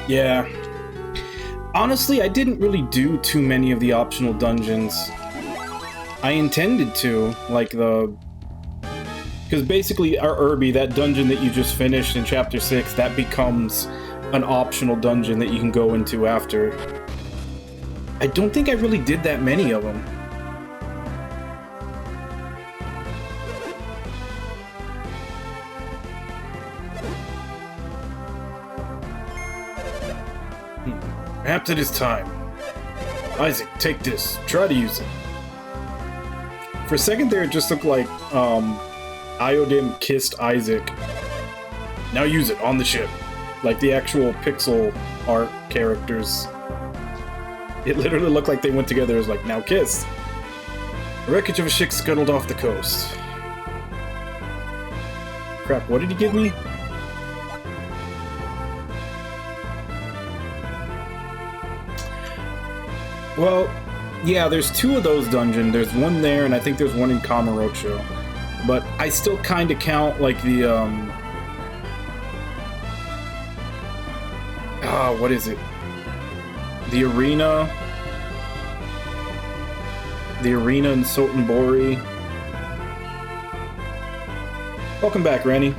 Yeah. Honestly, I didn't really do too many of the optional dungeons. I intended to, like because basically our Irby, that dungeon that you just finished in Chapter 6, that becomes an optional dungeon that you can go into after. I don't think I really did that many of them. Perhaps it is time. Isaac, take this. Try to use it. For a second there, it just looked like Iodim kissed Isaac. Now use it on the ship. Like the actual pixel art characters. It literally looked like they went together as like, now kiss. The wreckage of a ship scuttled off the coast. Crap, what did he give me? Well, yeah, there's 2 of those dungeons. There's one there, and I think there's one in Kamurocho. But I still kind of count, like, the, what is it? The arena. The arena in Sotenbori. Welcome back, Rennie.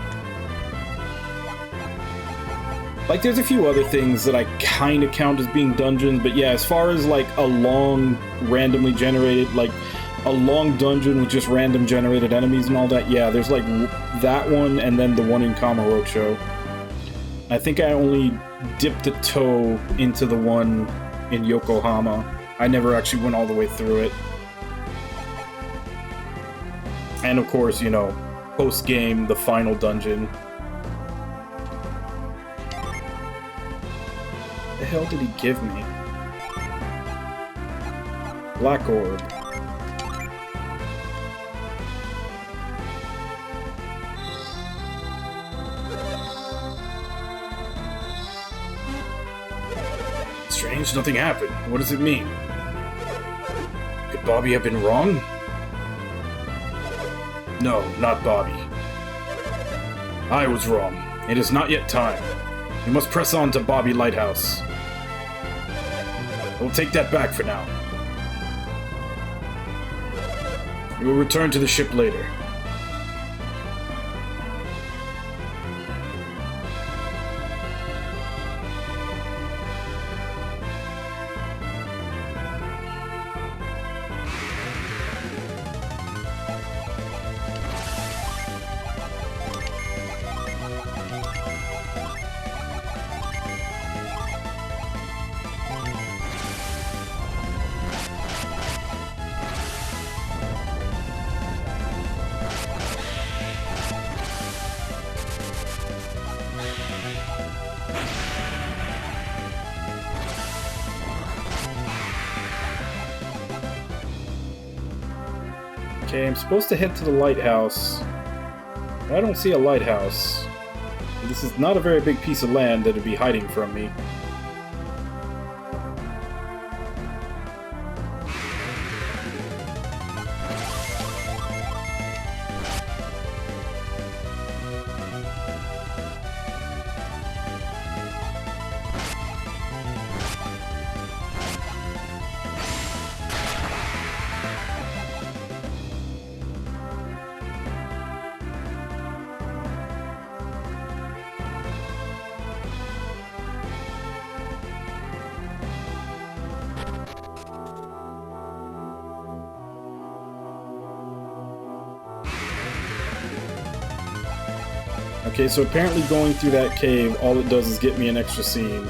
Like, there's a few other things that I kind of count as being dungeons, but yeah, as far as, like, a long, randomly generated, like, a long dungeon with just random generated enemies and all that, yeah, there's, like, that one and then the one in Kamurocho. I think I only dipped a toe into the one in Yokohama. I never actually went all the way through it. And, of course, you know, post-game, the final dungeon. What the hell did he give me? Black orb. Strange, nothing happened. What does it mean? Could Bobby have been wrong? No, not Bobby. I was wrong. It is not yet time. We must press on to Bobby Lighthouse. We'll take that back for now. We will return to the ship later. Okay, I'm supposed to head to the lighthouse. I don't see a lighthouse. This is not a very big piece of land that would be hiding from me. Okay, so apparently going through that cave, all it does is get me an extra scene.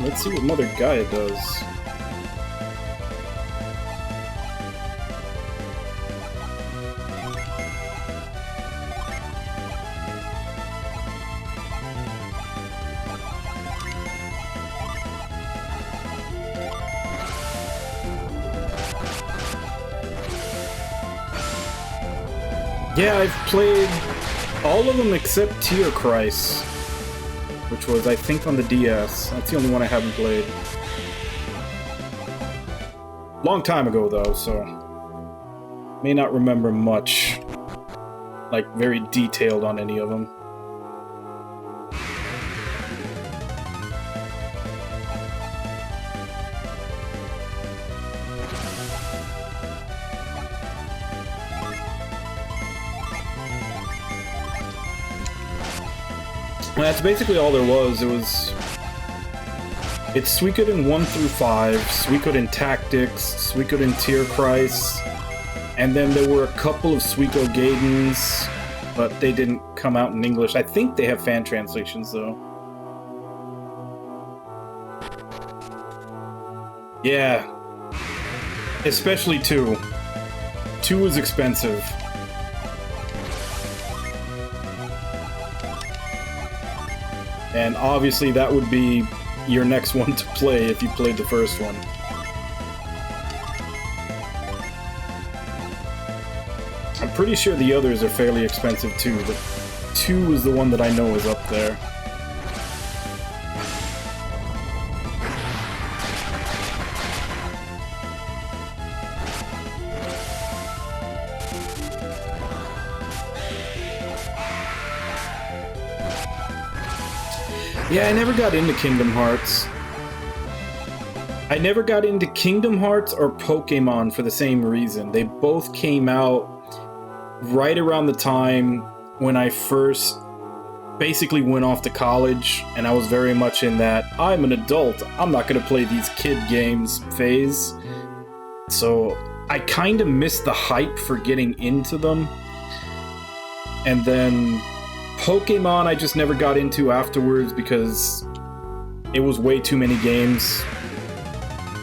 Let's see what Mother Gaia does. Yeah, I've played all of them except Tier Christ, which was, I think, on the DS. That's the only one I haven't played. Long time ago, though, so may not remember much, like, very detailed on any of them. Well, that's basically all there was. It's Suikoden 1 through 5, Suikoden Tactics, Suikoden Tier Christ, and then there were a couple of Suiko Gaidens, but they didn't come out in English. I think they have fan translations, though. Yeah. Especially 2. 2 is expensive. And obviously that would be your next one to play if you played the first one. I'm pretty sure the others are fairly expensive too, but 2 is the one that I know is up there. Yeah, I never got into Kingdom Hearts. I never got into Kingdom Hearts or Pokemon for the same reason. They both came out right around the time when I first basically went off to college, and I was very much in that, I'm an adult, I'm not going to play these kid games phase. So I kind of missed the hype for getting into them. And then Pokemon I just never got into afterwards because it was way too many games.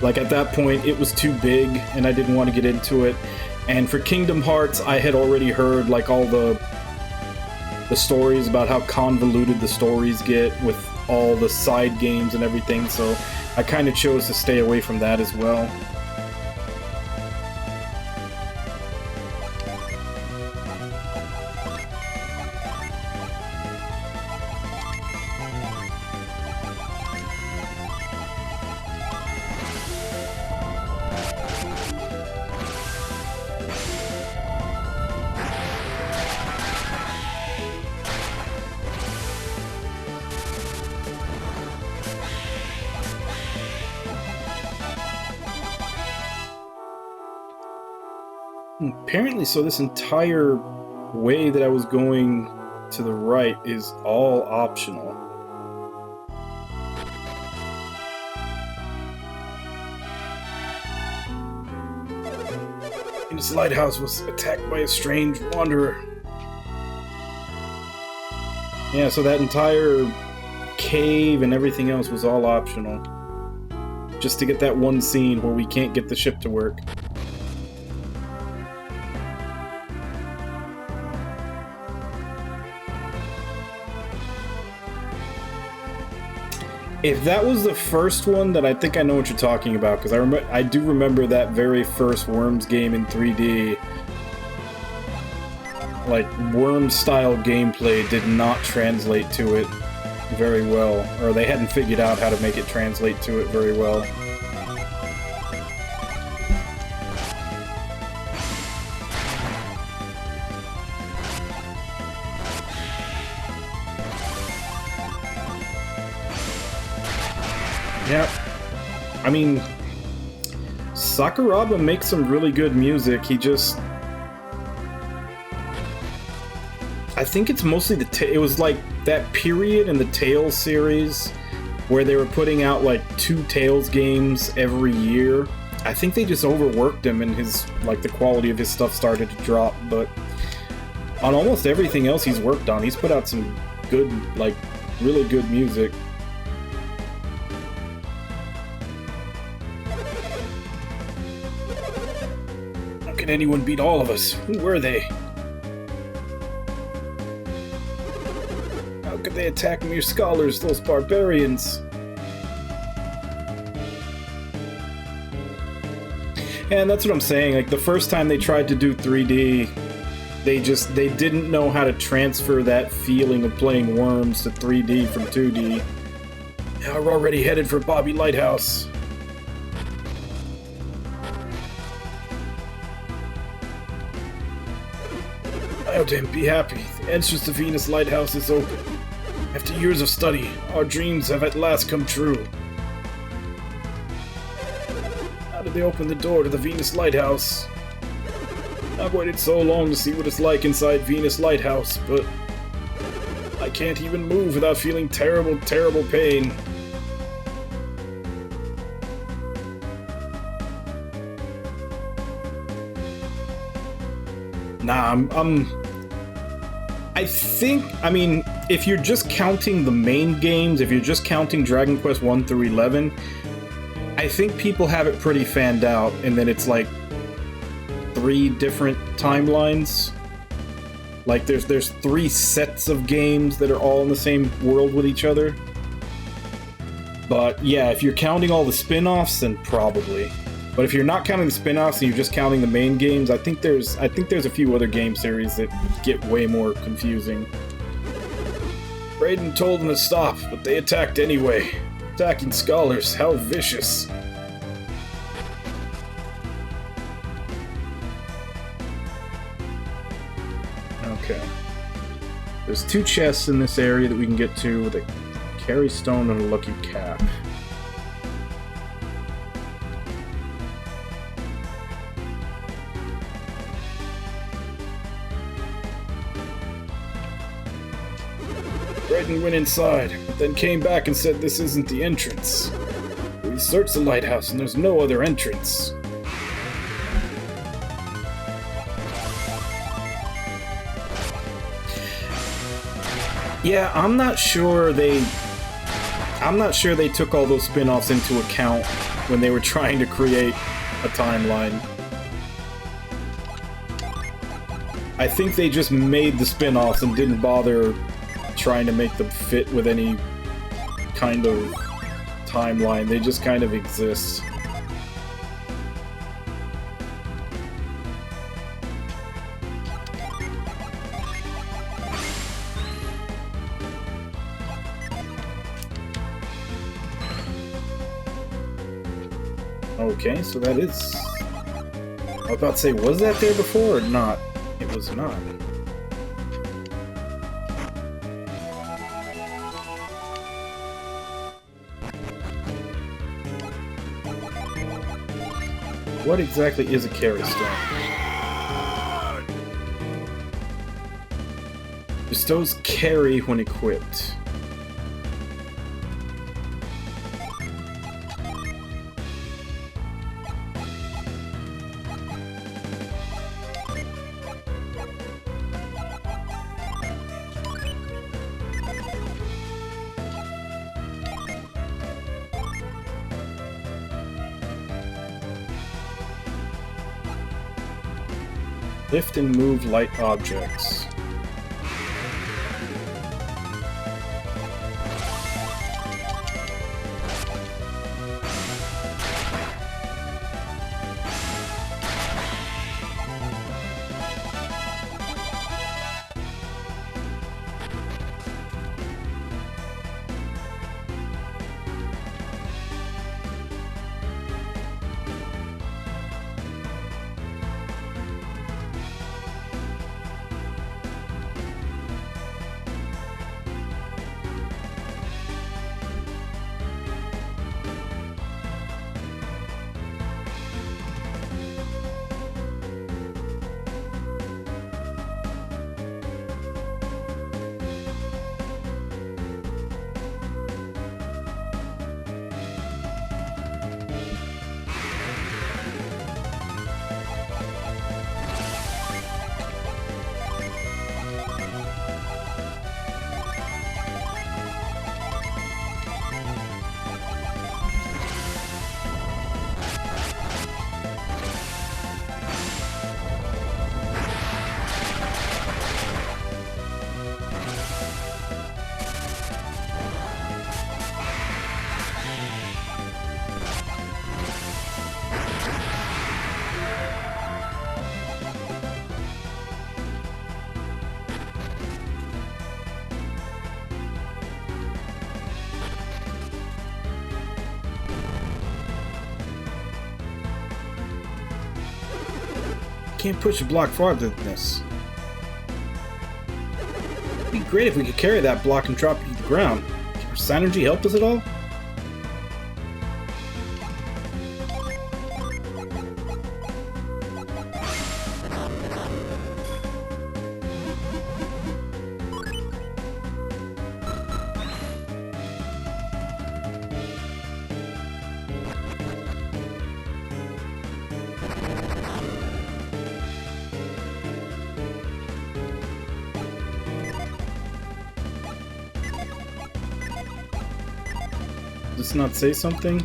Like at that point it was too big and I didn't want to get into it. And for Kingdom Hearts I had already heard like all the stories about how convoluted the stories get with all the side games and everything, so I kind of chose to stay away from that as well. Apparently, so this entire way that I was going to the right is all optional. This lighthouse was attacked by a strange wanderer. Yeah, so that entire cave and everything else was all optional. Just to get that one scene where we can't get the ship to work. If that was the first one, then I think I know what you're talking about, because I do remember that very first Worms game in 3D. Like, Worms-style gameplay did not translate to it very well, or they hadn't figured out how to make it translate to it very well. Yeah, I mean, Sakuraba makes some really good music. He just, I think it's mostly it was like that period in the Tales series where they were putting out like 2 Tales games every year, I think they just overworked him and his, like, the quality of his stuff started to drop, but on almost everything else he's worked on, he's put out some good, like, really good music. How can anyone beat all of us? Who were they? How could they attack mere scholars, those barbarians? And that's what I'm saying, like, the first time they tried to do 3D, they didn't know how to transfer that feeling of playing Worms to 3D from 2D. Now we're already headed for Bobby Lighthouse. Iodine, be happy. The entrance to Venus Lighthouse is open. After years of study, our dreams have at last come true. How did they open the door to the Venus Lighthouse? I've waited so long to see what it's like inside Venus Lighthouse, but I can't even move without feeling terrible, terrible pain. Nah, I mean, if you're just counting the main games, if you're just counting Dragon Quest 1 through 11, I think people have it pretty fanned out, and then it's like 3 different timelines. Like there's 3 sets of games that are all in the same world with each other. But yeah, if you're counting all the spin-offs, then probably. But if you're not counting the spin-offs and you're just counting the main games, I think there's a few other game series that get way more confusing. Raiden told them to stop, but they attacked anyway. Attacking scholars, how vicious. Okay. There's 2 chests in this area that we can get to with a carry stone and a lucky cap. Raiden went inside, but then came back and said this isn't the entrance. We searched the lighthouse and there's no other entrance. Yeah, I'm not sure they took all those spin-offs into account when they were trying to create a timeline. I think they just made the spin-offs and didn't bother trying to make them fit with any kind of timeline. They just kind of exist. Okay, so that is... I was about to say, was that there before or not? It was not. What exactly is a carry stone? Bestows carry when equipped. Lift and move light objects. can't push a block farther than this. It'd be great if we could carry that block and drop it to the ground. Can our synergy help us at all? Does this not say something?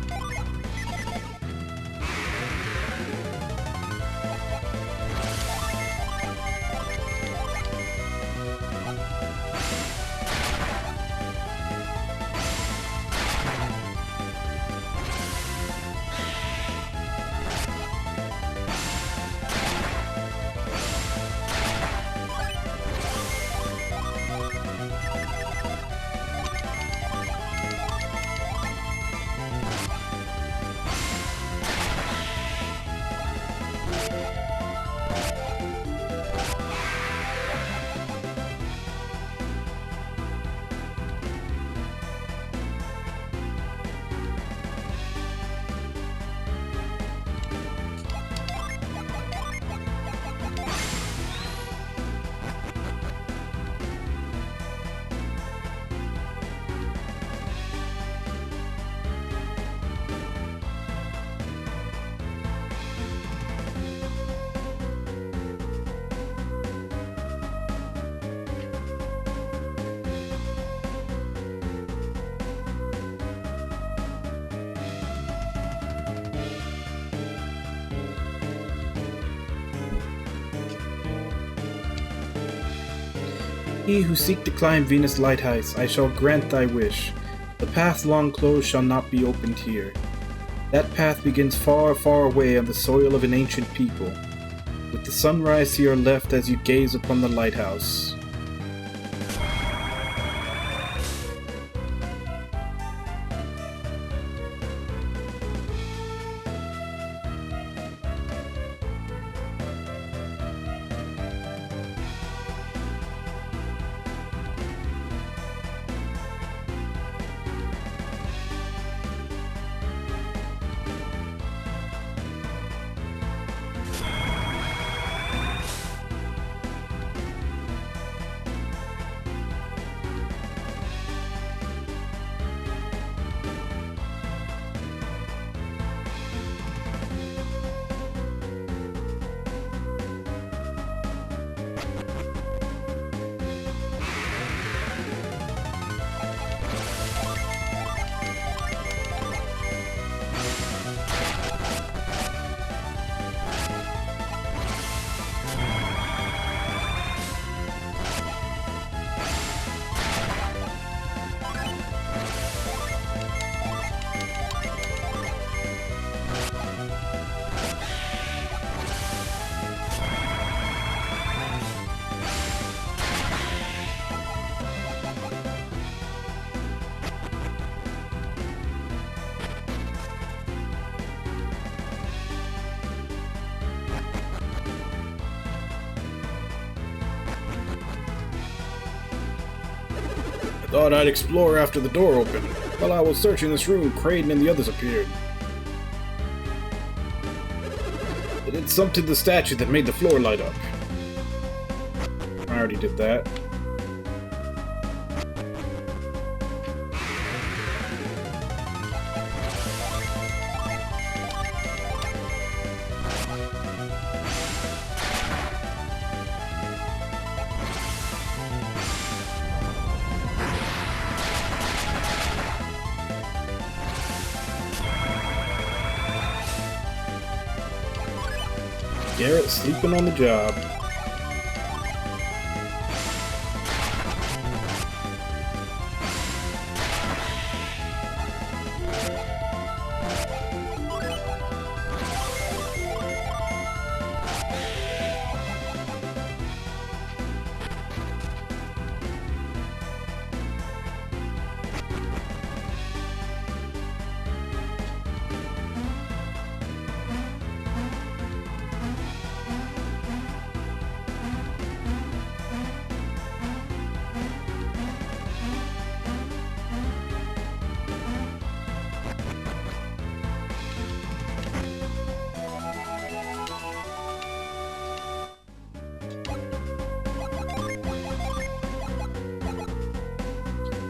Ye who seek to climb Venus Lighthouse, I shall grant thy wish. The path long closed shall not be opened here. That path begins far, far away on the soil of an ancient people, with the sunrise to your left as you gaze upon the lighthouse. Thought I'd explore after the door opened. While I was searching this room, Kraden and the others appeared. They did something to the statue that made the floor light up. I already did that. Garrett sleeping on the job.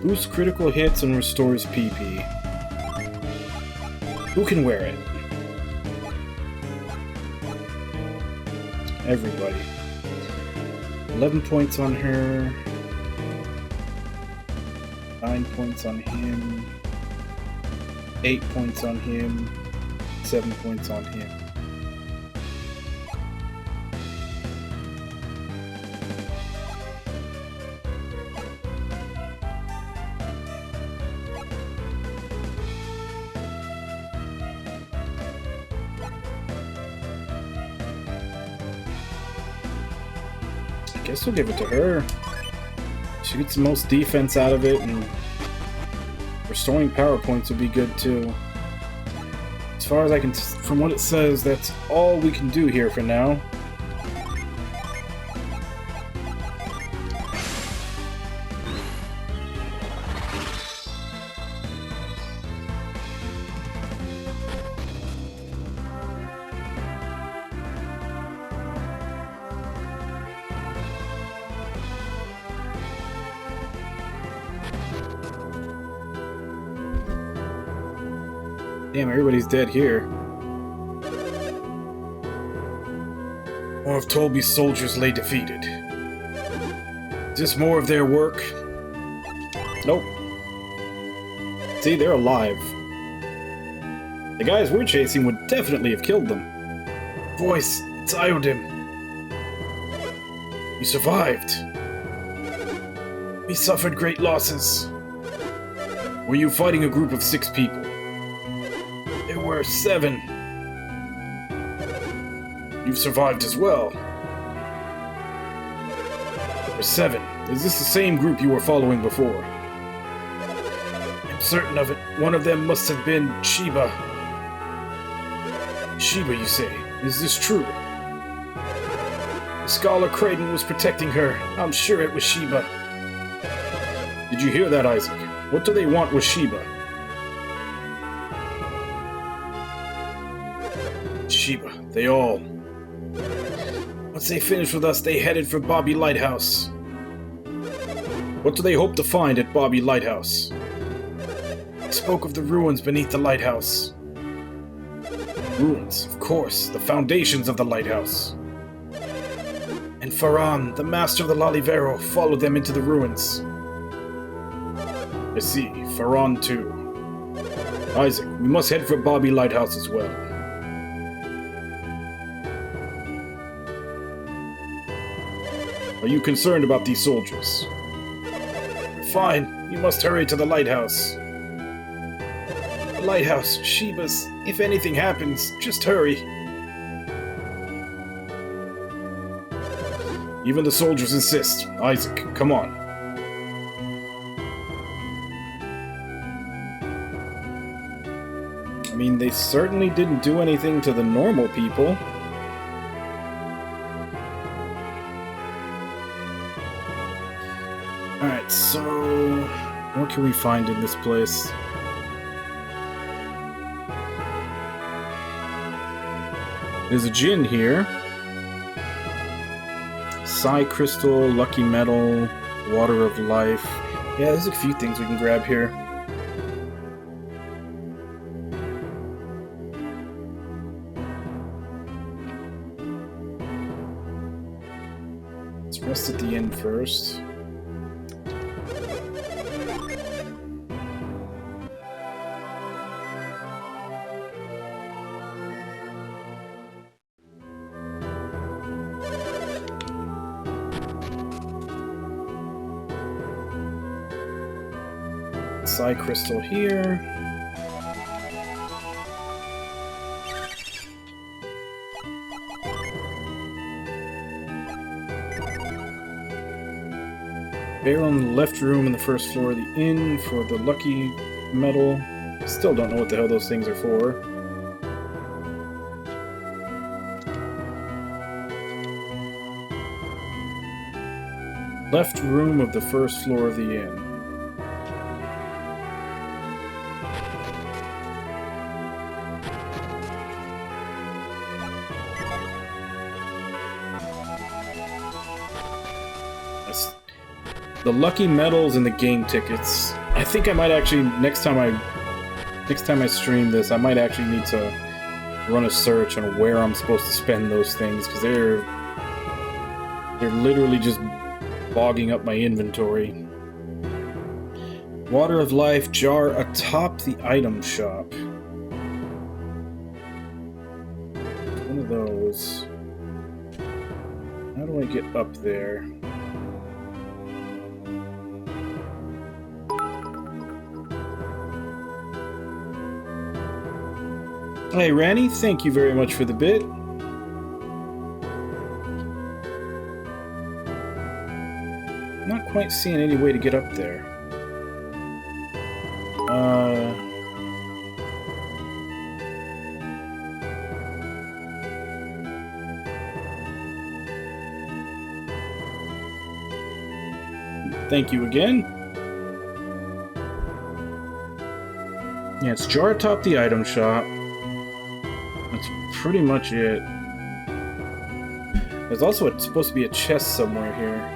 Boosts critical hits and restores PP. Who can wear it? Everybody. 11 points on her. 9 points on him. 8 points on him. 7 points on him. I guess we'll give it to her. She gets the most defense out of it, and restoring power points would be good too. As far as I can, from what it says, that's all we can do here for now. Damn, everybody's dead here. More of Tolby's soldiers lay defeated. Is this more of their work? Nope. See, they're alive. The guys we're chasing would definitely have killed them. Voice, it's Iodim. You survived. We suffered great losses. Were you fighting a group of 6 people? There were 7. You've survived as well. There were 7. Is this the same group you were following before? I'm certain of it. One of them must have been Sheba. Sheba, you say? Is this true? The Scholar Creighton was protecting her. I'm sure it was Sheba. Did you hear that, Isaac? What do they want with Sheba? Sheba, they all. Once they finished with us, they headed for Bobby Lighthouse. What do they hope to find at Bobby Lighthouse? They spoke of the ruins beneath the lighthouse. Ruins, of course, the foundations of the lighthouse. And Faran, the master of the Lalivero, followed them into the ruins. I see, Faran too. Isaac, we must head for Bobby Lighthouse as well. Are you concerned about these soldiers? Fine, you must hurry to the lighthouse. The lighthouse, Sheba's. If anything happens, just hurry. Even the soldiers insist. Isaac, come on. I mean, they certainly didn't do anything to the normal people. Alright, so what can we find in this place? There's a gin here. Psi Crystal, Lucky Metal, Water of Life. Yeah, there's a few things we can grab here. Let's rest at the inn first. Psi Crystal here. Barrel in the left room in the first floor of the inn for the Lucky Metal. Still don't know what the hell those things are for. Left room of the first floor of the inn. The lucky medals and the game tickets. I think I might actually, next time I stream this, I might actually need to run a search on where I'm supposed to spend those things, because they're literally just bogging up my inventory. Water of Life jar atop the item shop. One of those. How do I get up there? Hey, Ranny, thank you very much for the bit. Not quite seeing any way to get up there. Thank you again. Yeah, it's jar atop the item shop. That's pretty much it. There's also supposed to be a chest somewhere here.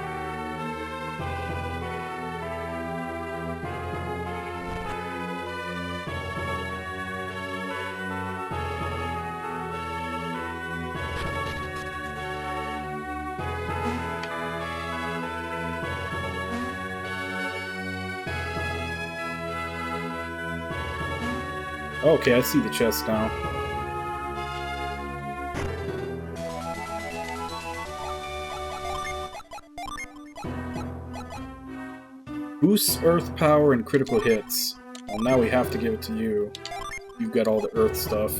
Okay, I see the chest now. Boosts earth power and critical hits. Well, now we have to give it to you. You've got all the earth stuff.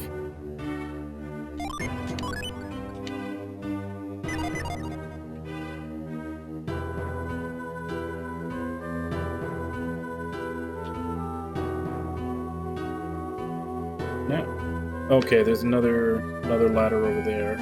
Yeah. Okay, there's another ladder over there.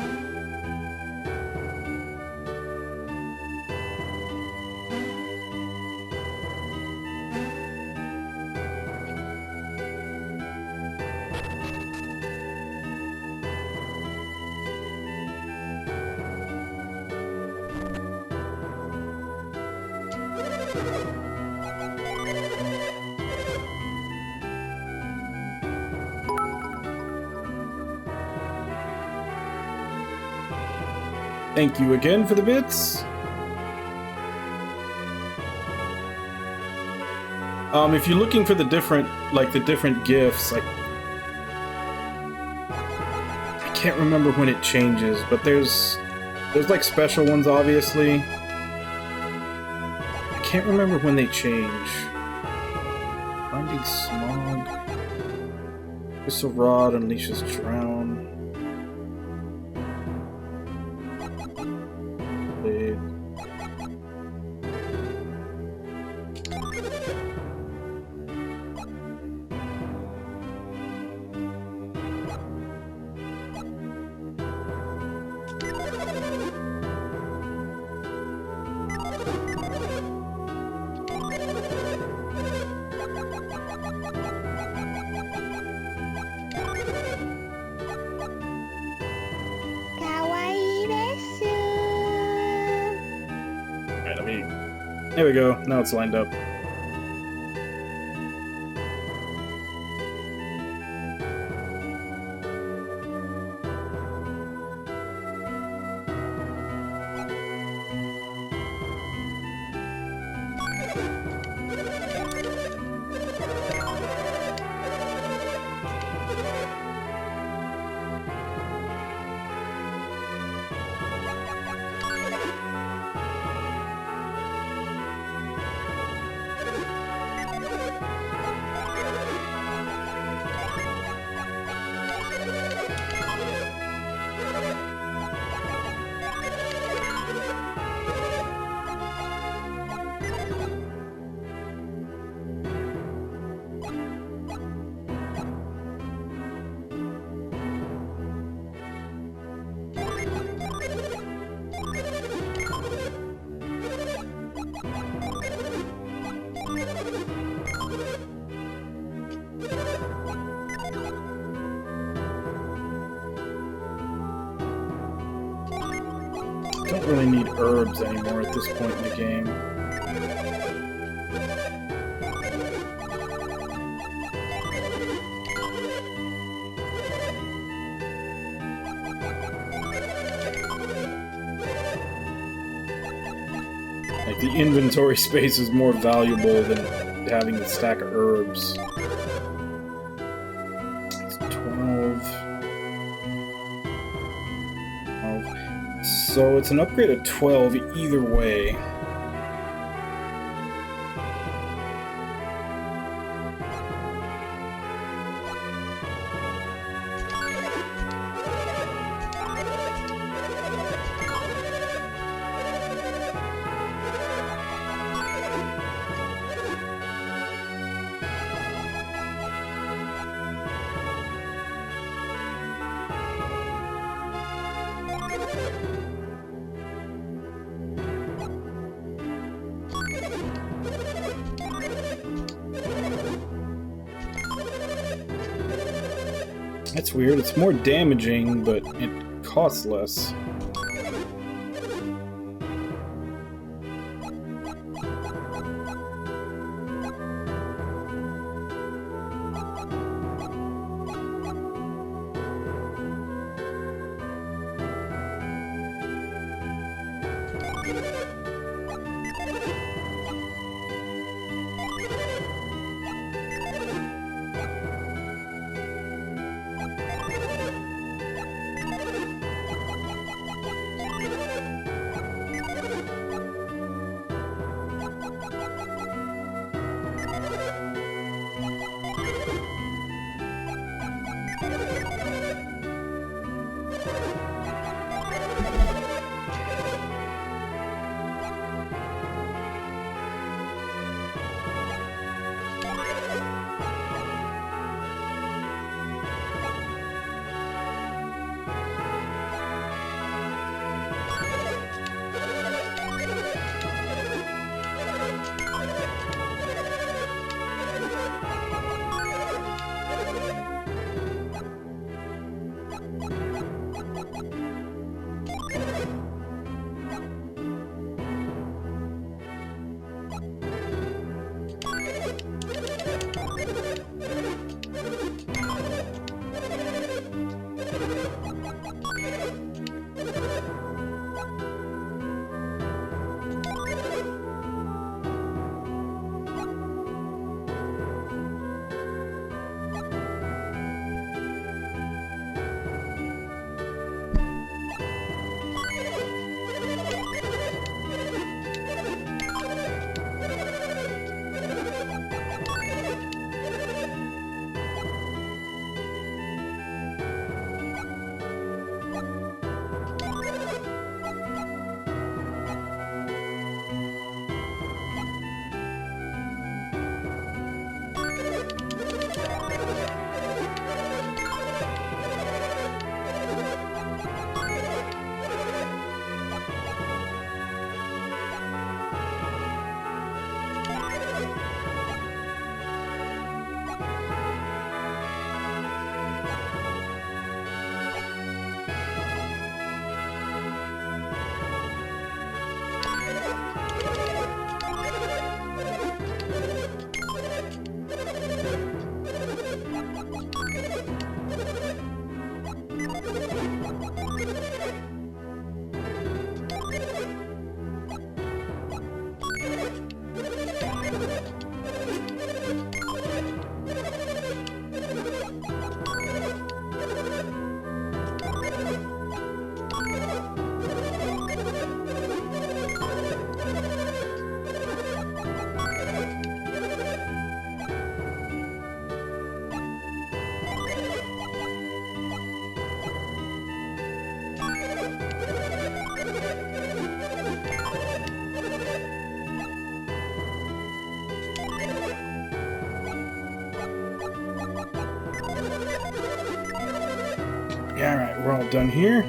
Thank you again for the bits. If you're looking for the different gifts, I can't remember when it changes, but there's like special ones, obviously. I can't remember when they change. Finding Smog. Crystal Rod unleashes Drown. There we go. Now it's lined up. Don't really need herbs anymore at this point in the game. like the inventory space is more valuable than having a stack of herbs. It's 12. So it's an upgrade of 12 either way. That's weird. It's more damaging, but it costs less. Yeah, alright, we're all done here.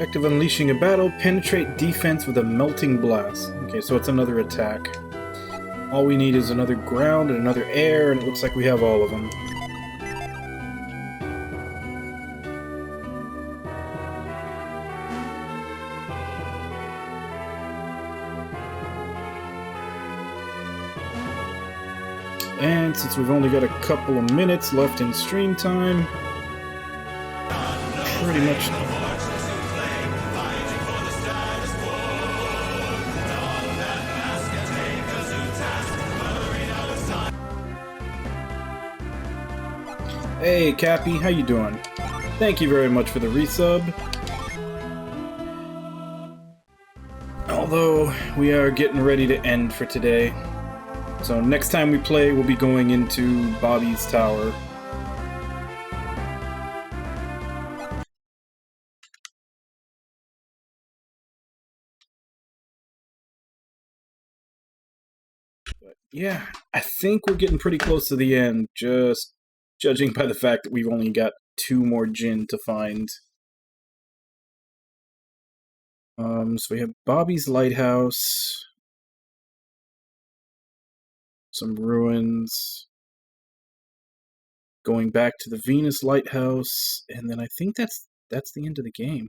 Effective unleashing a battle, penetrate defense with a melting blast. Okay, so it's another attack. All we need is another ground and another air, and it looks like we have all of them. And since we've only got a couple of minutes left in stream time, pretty much... Hey, Cappy, how you doing? Thank you very much for the resub. Although, we are getting ready to end for today. So next time we play, we'll be going into Bobby's Tower. But yeah, I think we're getting pretty close to the end, just judging by the fact that we've only got 2 more Jinn to find. So we have Bobby's Lighthouse, some ruins, going back to the Venus Lighthouse, and then I think that's the end of the game.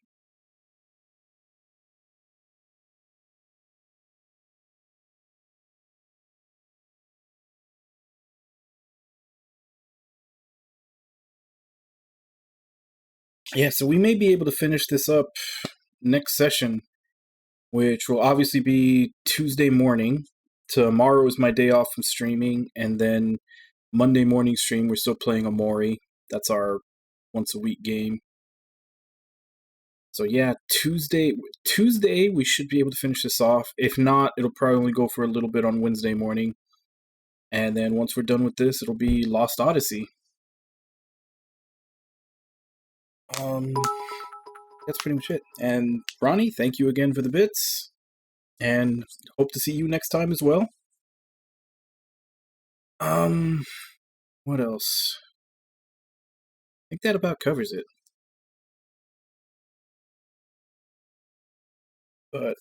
Yeah, so we may be able to finish this up next session, which will obviously be Tuesday morning. Tomorrow is my day off from streaming, and then Monday morning stream, we're still playing Omori. That's our once-a-week game. So yeah, Tuesday we should be able to finish this off. If not, it'll probably go for a little bit on Wednesday morning. And then once we're done with this, it'll be Lost Odyssey. That's pretty much it. And Ronnie, thank you again for the bits. And hope to see you next time as well. What else? I think that about covers it. But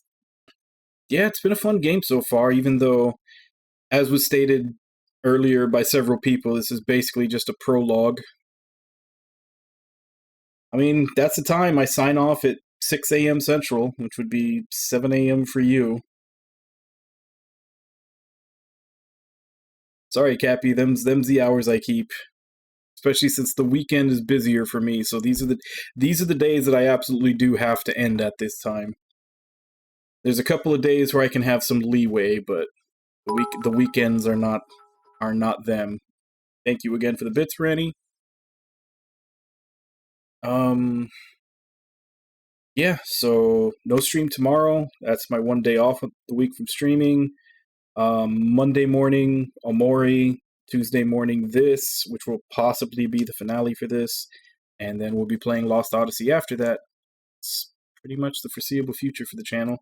yeah, it's been a fun game so far, even though, as was stated earlier by several people, this is basically just a prologue. I mean, that's the time I sign off at 6 a.m. Central, which would be 7 a.m. for you. Sorry, Cappy, them's the hours I keep. Especially since the weekend is busier for me, so these are the days that I absolutely do have to end at this time. There's a couple of days where I can have some leeway, but the weekends are not them. Thank you again for the bits, Ranny. Yeah, so no stream tomorrow. That's my one day off of the week from streaming. Monday morning, Omori. Tuesday morning, this, which will possibly be the finale for this. And then we'll be playing Lost Odyssey after that. It's pretty much the foreseeable future for the channel.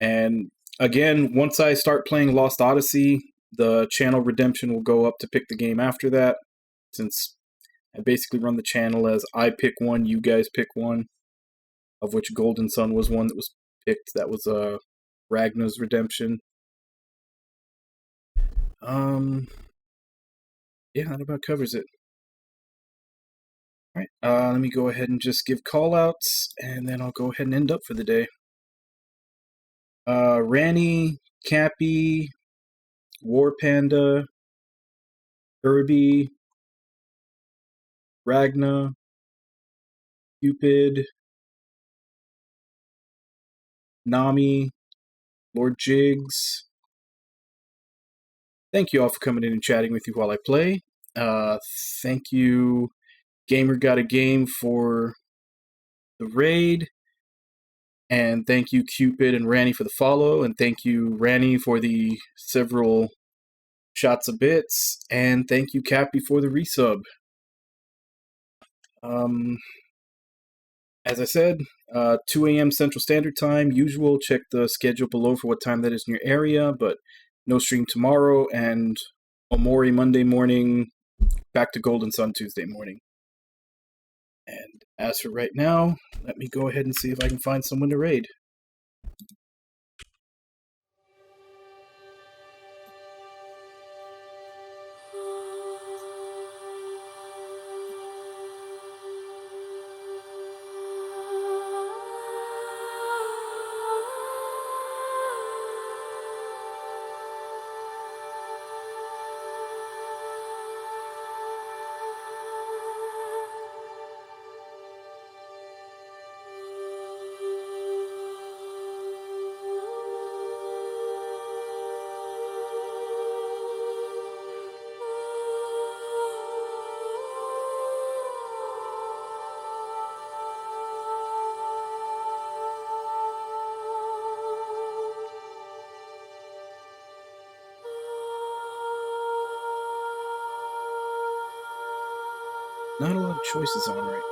And again, once I start playing Lost Odyssey, the channel redemption will go up to pick the game after that. Since I basically run the channel as I pick one, you guys pick one. Of which Golden Sun was one that was picked. That was Ragnar's redemption. Yeah, that about covers it. Alright, let me go ahead and just give call-outs, and then I'll go ahead and end up for the day. Ranny, Cappy, War Panda, Kirby, Ragna, Cupid, Nami, Lord Jigs. Thank you all for coming in and chatting with you while I play. Thank you, Gamer Got a Game, for the raid. And thank you, Cupid and Ranny, for the follow. And thank you, Ranny, for the several shots of bits. And thank you, Cappy, for the resub. As I said, 2 a.m. Central Standard Time, usual. Check the schedule below for what time that is in your area. But no stream tomorrow, and Omori Monday morning, back to Golden Sun Tuesday morning. And As for right now, let me go ahead and see if I can find someone to raid. Not a lot of choices on right.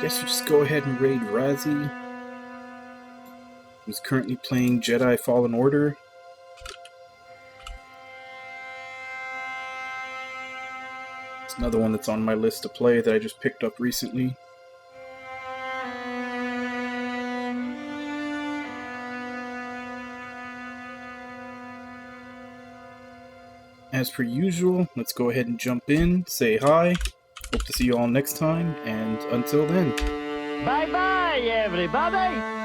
Guess we just go ahead and raid Razzie, who's currently playing Jedi Fallen Order. It's another one that's on my list to play that I just picked up recently. As per usual, let's go ahead and jump in, say hi. Hope to see you all next time, and until then. Bye bye, everybody.